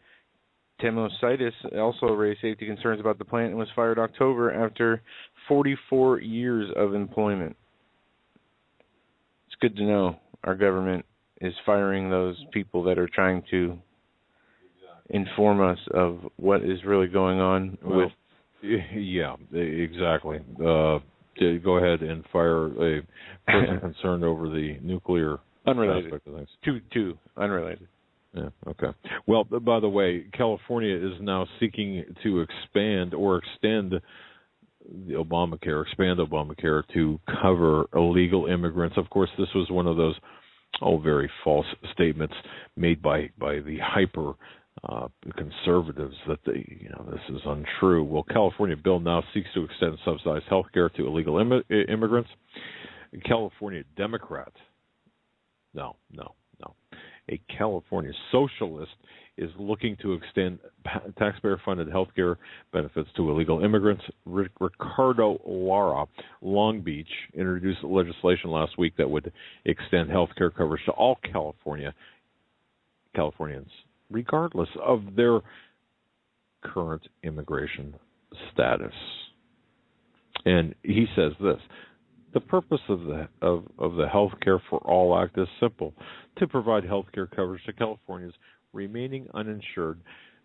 Temositis also raised safety concerns about the plant and was fired October after 44 years of employment. It's good to know our government is firing those people that are trying to inform us of what is really going on with. Yeah, exactly. Go ahead and fire a person concerned over the nuclear aspect of things. Two unrelated. Yeah, okay. Well, by the way, California is now seeking to expand Obamacare to cover illegal immigrants. Of course, this was one of those very false statements made by the hyper conservatives that this is untrue. Well, California bill now seeks to extend subsidized health care to illegal immigrants. California Democrat, a California socialist is looking to extend taxpayer-funded health care benefits to illegal immigrants. Ricardo Lara, Long Beach, introduced legislation last week that would extend health care coverage to all Californians, regardless of their current immigration status. And he says this: the purpose of the Health Care for All Act is simple: to provide health care coverage to Californians remaining uninsured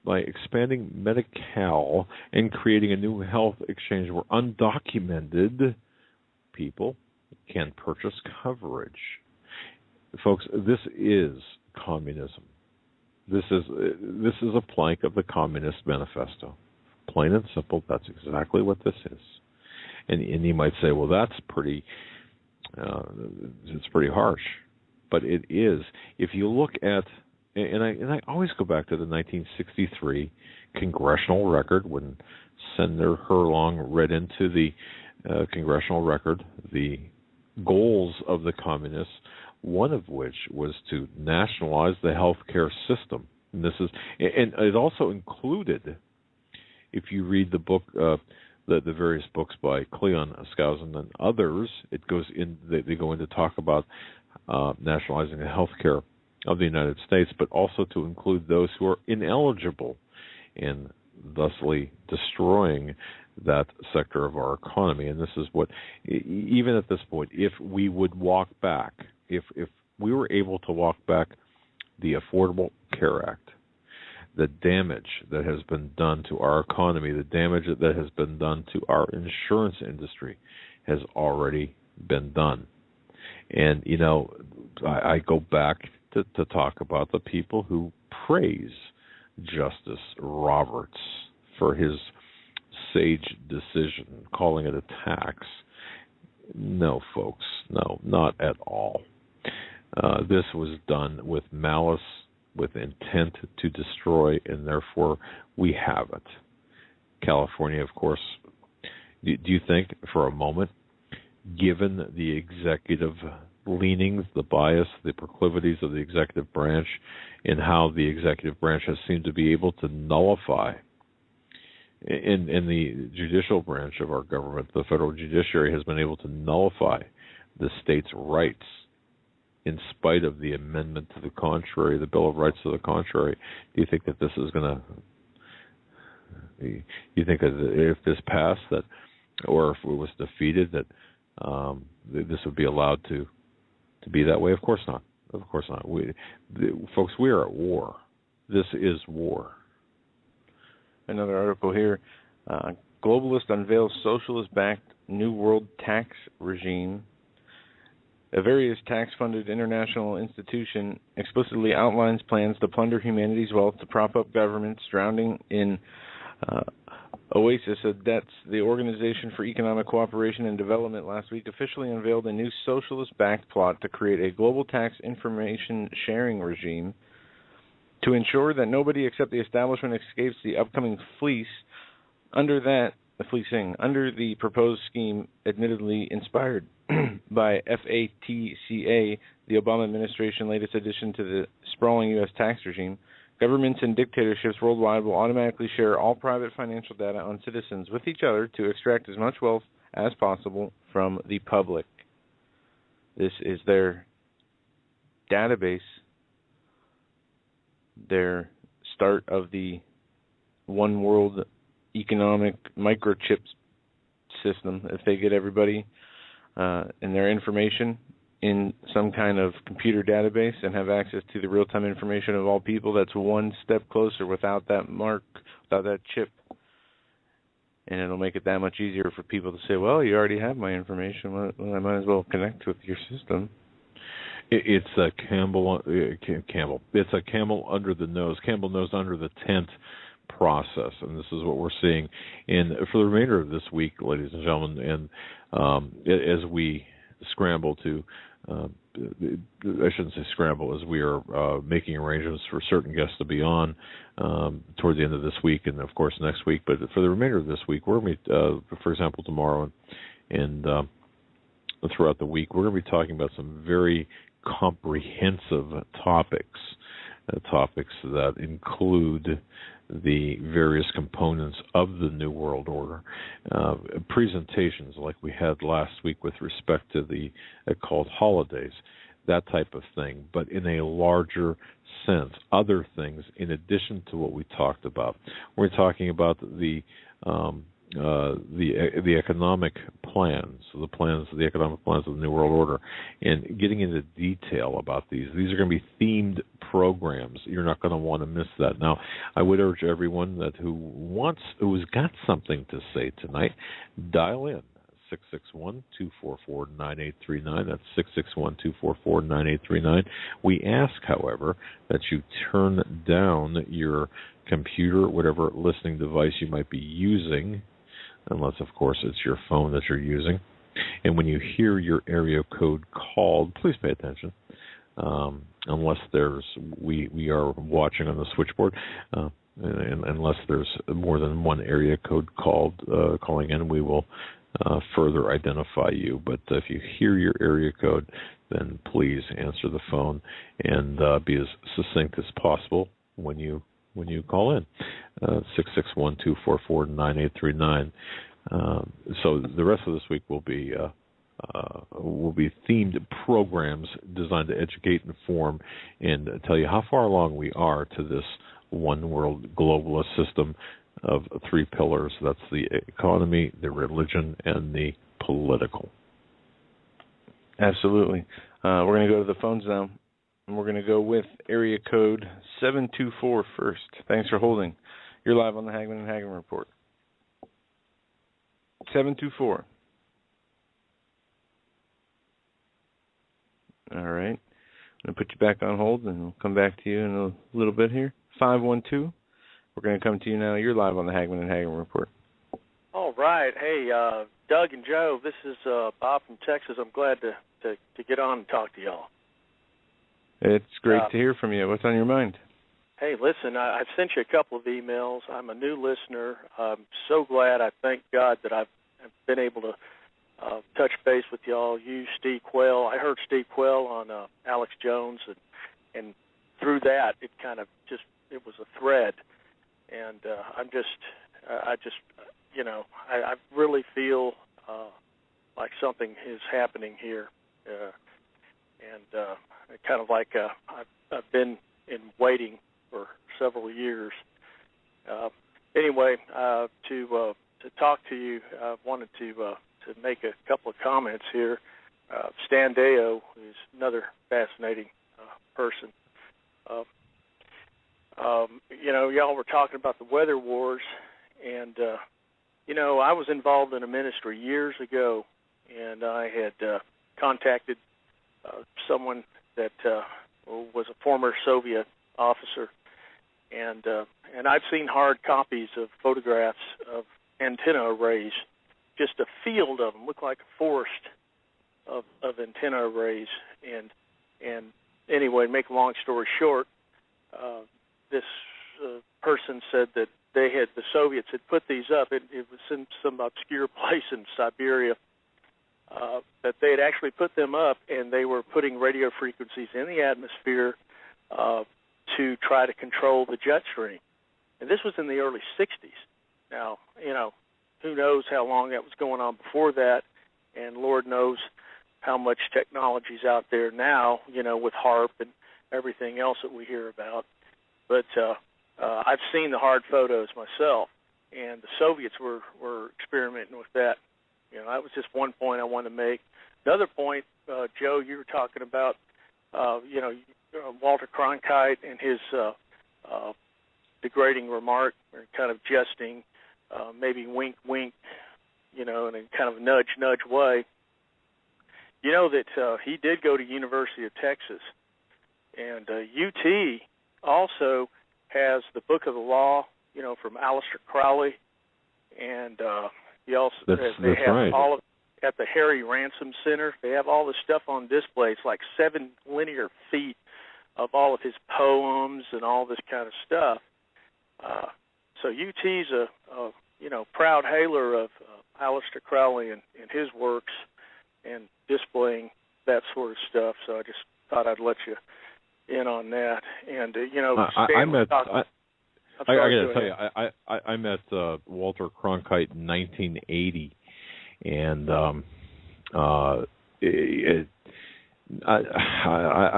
by expanding Medi-Cal and creating a new health exchange where undocumented people can purchase coverage. Folks, this is communism. This is a plank of the Communist Manifesto. Plain and simple, that's exactly what this is. And you might say, well, that's pretty harsh. But it is. If you look at, and I always go back to the 1963 congressional record when Senator Herlong read into the congressional record the goals of the communists, one of which was to nationalize the health care system. And it also included, if you read the book, the various books by Cleon Skousen and others, they go into talk about nationalizing the health care of the United States, but also to include those who are ineligible, and thusly destroying that sector of our economy. And this is what, even at this point, if we would walk back, if we were able to walk back the Affordable Care Act, the damage that has been done to our economy, the damage that has been done to our insurance industry has already been done. And, I go back to talk about the people who praise Justice Roberts for his sage decision, calling it a tax. No, folks, no, not at all. This was done with malice, with intent to destroy, and therefore we have it. California, of course. Do you think for a moment, given the executive leanings, the bias, the proclivities of the executive branch, and how the executive branch has seemed to be able to nullify in the judicial branch of our government, the federal judiciary has been able to nullify the state's rights in spite of the amendment to the contrary, the Bill of Rights to the contrary? Do you think that this is going to, you think that if this passed, that, or if it was defeated, that this would be allowed to be that way? Of course not. Of course not. Folks, we are at war. This is war. Another article here. Globalist unveils socialist-backed New World tax regime. A various tax-funded international institution explicitly outlines plans to plunder humanity's wealth to prop up governments drowning in oasis of debts. The Organization for Economic Cooperation and Development last week officially unveiled a new socialist-backed plot to create a global tax information sharing regime to ensure that nobody except the establishment escapes the upcoming fleecing. Under the proposed scheme, admittedly inspired by FATCA, the Obama administration's latest addition to the sprawling U.S. tax regime, governments and dictatorships worldwide will automatically share all private financial data on citizens with each other to extract as much wealth as possible from the public. This is their database, their start of the one world economic microchip system. If they get everybody and their information in some kind of computer database and have access to the real-time information of all people, that's one step closer without that mark, without that chip. And it'll make it that much easier for people to say, well, you already have my information. Well, I might as well connect with your system. It's a Campbell. It's a Camel under the nose. Campbell nose under the tent process, and this is what we're seeing for the remainder of this week, ladies and gentlemen. And as we scramble to, I shouldn't say scramble, as we are making arrangements for certain guests to be on toward the end of this week, and of course next week. But for the remainder of this week, we're going to be, for example, tomorrow and throughout the week, we're going to be talking about some very comprehensive topics that include the various components of the New World Order, presentations like we had last week with respect to the called holidays, that type of thing, but in a larger sense, other things in addition to what we talked about. We're talking about the economic plans, the economic plans of the New World Order, and getting into detail about these. These are going to be themed programs. You're not going to want to miss that. Now, I would urge everyone who's got something to say tonight, dial in. 661-244-9839. That's 661-244-9839. We ask, however, that you turn down your computer, whatever listening device you might be using, unless, of course, it's your phone that you're using. And when you hear your area code called, please pay attention. Unless we are watching on the switchboard, and unless there's more than one area code calling in, we will further identify you. But if you hear your area code, then please answer the phone and be as succinct as possible when you call in. 661-244-9839. So the rest of this week will be themed programs designed to educate, inform, and tell you how far along we are to this one world globalist system of three pillars. That's the economy, the religion, and the political. Absolutely. We're going to go to the phones now, and we're going to go with area code 724 first. Thanks for holding. You're live on the Hagmann and Hagmann Report. 724. All right. I'm going to put you back on hold, and we'll come back to you in a little bit here. 512. We're going to come to you now. You're live on the Hagmann and Hagmann Report. All right. Hey, Doug and Joe, this is Bob from Texas. I'm glad to get on and talk to y'all. It's great to hear from you. What's on your mind? Hey, listen, I've sent you a couple of emails. I'm a new listener. I'm so glad. I thank God that I've been able to touch base with y'all. You, Steve Quayle. I heard Steve Quayle on Alex+Jones, and through that, it kind of just, it was a thread. And I really feel like something is happening here. Kind of like I've been in waiting for several years. Anyway, to talk to you, I wanted to make a couple of comments here. Stan Deyo is another fascinating person. Y'all were talking about the weather wars, and I was involved in a ministry years ago, and I had contacted someone that was a former Soviet officer, and I've seen hard copies of photographs of antenna arrays, just a field of them, looked like a forest of antenna arrays, and anyway, make a long story short, this person said that the Soviets had put these up. It was in some obscure place in Siberia. That they had actually put them up, and they were putting radio frequencies in the atmosphere to try to control the jet stream. And this was in the early 60s. Now, who knows how long that was going on before that, and Lord knows how much technology's out there now, with HARP and everything else that we hear about. But I've seen the hard photos myself, and the Soviets were experimenting with that. That was just one point I wanted to make. Another point, Joe, you were talking about, Walter Cronkite and his degrading remark, or kind of jesting, maybe wink, wink, in a kind of nudge, nudge way. You know that he did go to University of Texas, and UT also has the Book+of+Law, from Aleister Crowley, and they have right. all of at the Harry Ransom Center. They have all this stuff on display. It's like 7 linear feet of all of his poems and all this kind of stuff. So UT's a proud hailer of Aleister Crowley and his works and displaying that sort of stuff. So I just thought I'd let you in on that. And I met Walter Cronkite in 1980, and I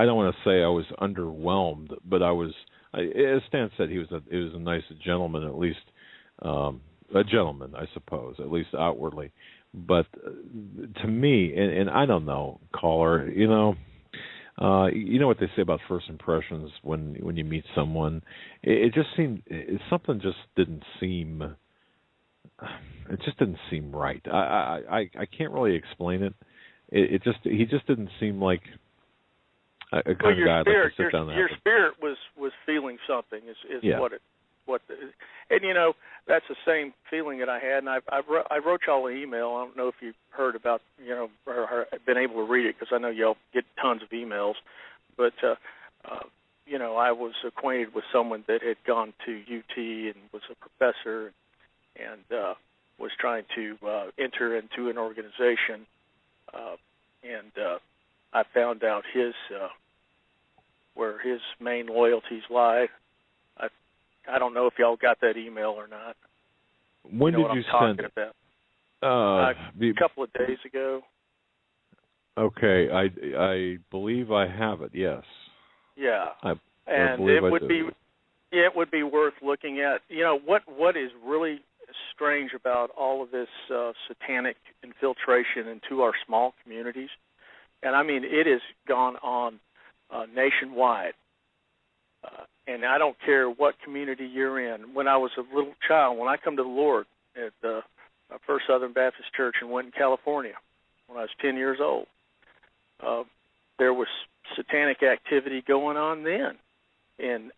don't want to say I was underwhelmed, but I was. As Stan said, he was a nice gentleman, at least a gentleman, I suppose, at least outwardly. But to me, and I don't know, caller, you know what they say about first impressions when you meet someone. It just seemed something just didn't seem. It just didn't seem right. I can't really explain it. He just didn't seem like a kind of guy I'd like to sit down and your spirit was feeling something. Is yeah. And that's the same feeling that I had. And I wrote y'all an email. I don't know if you heard about or been able to read it, because I know y'all get tons of emails. But I was acquainted with someone that had gone to UT and was a professor and was trying to enter into an organization. I found out where his main loyalties lie. I don't know if y'all got that email or not. When did you send it? A couple of days ago. Okay, I believe I have it. Yes. Yeah, and it would be worth looking at. What is really strange about all of this satanic infiltration into our small communities, and I mean it has gone on nationwide. And I don't care what community you're in. When I was a little child, when I come to the Lord at the First Southern Baptist Church in Winton, California, when I was 10 years old, there was satanic activity going on then, and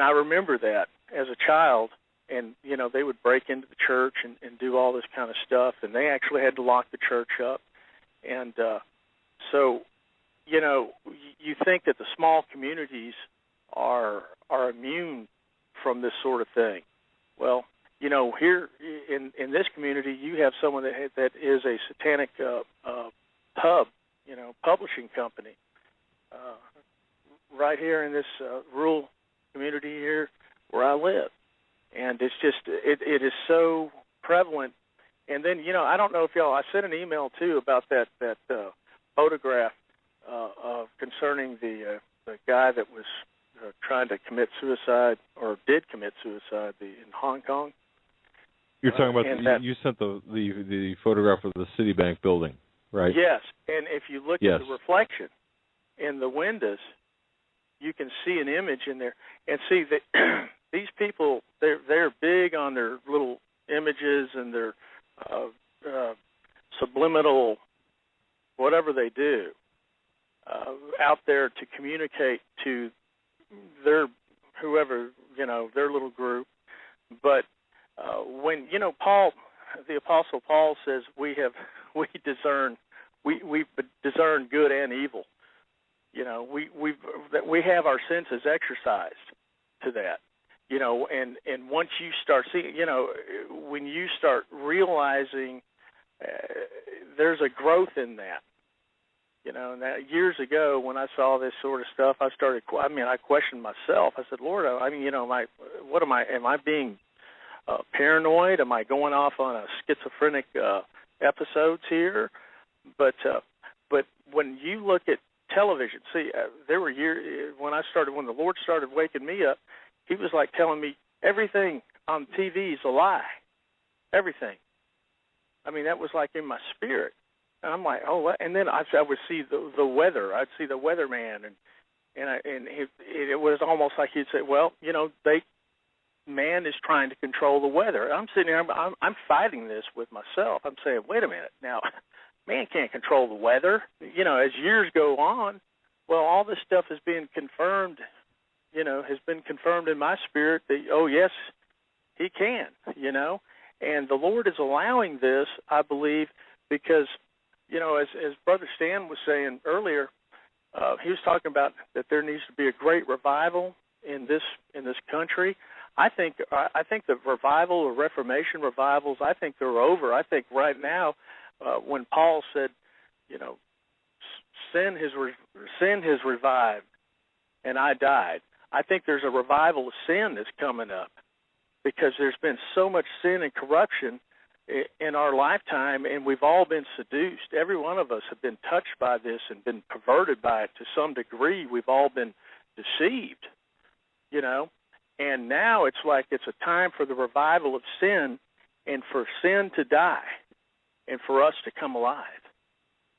I remember that as a child. And they would break into the church and do all this kind of stuff, and they actually had to lock the church up. And so you think that the small communities are immune from this sort of thing. Well, here in this community, you have someone that is a satanic pub, publishing company, right here in this rural community here where I live, and it's just it is so prevalent. And then I don't know if I sent an email too about that photograph concerning the guy that was trying to commit suicide or did commit suicide in Hong Kong. You're talking about you sent the photograph of the Citibank building, right? Yes, and if you look at the reflection in the windows, you can see an image in there. And see that these people, they're big on their little images and their subliminal, whatever they do, out there to communicate to their whoever, their little group. But when Paul, the Apostle Paul says we discern good and evil. We have our senses exercised to that. And once you start seeing, when you start realizing there's a growth in that. And that years ago when I saw this sort of stuff, I questioned myself. I said, Lord, am I being paranoid? Am I going off on a schizophrenic episodes here? But when you look at television, there were years when the Lord started waking me up, He was like telling me everything on TV is a lie, everything. That was like in my spirit. And I'm like, oh, what? And then I would see the weather. I'd see the weatherman, and it was almost like he'd say, well, man is trying to control the weather. I'm sitting here, I'm fighting this with myself. I'm saying, wait a minute, now, man can't control the weather. As years go on, well, all this stuff has been confirmed, has been confirmed in my spirit that, oh, yes, he can, And the Lord is allowing this, I believe, because, as Brother Stan was saying earlier, he was talking about that there needs to be a great revival in this country. I think the revival or Reformation revivals, I think they're over. I think right now, when Paul said, sin has revived, and I died. I think there's a revival of sin that's coming up because there's been so much sin and corruption in our lifetime, and we've all been seduced. Every one of us have been touched by this and been perverted by it to some degree. We've all been deceived, And now it's like it's a time for the revival of sin and for sin to die and for us to come alive.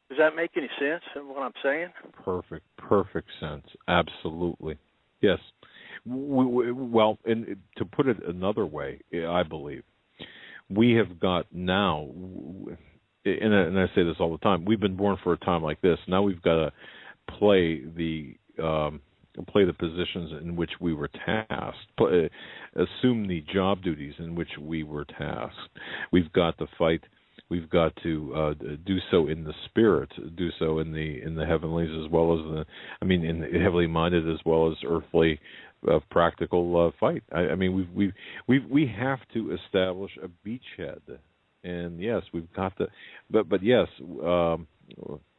Does that make any sense in what I'm saying? Perfect sense. Absolutely. Yes. Well, and to put it another way, I believe, we have got now, and I say this all the time, we've been born for a time like this. Now we've got to play the positions in which we were tasked, assume the job duties in which we were tasked. We've got to fight. We've got to do so in the spirit, do so in the heavenlies as well as in the heavenly minded as well as earthly practical fight. We have to establish a beachhead, and yes, we've got to. But yes,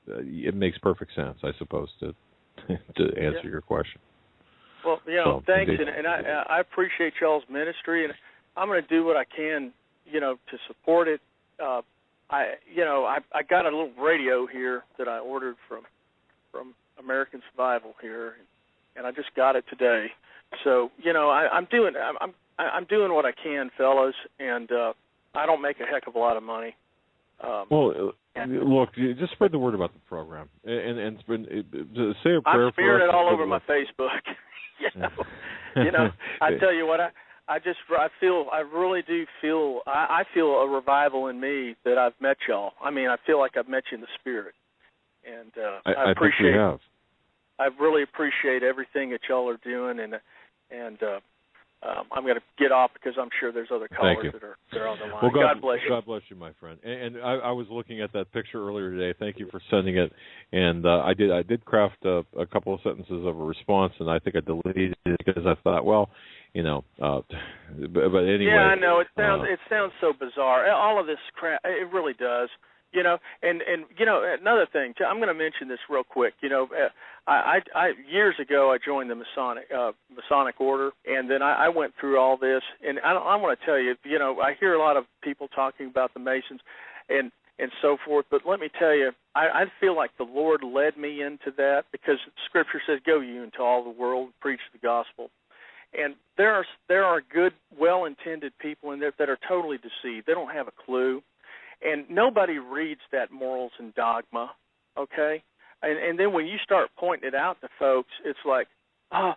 it makes perfect sense, I suppose, to answer your question. Well, thanks, and I appreciate y'all's ministry, and I'm going to do what I can, to support it. I got a little radio here that I ordered from American Survival here, and I just got it today. So I'm doing what I can, fellas, and I don't make a heck of a lot of money. Look, just spread the word about the program, and say a prayer. I'm spearing it all over my Facebook. I tell you what, I really do feel a revival in me that I've met y'all. I feel like I've met you in the spirit, and I appreciate. Think we have. I really appreciate everything that y'all are doing, and I'm going to get off because I'm sure there's other callers that are on the line. Well, God bless you. God bless you, my friend. And I was looking at that picture earlier today. Thank you for sending it. And I did craft a couple of sentences of a response, and I think I deleted it because I thought, well, but anyway. Yeah, I know. It sounds so bizarre. All of this crap, it really does. And another thing, I'm going to mention this real quick. I years ago I joined the Masonic Order, and then I went through all this, and I want to tell you, I hear a lot of people talking about the Masons and so forth, but let me tell you, I feel like the Lord led me into that because Scripture says, "Go you into all the world, preach the gospel." And there are good, well-intended people in there that are totally deceived. They don't have a clue. And nobody reads that morals and dogma, okay? And then when you start pointing it out to folks, it's like, I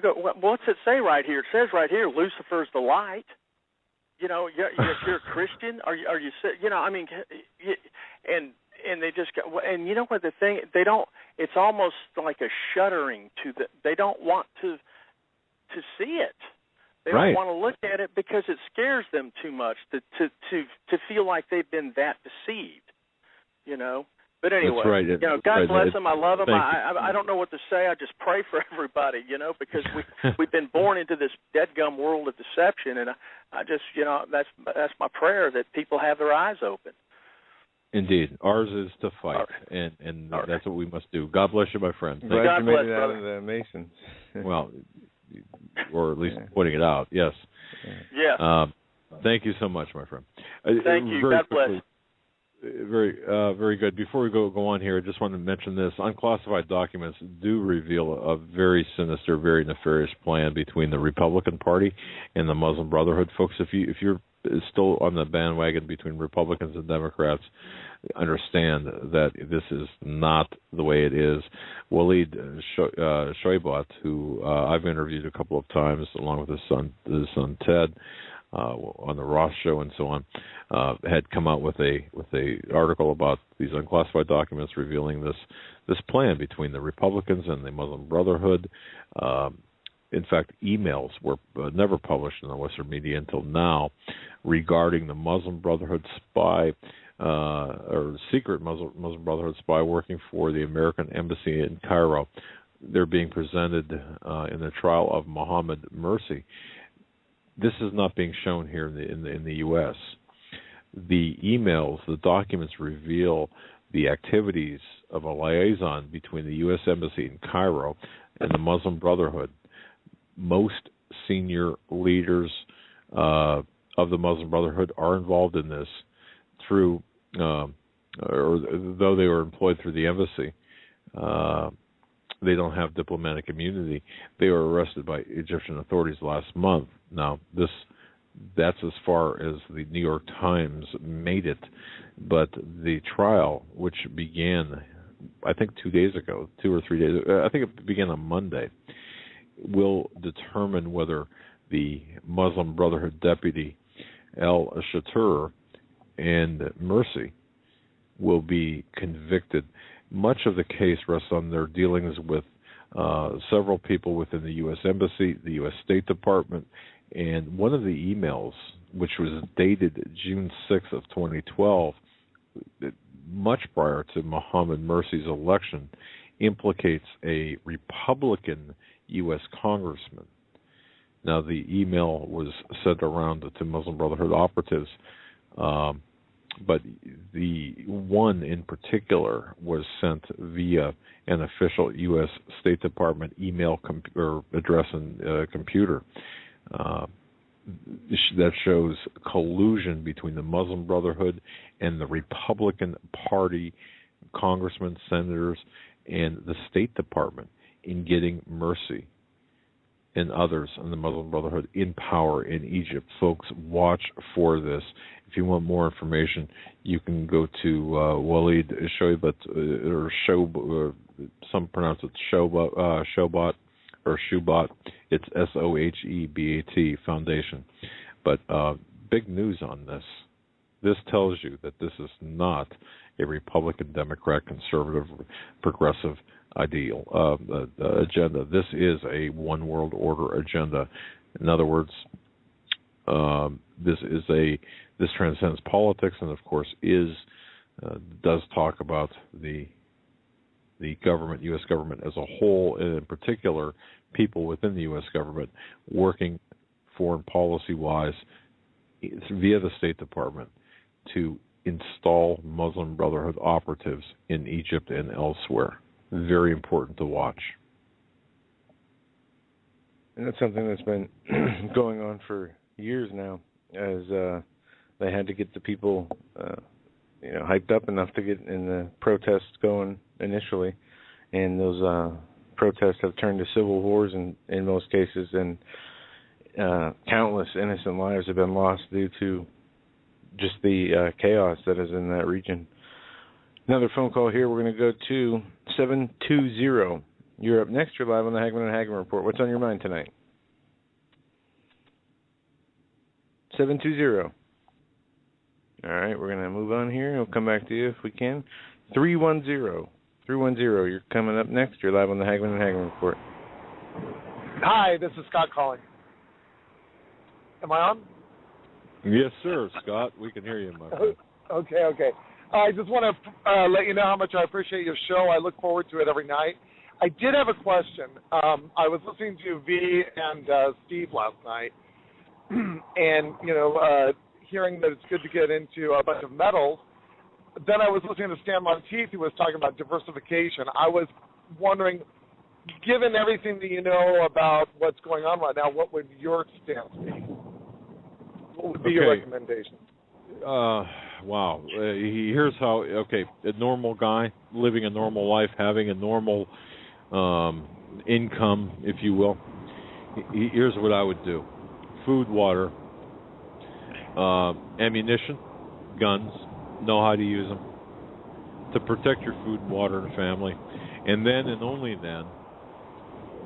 go, what's it say right here? It says right here, Lucifer's the light. If you're a Christian, are you? And they just go, and you know what the thing? They don't. It's almost like a shuddering to the. They don't want to see it. They don't want to look at it because it scares them too much to feel like they've been that deceived, But anyway, that's right. God bless them. I love them. I don't know what to say. I just pray for everybody, because we've been born into this deadgum world of deception, and I just, that's my prayer that people have their eyes open. Indeed, ours is to fight, and that's what we must do. God bless you, my friend. God bless you, out of the Masons. Well. Or at least pointing it out, yes. Yes. Thank you so much, my friend. Thank you. God bless. Very good. Before we go on here, I just want to mention this. Unclassified documents do reveal a very sinister, very nefarious plan between the Republican Party and the Muslim Brotherhood. Folks, if you're still on the bandwagon between Republicans and Democrats, understand that this is not the way it is. Walid Shoibat, who I've interviewed a couple of times, along with his son Ted, on the Ross show and so on, had come out with a article about these unclassified documents revealing this plan between the Republicans and the Muslim Brotherhood. In fact, emails were never published in the Western media until now regarding the Muslim Brotherhood spy or secret Muslim Brotherhood spy working for the American Embassy in Cairo. They're being presented in the trial of Mohammed Mursi. This is not being shown here in the U.S. The emails, the documents reveal the activities of a liaison between the U.S. Embassy in Cairo and the Muslim Brotherhood. Most senior leaders of the Muslim Brotherhood are involved in this through, or though they were employed through the embassy, they don't have diplomatic immunity. They were arrested by Egyptian authorities last month. Now, that's as far as the New York Times made it. But the trial, which began, I think 2 days ago, 2 or 3 days, I think it began on Monday, will determine whether the Muslim Brotherhood deputy al-Shatur and Mursi will be convicted. Much of the case rests on their dealings with several people within the U.S. Embassy, the U.S. State Department, and one of the emails, which was dated June 6th of 2012, much prior to Mohammed Mursi's election, implicates a Republican U.S. congressman. Now, the email was sent around to Muslim Brotherhood operatives, but the one in particular was sent via an official U.S. State Department email address and computer. That shows collusion between the Muslim Brotherhood and the Republican Party congressmen, senators, and the State Department in getting Mursi and others in the Muslim Brotherhood in power in Egypt. Folks, watch for this. If you want more information, you can go to Walid Shoibat, or some pronounce it Shobat, or Shubat. It's SOHEBAT Foundation. But big news on this. This tells you that this is not a Republican, Democrat, conservative, progressive agenda. This is a one world order agenda. In other words, this transcends politics, and of course does talk about the government, U.S. government as a whole, and in particular, people within the U.S. government working foreign policy-wise via the State Department to install Muslim Brotherhood operatives in Egypt and elsewhere. Very important to watch. And that's something that's been going on for years now, as they had to get the people, hyped up enough to get in the protests going initially, and those protests have turned to civil wars in most cases, and countless innocent lives have been lost due to just the chaos that is in that region. Another phone call here. We're going to go to 720. You're up next. You're live on the Hagmann and Hagmann Report. What's on your mind tonight? 720. All right, we're going to move on here. We'll come back to you if we can. 310. You're coming up next. You're live on the Hagmann and Hagmann Report. Hi, this is Scott calling. Am I on? Yes, sir, Scott. We can hear you, my friend. Okay. I just want to let you know how much I appreciate your show. I look forward to it every night. I did have a question. I was listening to V and Steve last night, and hearing that it's good to get into a bunch of metals. Then I was listening to Stan Monteith, who was talking about diversification. I was wondering, given everything that you know about what's going on right now, what would your stance be? What would be your recommendation? Wow. Here's how, a normal guy living a normal life, having a normal income, if you will. Here's what I would do. Food, water, ammunition, guns, know how to use them to protect your food and water and family. And then and only then,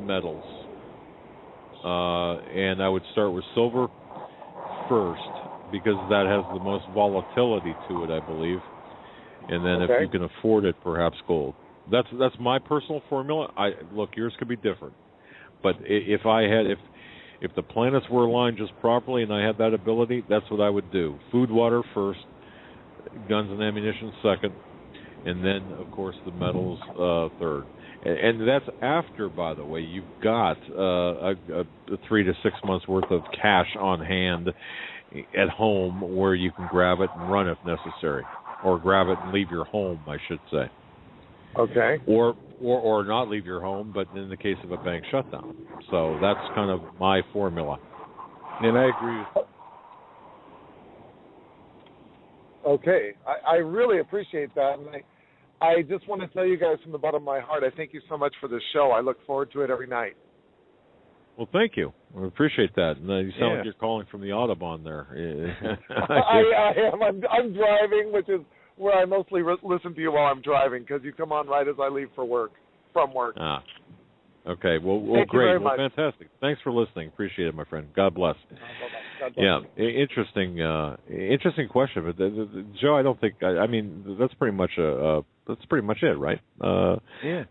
metals. And I would start with silver first, because that has the most volatility to it, I believe. And then if you can afford it, perhaps gold. That's my personal formula. Look, yours could be different. But if the planets were aligned just properly and I had that ability, that's what I would do. Food, water first, guns and ammunition second, and then, of course, the metals third. And that's after, by the way, you've got 3 to 6 months worth of cash on hand at home where you can grab it and run if necessary, or grab it and leave your home, I should say. Okay. Or not leave your home, but in the case of a bank shutdown. So that's kind of my formula. And I agree. Okay. I really appreciate that. And I just want to tell you guys from the bottom of my heart, I thank you so much for this show. I look forward to it every night. Well, thank you. I appreciate that. And you sound like you're calling from the Audubon there. I am. I'm driving, which is where I mostly listen to you while I'm driving, because you come on right as I leave from work. Ah. Okay. Well, thank great. You very much. Fantastic. Thanks for listening. Appreciate it, my friend. God bless. God bless. Yeah. Interesting question. But Joe, I don't think. I mean, that's pretty much it, right? Yeah.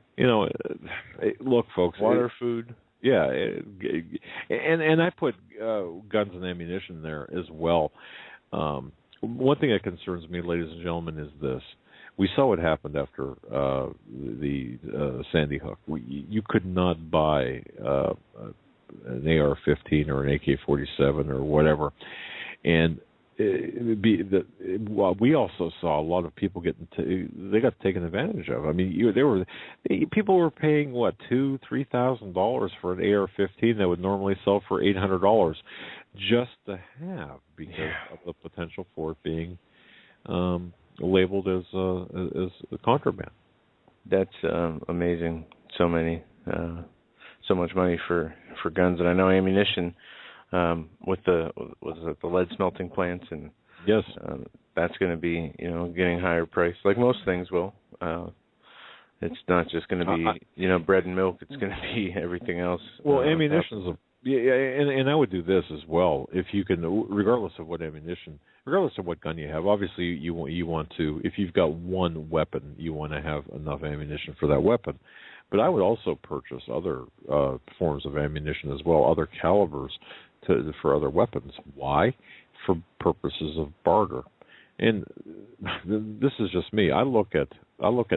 Look, folks. Water, food. Yeah, and I put guns and ammunition there as well. One thing that concerns me, ladies and gentlemen, is this. We saw what happened after the Sandy Hook. You could not buy an AR-15 or an AK-47 or whatever. And we also saw a lot of people they got taken advantage of. I mean, people were paying $2,000-$3,000 for an AR-15 that would normally sell for $800 just to have, because of the potential for it being labeled as a contraband. That's amazing. So much money for guns, and I know ammunition. With the lead smelting plants, and yes, that's going to be getting higher price, like most things will. It's not just going to be bread and milk. It's going to be everything else. Well, ammunition is and I would do this as well. If you can, regardless of what gun you have, obviously you want to. If you've got one weapon, you want to have enough ammunition for that weapon. But I would also purchase other forms of ammunition as well, other calibers for other weapons. Why? For purposes of barter. And this is just me. I look at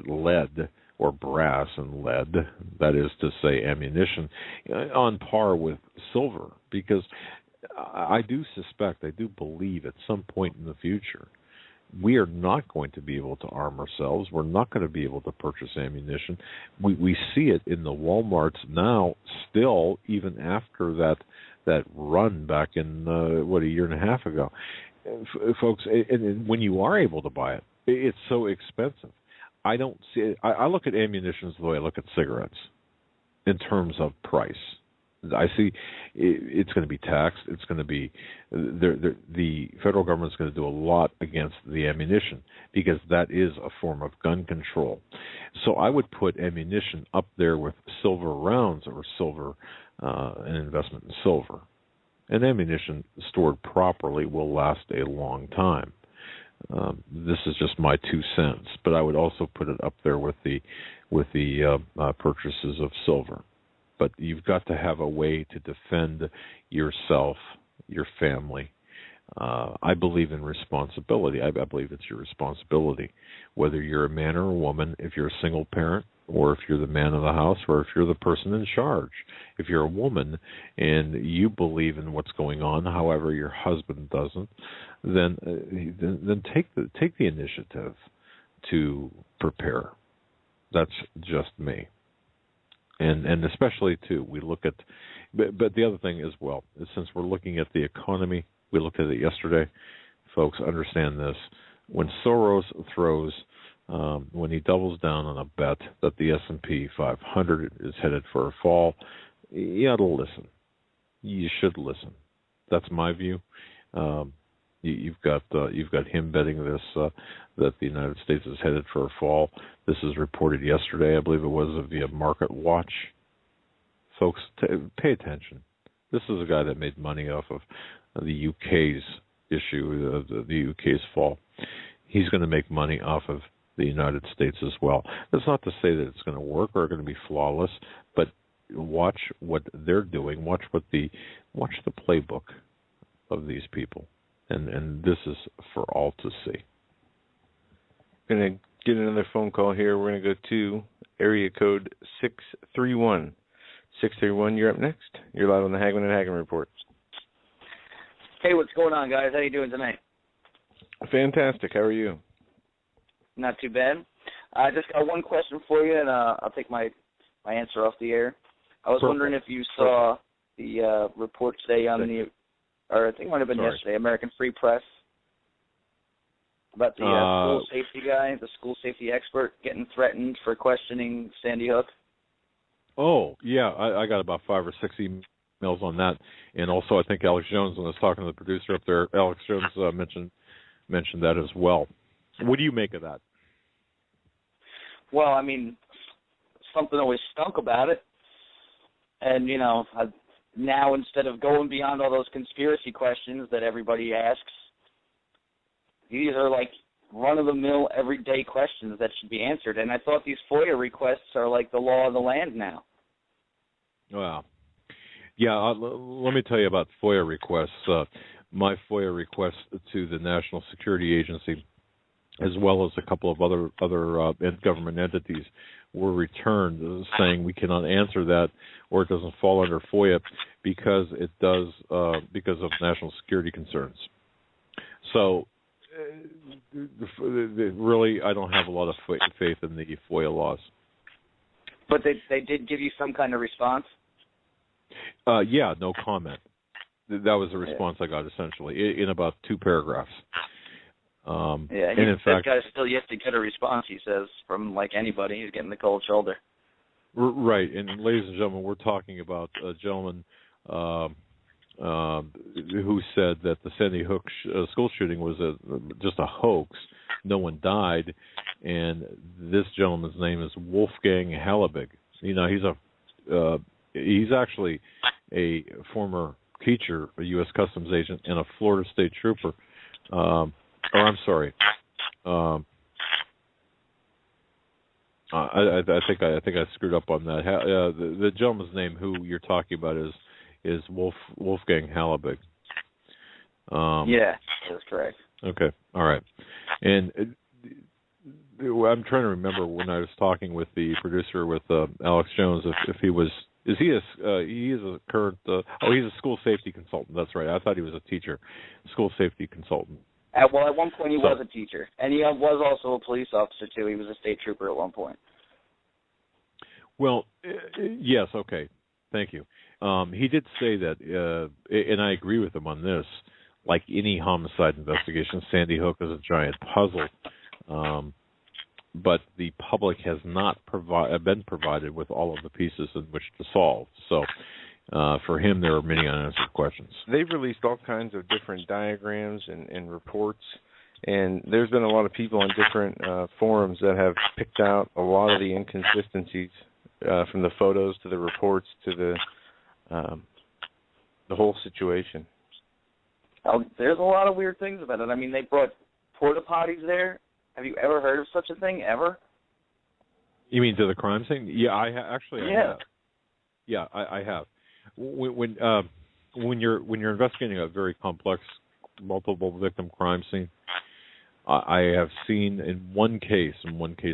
lead or brass and lead, that is to say ammunition, on par with silver, because I do believe at some point in the future we are not going to be able to arm ourselves. We're not going to be able to purchase ammunition. We see it in the Walmarts now, still, even after that run back in, a year and a half ago. Folks, and when you are able to buy it, it's so expensive. I don't see it. I look at ammunition the way I look at cigarettes in terms of price. I see it's going to be taxed. It's going to be the federal government's going to do a lot against the ammunition because that is a form of gun control. So I would put ammunition up there with silver rounds or silver, an investment in silver. And ammunition stored properly will last a long time. This is just my 2 cents, but I would also put it up there with the purchases of silver. But you've got to have a way to defend yourself, your family. I believe in responsibility. I believe it's your responsibility, whether you're a man or a woman, if you're a single parent, or if you're the man of the house, or if you're the person in charge. If you're a woman and you believe in what's going on, however your husband doesn't, then take the initiative to prepare. That's just me. And especially too, we look at, but the other thing as well is, since we're looking at the economy, we looked at it yesterday. Folks, understand this: when Soros throws, when he doubles down on a bet that the S&P 500 is headed for a fall, you ought to listen. You should listen. That's my view. You've got him betting this that the United States is headed for a fall. This is reported yesterday, I believe it was, via Market Watch. Folks, pay attention. This is a guy that made money off of the UK's issue, the UK's fall. He's going to make money off of the United States as well. That's not to say that it's going to work or going to be flawless, but watch what they're doing. Watch the playbook of these people. And this is for all to see. Going to get another phone call here. We're going to go to area code 631. 631, you're up next. You're live on the Hagmann and Hagmann Report. Hey, what's going on, guys? How you doing tonight? Fantastic. How are you? Not too bad. I just got one question for you, and I'll take my answer off the air. I was wondering if you saw the report today on or I think it might have been yesterday, American Free Press, about the school safety guy, the school safety expert, getting threatened for questioning Sandy Hook. Oh, yeah, I got about 5 or 6 emails on that. And also I think Alex+Jones, when I was talking to the producer up there, Alex+Jones mentioned that as well. What do you make of that? Well, I mean, something always stunk about it. And, now instead of going beyond all those conspiracy questions that everybody asks, these are like run-of-the-mill, everyday questions that should be answered. And I thought these FOIA requests are like the law of the land now. Wow. Yeah, let me tell you about FOIA requests. My FOIA request to the National Security Agency, as well as a couple of other government entities, were returned saying we cannot answer that, or it doesn't fall under FOIA because it does because of national security concerns. So really, I don't have a lot of faith in the FOIA laws. But they did give you some kind of response? Yeah, no comment. That was the response I got, essentially, in about 2 paragraphs. And in fact, that guy's still yet to get a response, he says, from like anybody. He's getting the cold shoulder. Right. And ladies and gentlemen, we're talking about a gentleman who said that the Sandy Hook school shooting was just a hoax. No one died. And this gentleman's name is Wolfgang Hallerbig. He's actually a former teacher, a U.S. Customs agent, and a Florida State Trooper. I think I screwed up on that. The gentleman's name who you're talking about is Wolfgang Hallerbig. Yeah, that's correct. Okay, all right. And I'm trying to remember when I was talking with the producer with Alex+Jones if he was. Is he he is a current? He's a school safety consultant. That's right. I thought he was a teacher, school safety consultant. At one point he was a teacher, and he was also a police officer too. He was a state trooper at one point. Well, yes, okay, thank you. He did say that, and I agree with him on this. Like any homicide investigation, Sandy Hook is a giant puzzle, but the public has not been provided with all of the pieces in which to solve. So, for him, there are many unanswered questions. They've released all kinds of different diagrams and reports, and there's been a lot of people on different forums that have picked out a lot of the inconsistencies from the photos to the reports to the whole situation. Oh, there's a lot of weird things about it. I mean, they brought porta potties there. Have you ever heard of such a thing ever? You mean to the crime scene? Yeah, I have. Yeah, I have. When you're investigating a very complex, multiple victim crime scene, I have seen in one case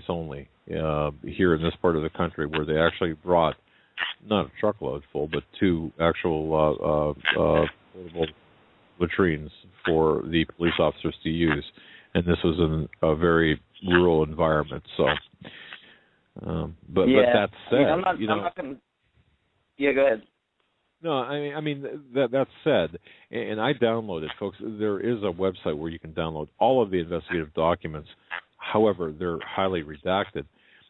only, here in this part of the country, where they actually brought not a truckload full, but two actual portable latrines for the police officers to use, and this was in a very rural environment. So, but that said, I'm not gonna. Yeah, go ahead. No, I mean that said, and I downloaded, folks. There is a website where you can download all of the investigative documents. However, they're highly redacted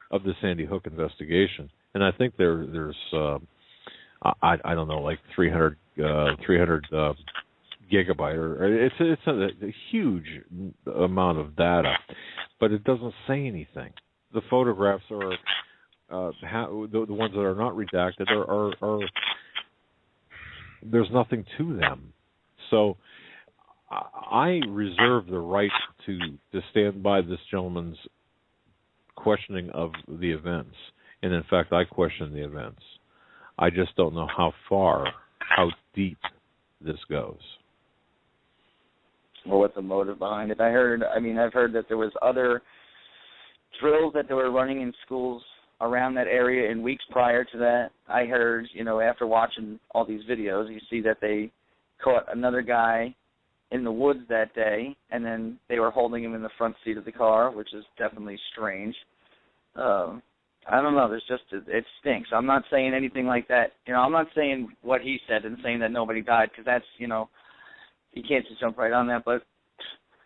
of the Sandy Hook investigation, and I think there's I don't know, like 300 gigabyte, or it's a huge amount of data, but it doesn't say anything. The photographs are the ones that are not redacted are there's nothing to them. So I reserve the right to stand by this gentleman's questioning of the events, and in fact, I question the events. I just don't know how deep this goes. Or what the motive behind it. I've heard that there was other drills that they were running in schools around that area in weeks prior to that. I heard, after watching all these videos, you see that they caught another guy in the woods that day, and then they were holding him in the front seat of the car, which is definitely strange. I don't know. It stinks. I'm not saying anything like that. I'm not saying what he said and saying that nobody died, because that's, you can't just jump right on that. But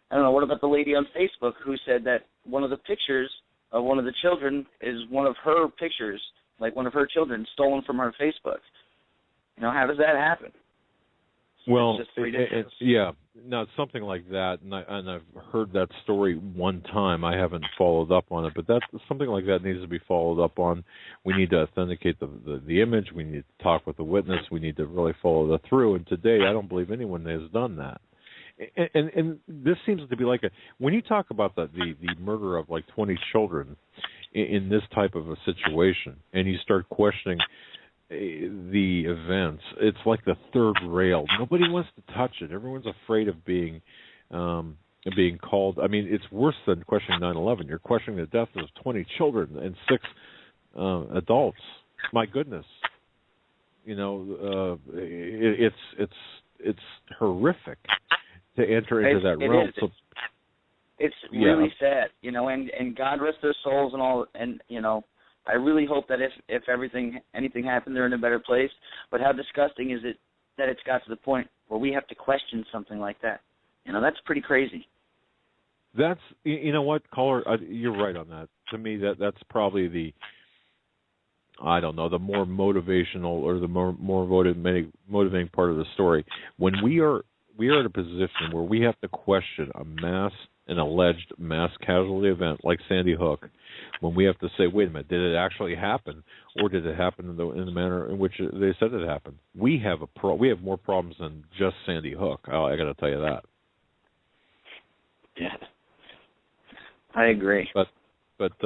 I don't know. What about the lady on Facebook who said that one of the pictures of one of the children is one of her pictures, like one of her children, stolen from her Facebook? How does that happen? Well, it's something like that, and I've heard that story one time. I haven't followed up on it, but something like that needs to be followed up on. We need to authenticate the image. We need to talk with the witness. We need to really follow that through. And today, I don't believe anyone has done that. And this seems to be like when you talk about the murder of like 20 children in this type of a situation, and you start questioning the events, it's like the third rail. Nobody wants to touch it. Everyone's afraid of being called. I mean, it's worse than questioning 9/11. You're questioning the death of 20 children and 6 adults. My goodness, it's horrific to enter into that realm. So, it's really sad, and God rest their souls and all, and I really hope that if anything happened, they're in a better place. But how disgusting is it that it's got to the point where we have to question something like that? That's pretty crazy. That's, what, caller, you're right on that. To me, that's probably the more motivational or the more motivating part of the story. When we are at a position where we have to question an alleged mass casualty event like Sandy Hook, when we have to say, wait a minute, did it actually happen, or did it happen in the manner in which they said it happened? We have more problems than just Sandy Hook. I got to tell you that. Yeah, I agree. But But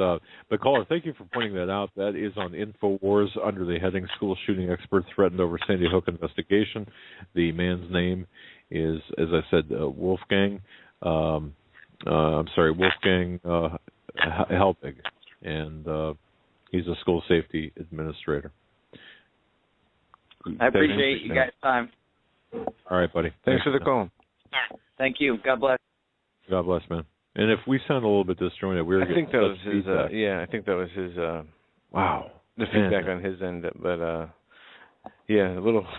caller, thank you for pointing that out. That is on InfoWars under the heading "School Shooting Expert Threatened Over Sandy Hook Investigation." The man's name is, as I said, Wolfgang. Wolfgang Helbig, and he's a school safety administrator. I appreciate you guys' time. All right, buddy. Thanks for the call. Thank you. God bless. God bless, man. And if we sound a little bit disjointed, I think that was his. I think that was his. Wow. The feedback on his end, but a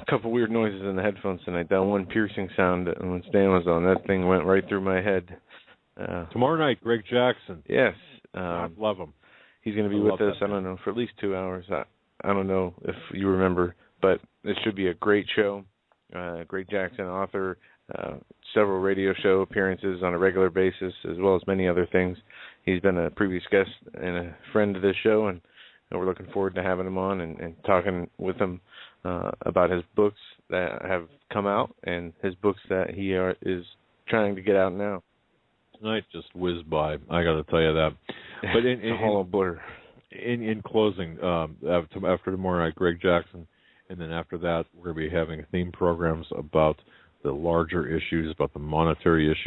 couple weird noises in the headphones tonight. That one piercing sound when Stan was on, that thing went right through my head. Tomorrow night, Greg Jackson. Yes. I love him. He's going to be with us, I don't know, for at least 2 hours. I don't know if you remember, but this should be a great show. Greg Jackson, author, several radio show appearances on a regular basis, as well as many other things. He's been a previous guest and a friend of this show, and we're looking forward to having him on and talking with him about his books that have come out and his books that he is trying to get out now. Tonight just whizzed by. I got to tell you that. But in closing, after tomorrow night, Greg Jackson, and then after that, we're going to be having theme programs about the larger issues, about the monetary issues.